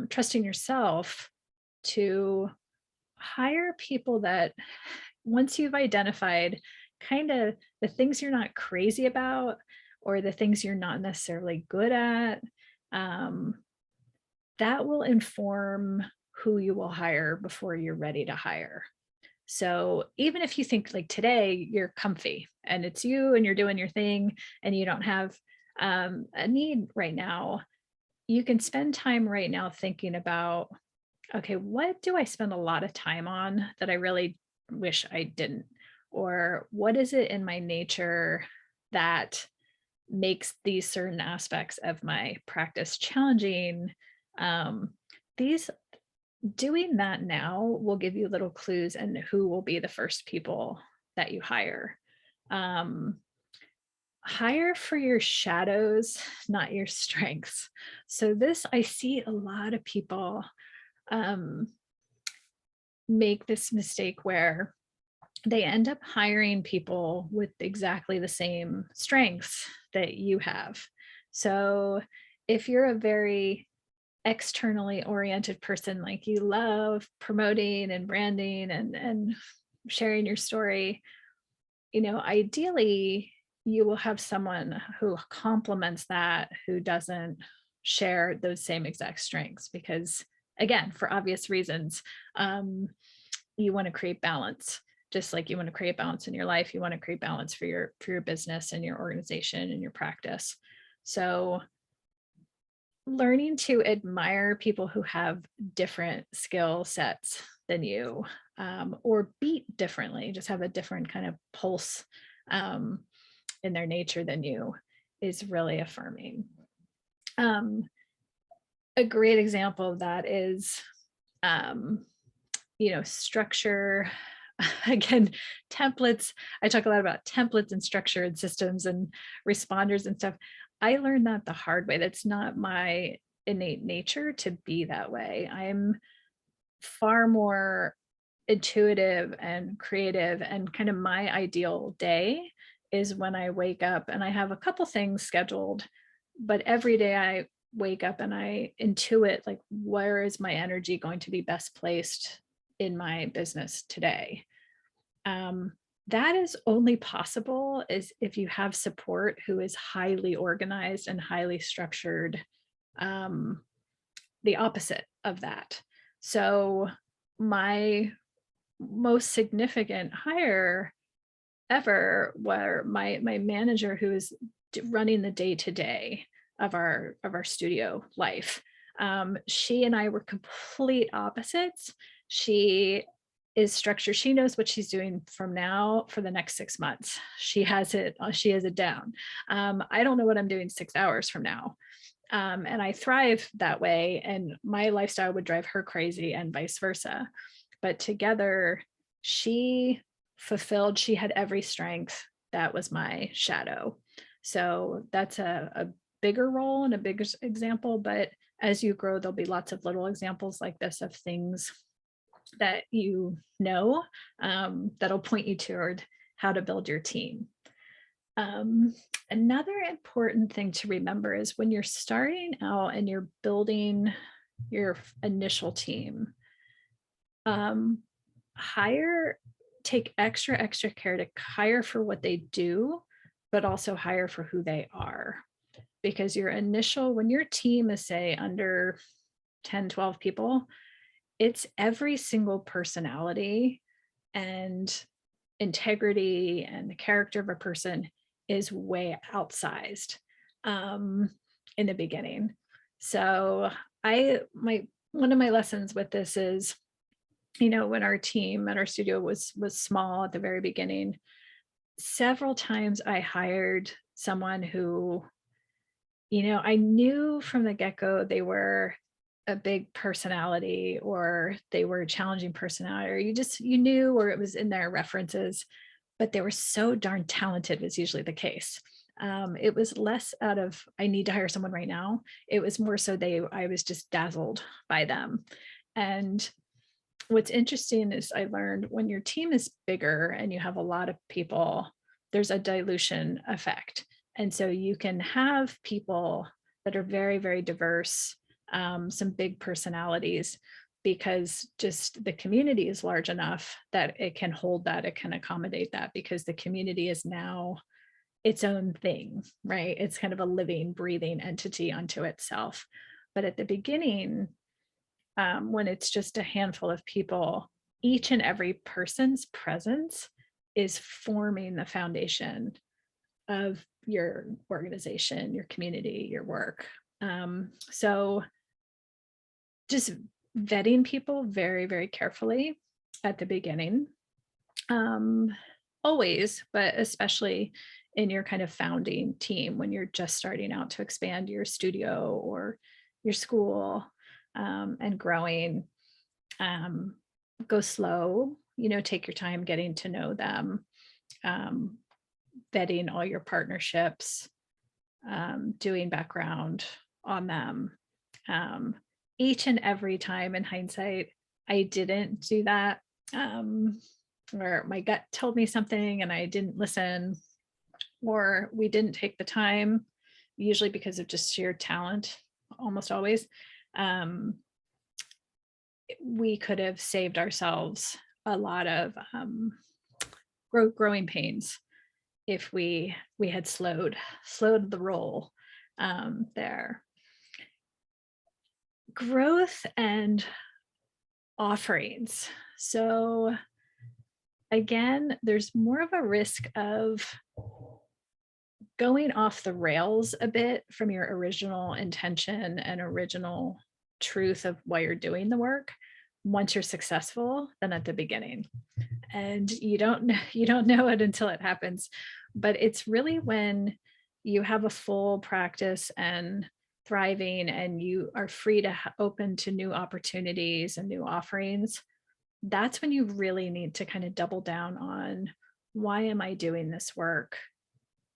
trusting yourself to hire people that, once you've identified kind of the things you're not crazy about or the things you're not necessarily good at, um, that will inform who you will hire before you're ready to hire. So even if you think like today you're comfy and it's you and you're doing your thing and you don't have a need right now, you can spend time right now thinking about, okay, what do I spend a lot of time on that I really wish I didn't? Or what is it in my nature that makes these certain aspects of my practice challenging? Um, these Doing that now will give you little clues and who will be the first people that you hire. Um, Hire for your shadows, not your strengths. So this, I see a lot of people um, make this mistake where they end up hiring people with exactly the same strengths that you have. So if you're a very externally oriented person, like you love promoting and branding and sharing your story, ideally you will have someone who complements that, who doesn't share those same exact strengths, because again, for obvious reasons, you want to create balance. Just like you want to create balance in your life, you want to create balance for your business and your organization and your practice. So learning to admire people who have different skill sets than you, or beat differently, just have a different kind of pulse um, in their nature than you, is really affirming. Um, a great example of that is, um, structure. Again, templates. I talk a lot about templates and structure and systems and responders and stuff. I learned that the hard way. That's not my innate nature to be that way. I'm far more intuitive and creative, and kind of my ideal day is when I wake up and I have a couple things scheduled, but every day I wake up and I intuit, like, where is my energy going to be best placed in my business today? Um, that is only possible is if you have support who is highly organized and highly structured, um, the opposite of that. So my most significant hire ever were my manager, who is running the day to day of our studio life. She and I were complete opposites. She is structured. She knows what she's doing from now for the next 6 months. She has it down. I don't know what I'm doing 6 hours from now. And I thrive that way. And my lifestyle would drive her crazy and vice versa. But together, she she had every strength that was my shadow. So that's a bigger role and a bigger example. But as you grow, there'll be lots of little examples like this of things that that'll point you toward how to build your team. Another important thing to remember is when you're starting out and you're building your initial team, take extra care to hire for what they do, but also hire for who they are. Because when your team is, say, under 10, 12 people, it's every single personality and integrity and the character of a person is way outsized in the beginning. So one of my lessons with this is when our team at our studio was small at the very beginning, several times I hired someone who, I knew from the get-go they were a big personality, or they were a challenging personality, or you knew, or it was in their references, but they were so darn talented was usually the case. It was less out of, I need to hire someone right now. It was more so I was just dazzled by them. And what's interesting is I learned when your team is bigger and you have a lot of people, there's a dilution effect. And so you can have people that are very, very diverse, some big personalities, because just the community is large enough that it can hold that, it can accommodate that, because the community is now its own thing, right? It's kind of a living, breathing entity unto itself. But at the beginning, when it's just a handful of people, each and every person's presence is forming the foundation of your organization, your community, your work. So just vetting people very, very carefully at the beginning, always, but especially in your kind of founding team when you're just starting out to expand your studio or your school, and growing. um, Go slow, take your time getting to know them, um, vetting all your partnerships, doing background on them. Um, each and every time in hindsight, I didn't do that, where my gut told me something and I didn't listen, or we didn't take the time, usually because of just sheer talent, almost always. Um, we could have saved ourselves a lot of growing pains if we had slowed the roll there. Growth and offerings. So again, there's more of a risk of going off the rails a bit from your original intention and original truth of why you're doing the work once you're successful than at the beginning. And you don't know it until it happens. But it's really when you have a full practice and thriving and you are free to open to new opportunities and new offerings, that's when you really need to kind of double down on, why am I doing this work?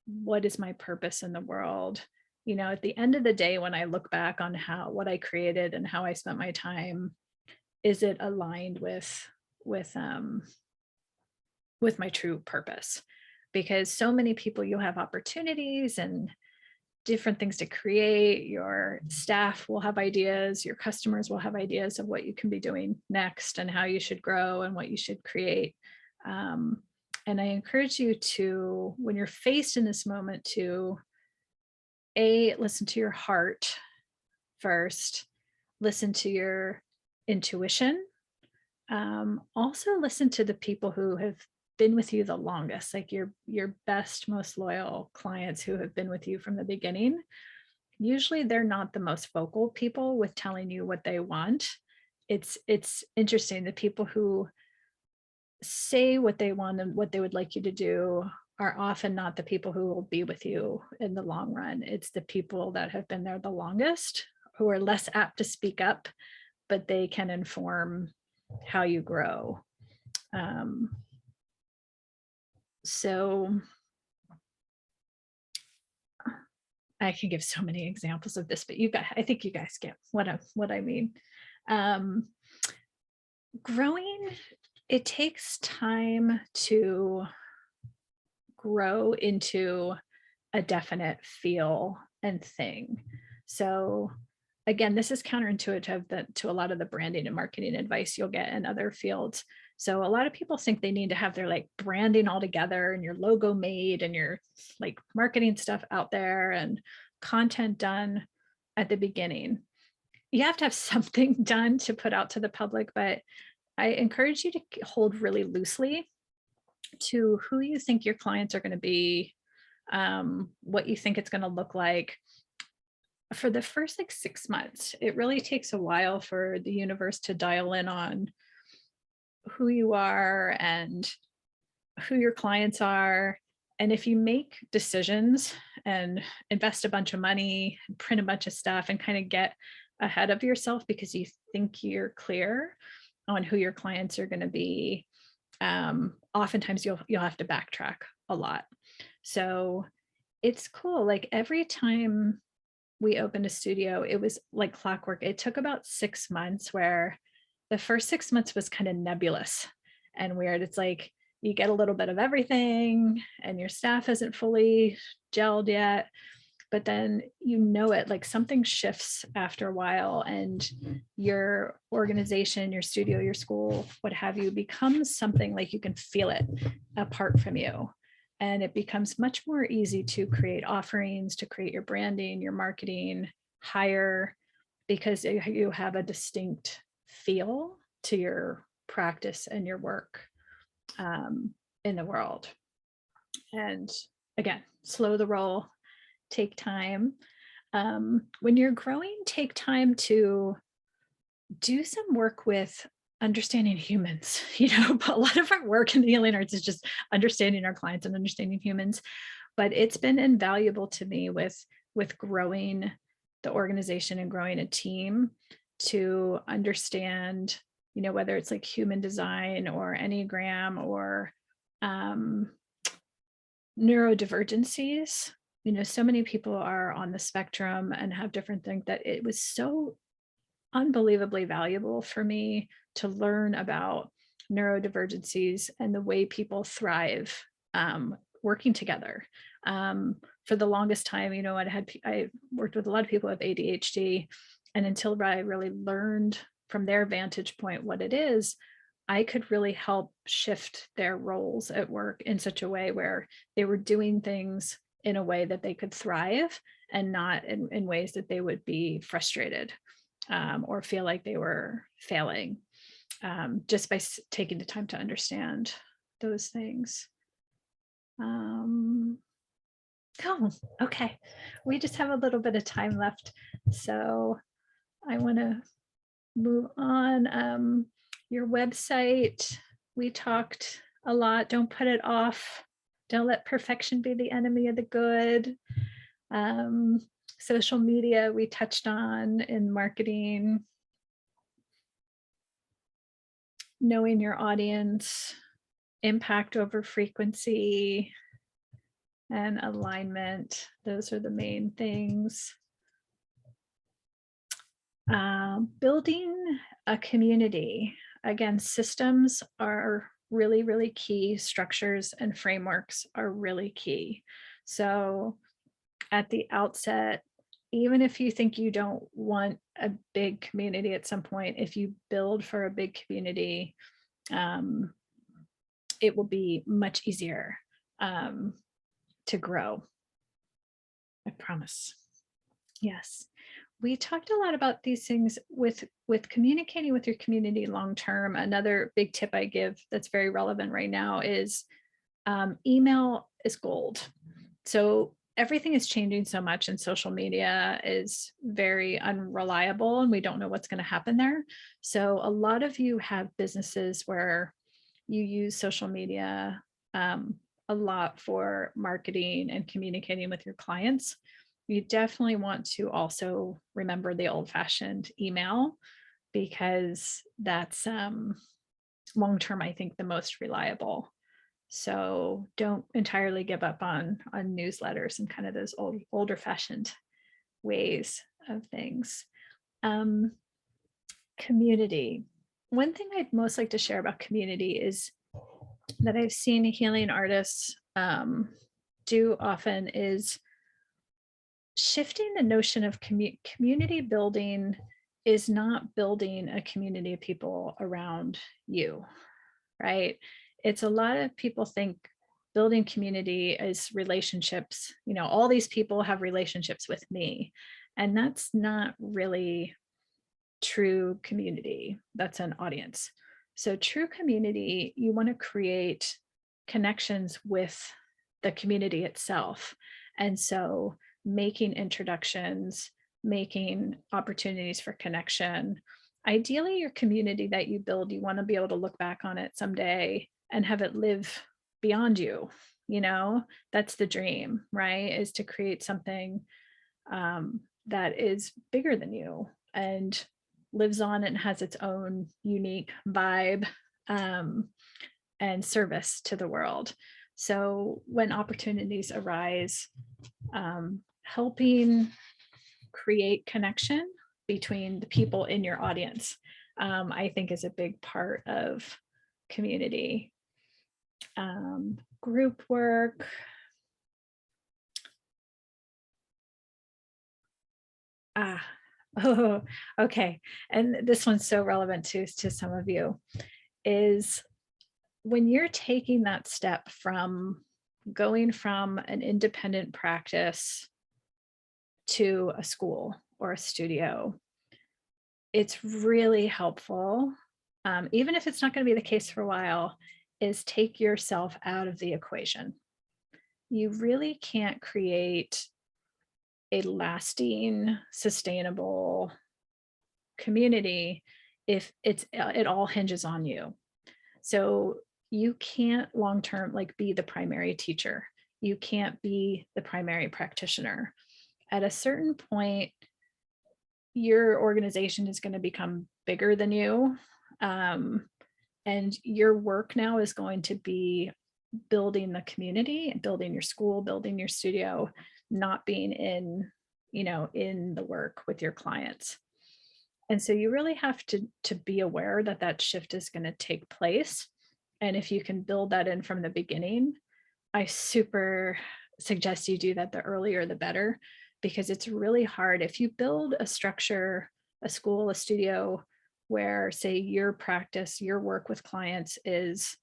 What is my purpose in the world? At the end of the day, when I look back on what I created and how I spent my time, is it aligned with my true purpose? Because so many people, you have opportunities and different things to create. Your staff will have ideas, your customers will have ideas of what you can be doing next and how you should grow and what you should create. And I encourage you to, when you're faced in this moment, to listen to your heart first, listen to your intuition. Also listen to the people who have been with you the longest, like your best, most loyal clients who have been with you from the beginning. Usually they're not the most vocal people with telling you what they want. It's interesting. The people who say what they want and what they would like you to do are often not the people who will be with you in the long run. It's the people that have been there the longest, who are less apt to speak up, but they can inform how you grow. So I can give so many examples of this, but I think you guys get what I mean. Growing, it takes time to grow into a definite feel and thing. So again, this is counterintuitive to a lot of the branding and marketing advice you'll get in other fields. So a lot of people think they need to have their branding all together and your logo made and your marketing stuff out there and content done at the beginning. You have to have something done to put out to the public, but I encourage you to hold really loosely to who you think your clients are going to be, what you think it's going to look like. For the first 6 months, it really takes a while for the universe to dial in on who you are and who your clients are. And if you make decisions and invest a bunch of money, print a bunch of stuff, and kind of get ahead of yourself because you think you're clear on who your clients are going to be, oftentimes you'll have to backtrack a lot. So it's cool. Like every time we opened a studio, it was like clockwork. It took about 6 months, where the first 6 months was kind of nebulous and weird. It's like you get a little bit of everything and your staff isn't fully gelled yet, but then you know it, like something shifts after a while, and your organization, your studio, your school, what have you, becomes something like you can feel it apart from you. And it becomes much more easy to create offerings, to create your branding, your marketing, hire, because you have a distinct feel to your practice and your work in the world. And again, slow the roll, take time. When you're growing, take time to do some work with understanding humans. A lot of our work in the healing arts is just understanding our clients and understanding humans. But it's been invaluable to me with growing the organization and growing a team to understand, whether it's like human design or Enneagram or neurodivergencies. So many people are on the spectrum and have different things, that it was so unbelievably valuable for me to learn about neurodivergencies and the way people thrive working together. For the longest time, I worked with a lot of people with ADHD, and until I really learned from their vantage point what it is, I could really help shift their roles at work in such a way where they were doing things in a way that they could thrive, and not in ways that they would be frustrated or feel like they were failing, just by taking the time to understand those things. Oh, okay. We just have a little bit of time left, so I want to move on. Your website, we talked a lot. Don't put it off. Don't let perfection be the enemy of the good. Social media, we touched on in marketing. Knowing your audience, impact over frequency, and alignment. Those are the main things. Building a community. Again, systems are really, really key. Structures and frameworks are really key. So at the outset, even if you think you don't want a big community at some point, if you build for a big community, it will be much easier to grow. I promise. Yes. We talked a lot about these things with communicating with your community long term. Another big tip I give that's very relevant right now is email is gold. So everything is changing so much, and social media is very unreliable, and we don't know what's going to happen there. So a lot of you have businesses where you use social media a lot for marketing and communicating with your clients. You definitely want to also remember the old-fashioned email, because that's long-term, I think, the most reliable. So don't entirely give up on newsletters and kind of those older fashioned ways of things. Community. One thing I'd most like to share about community is that I've seen healing artists do often is shifting the notion of community building is not building a community of people around you, right? It's a lot of people think building community is relationships. All these people have relationships with me, and that's not really true community. That's an audience. So true community, you want to create connections with the community itself. And so making introductions, making opportunities for connection, Ideally, your community that you build, you want to be able to look back on it someday and have it live beyond you. You know, that's the dream, right? Is to create something that is bigger than you and lives on and has its own unique vibe um, and service to the world. So when opportunities arise, helping create connection between the people in your audience, I think is a big part of community. Group work. Oh, okay. And this one's so relevant to some of you, is when you're taking that step from going from an independent practice to a school or a studio, it's really helpful, even if it's not going to be the case for a while, is take yourself out of the equation. You really can't create a lasting, sustainable community if it all hinges on you. So you can't long-term like be the primary teacher. You can't be the primary practitioner. At a certain point, your organization is going to become bigger than you. And your work now is going to be building the community, building your school, building your studio, not being in the work with your clients. And so you really have to be aware that that shift is going to take place. And if you can build that in from the beginning, I super suggest you do that. The earlier, the better, because it's really hard. If you build a structure, a school, a studio, where say your practice, your work with clients is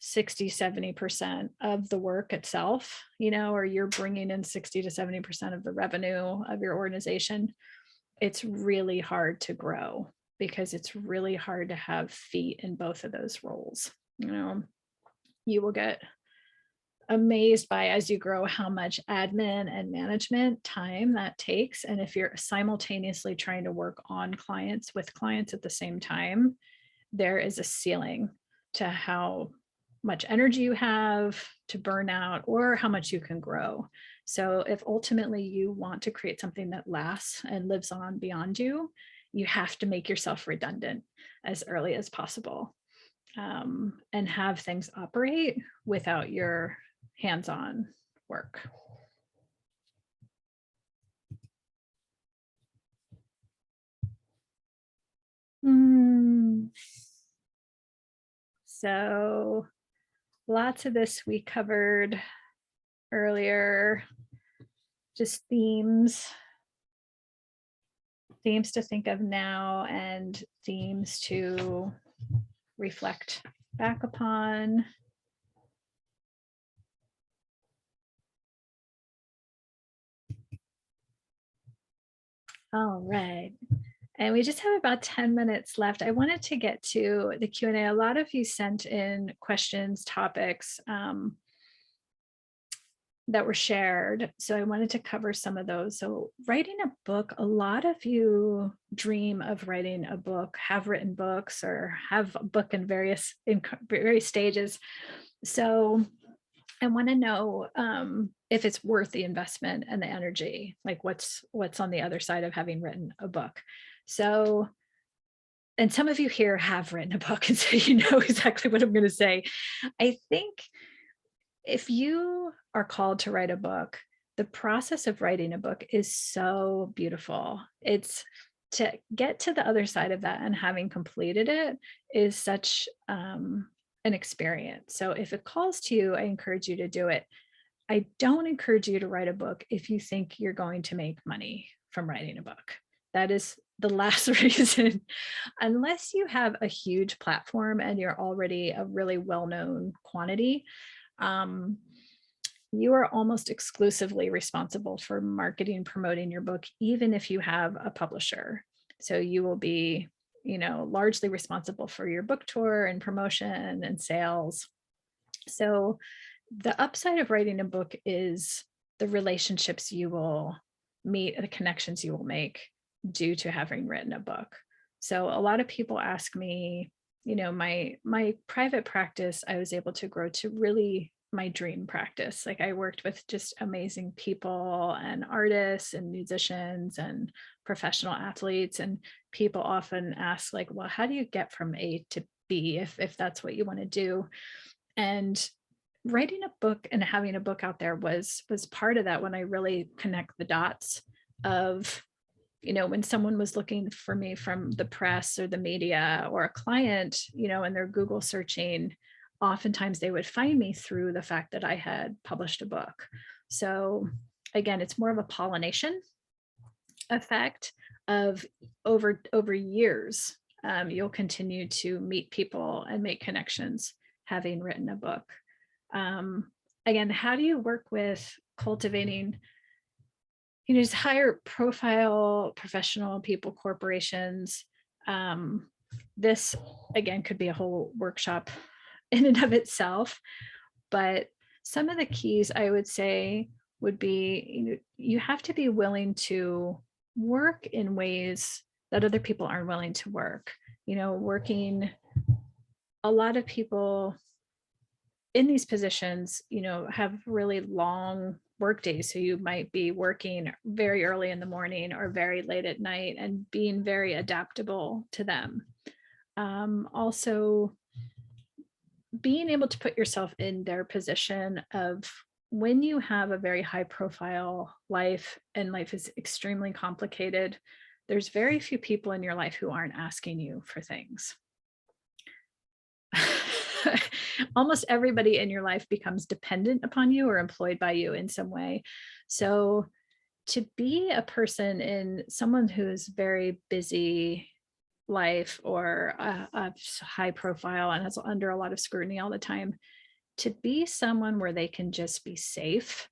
60-70% of the work itself, or you're bringing in 60 to 70% of the revenue of your organization, it's really hard to grow because it's really hard to have feet in both of those roles. You will get amazed by, as you grow, how much admin and management time that takes. And if you're simultaneously trying to work on clients with clients at the same time, there is a ceiling to how much energy you have to burn out or how much you can grow. So if ultimately you want to create something that lasts and lives on beyond you, you have to make yourself redundant as early as possible, and have things operate without your hands-on work. So lots of this we covered earlier, just themes to think of now and themes to reflect back upon. All right. And we just have about 10 minutes left. I wanted to get to the Q&A. A lot of you sent in questions, topics that were shared. So I wanted to cover some of those. So writing a book, a lot of you dream of writing a book, have written books, or have a book in various stages. So I want to know if it's worth the investment and the energy, like what's on the other side of having written a book. So, and some of you here have written a book, and so you know exactly what I'm going to say. I think if you are called to write a book, the process of writing a book is so beautiful. It's to get to the other side of that and having completed it is such an experience. So if it calls to you, I encourage you to do it. I don't encourage you to write a book if you think you're going to make money from writing a book. That is the last reason. Unless you have a huge platform and you're already a really well-known quantity, you are almost exclusively responsible for marketing, promoting your book, even if you have a publisher. So you will be, largely responsible for your book tour and promotion and sales. So the upside of writing a book is the relationships you will meet, the connections you will make due to having written a book. So a lot of people ask me, my private practice, I was able to grow to really my dream practice. Like I worked with just amazing people and artists and musicians and professional athletes. And people often ask, like, well, how do you get from A to B if that's what you want to do? And writing a book and having a book out there was part of that, when I really connect the dots of, when someone was looking for me from the press or the media or a client, and they're Google searching, oftentimes they would find me through the fact that I had published a book. So again, it's more of a pollination effect of over years. You'll continue to meet people and make connections having written a book. Again, how do you work with cultivating, just higher profile professional people, corporations? This again could be a whole workshop in and of itself, but some of the keys I would say would be, you have to be willing to work in ways that other people aren't willing to work. Working, a lot of people in these positions, have really long work days. So you might be working very early in the morning or very late at night, and being very adaptable to them. Also, being able to put yourself in their position of, when you have a very high profile life and life is extremely complicated, there's very few people in your life who aren't asking you for things. Almost everybody in your life becomes dependent upon you or employed by you in some way. So to be a person in someone who's very busy life, or a high profile and is under a lot of scrutiny all the time, to be someone where they can just be safe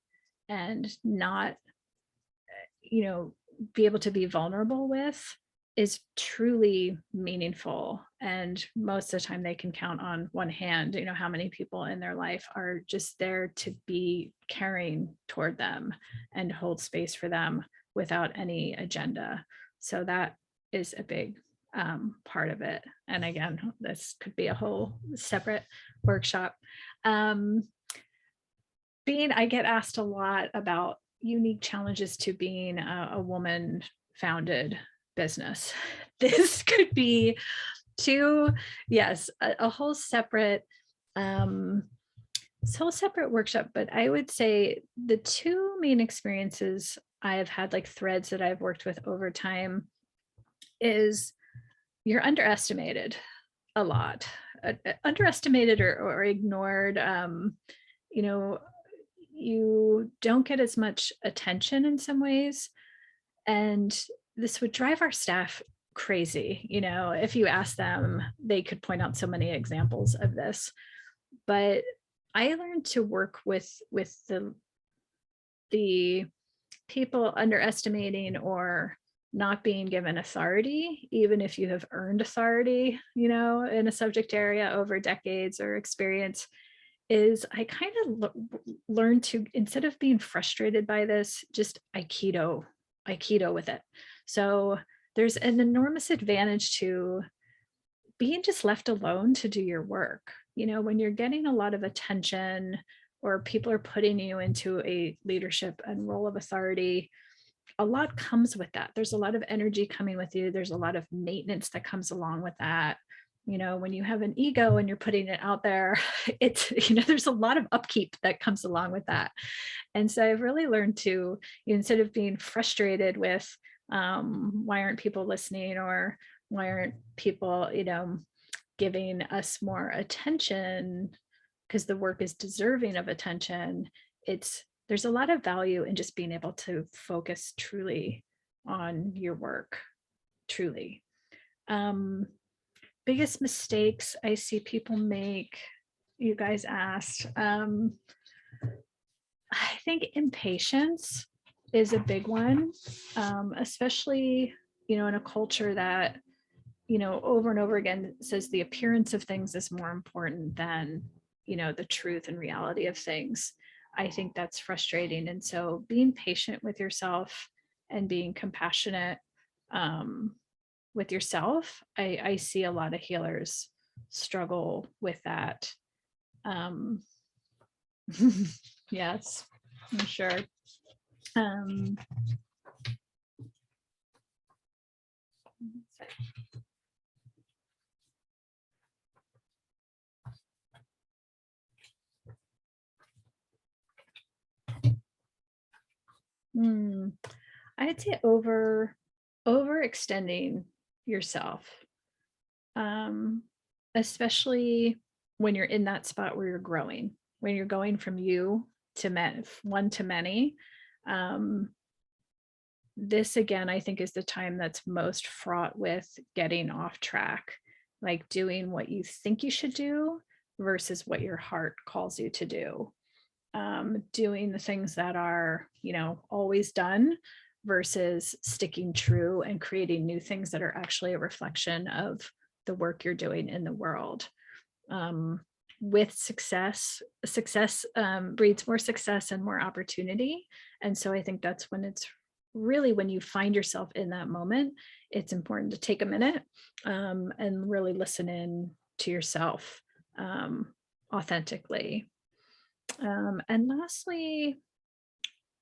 and not, be able to be vulnerable with, is truly meaningful. And most of the time they can count on one hand, how many people in their life are just there to be caring toward them and hold space for them without any agenda. So that is a big part of it. And again, this could be a whole separate workshop. I get asked a lot about unique challenges to being a woman founded business. This could be a whole separate workshop. But I would say the two main experiences I have had, like threads that I've worked with over time, is you're underestimated a lot, underestimated or ignored. You don't get as much attention in some ways. And this would drive our staff crazy. If you ask them, they could point out so many examples of this. But I learned to work with the people underestimating or not being given authority, even if you have earned authority, in a subject area over decades or experience, is I kind of learned to, instead of being frustrated by this, just Aikido with it. So there's an enormous advantage to being just left alone to do your work. When you're getting a lot of attention, or people are putting you into a leadership and role of authority, a lot comes with that. There's a lot of energy coming with you. There's a lot of maintenance that comes along with that. When you have an ego and you're putting it out there, it's, there's a lot of upkeep that comes along with that. And so I've really learned to, instead of being frustrated with why aren't people listening, or why aren't people, giving us more attention, because the work is deserving of attention, there's a lot of value in just being able to focus truly on your work, truly. Biggest mistakes I see people make, you guys asked. I think impatience is a big one, especially, in a culture that, over and over again says the appearance of things is more important than, the truth and reality of things. I think that's frustrating. And so being patient with yourself and being compassionate with yourself. I see a lot of healers struggle with that. Um, yes, I'm sure. Um, I'd say overextending yourself, especially when you're in that spot where you're growing, when you're going from you to one to many. Um, this again, I think, is the time that's most fraught with getting off track, like doing what you think you should do versus what your heart calls you to do. Doing the things that are, always done versus sticking true and creating new things that are actually a reflection of the work you're doing in the world. With success breeds more success and more opportunity. And so I think that's when it's really, when you find yourself in that moment, it's important to take a minute and really listen in to yourself authentically. And lastly,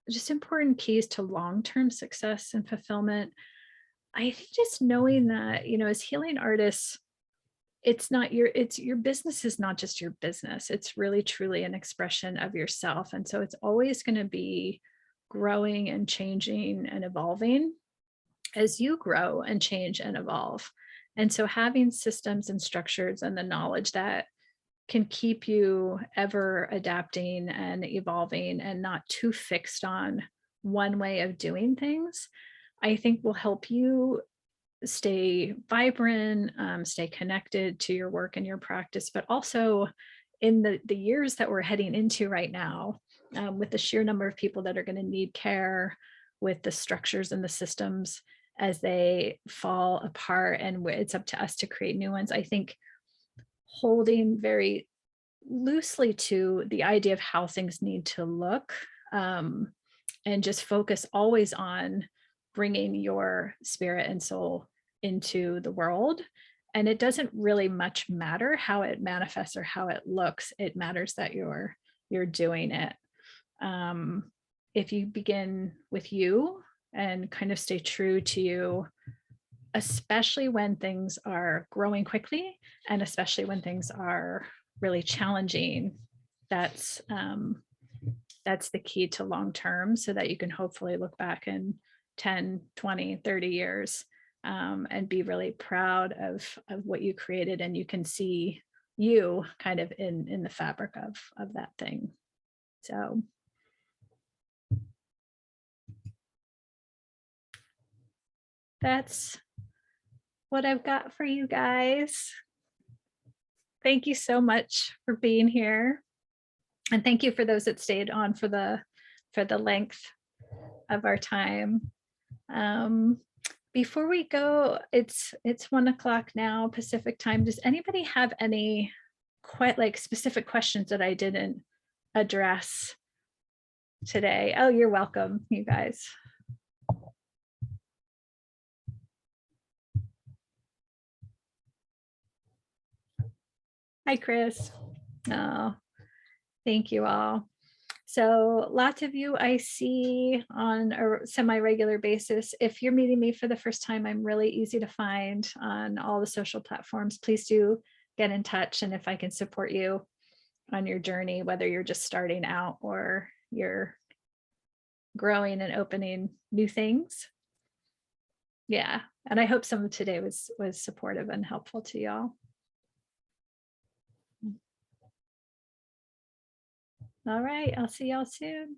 just important keys to long-term success and fulfillment. I think just knowing that, as healing artists, it's your business is not just your business. It's really truly an expression of yourself. And so it's always going to be growing and changing and evolving as you grow and change and evolve. And so having systems and structures and the knowledge that can keep you ever adapting and evolving and not too fixed on one way of doing things, I think will help you stay vibrant, stay connected to your work and your practice, but also in the years that we're heading into right now, with the sheer number of people that are going to need care, with the structures and the systems as they fall apart, and it's up to us to create new ones. I think holding very loosely to the idea of how things need to look, and just focus always on bringing your spirit and soul into the world. And it doesn't really much matter how it manifests or how it looks. It matters that you're doing it. If you begin with you and kind of stay true to you, especially when things are growing quickly, and especially when things are really challenging, that's the key to long term, so that you can hopefully look back in 10, 20, 30 years and be really proud of what you created, and you can see you kind of in the fabric of that thing. So that's what I've got for you guys. Thank you so much for being here. And thank you for those that stayed on for the length of our time. Before we go, it's 1:00 now Pacific time. Does anybody have any specific questions that I didn't address today? Oh, you're welcome, you guys. Hi, Chris. Oh, thank you all. So lots of you I see on a semi-regular basis. If you're meeting me for the first time, I'm really easy to find on all the social platforms. Please do get in touch. And if I can support you on your journey, whether you're just starting out or you're growing and opening new things. Yeah. And I hope some of today was supportive and helpful to y'all. All right. I'll see y'all soon.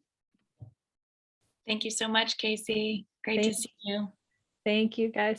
Thank you so much, Kayse. Great to see you. Thank you, guys.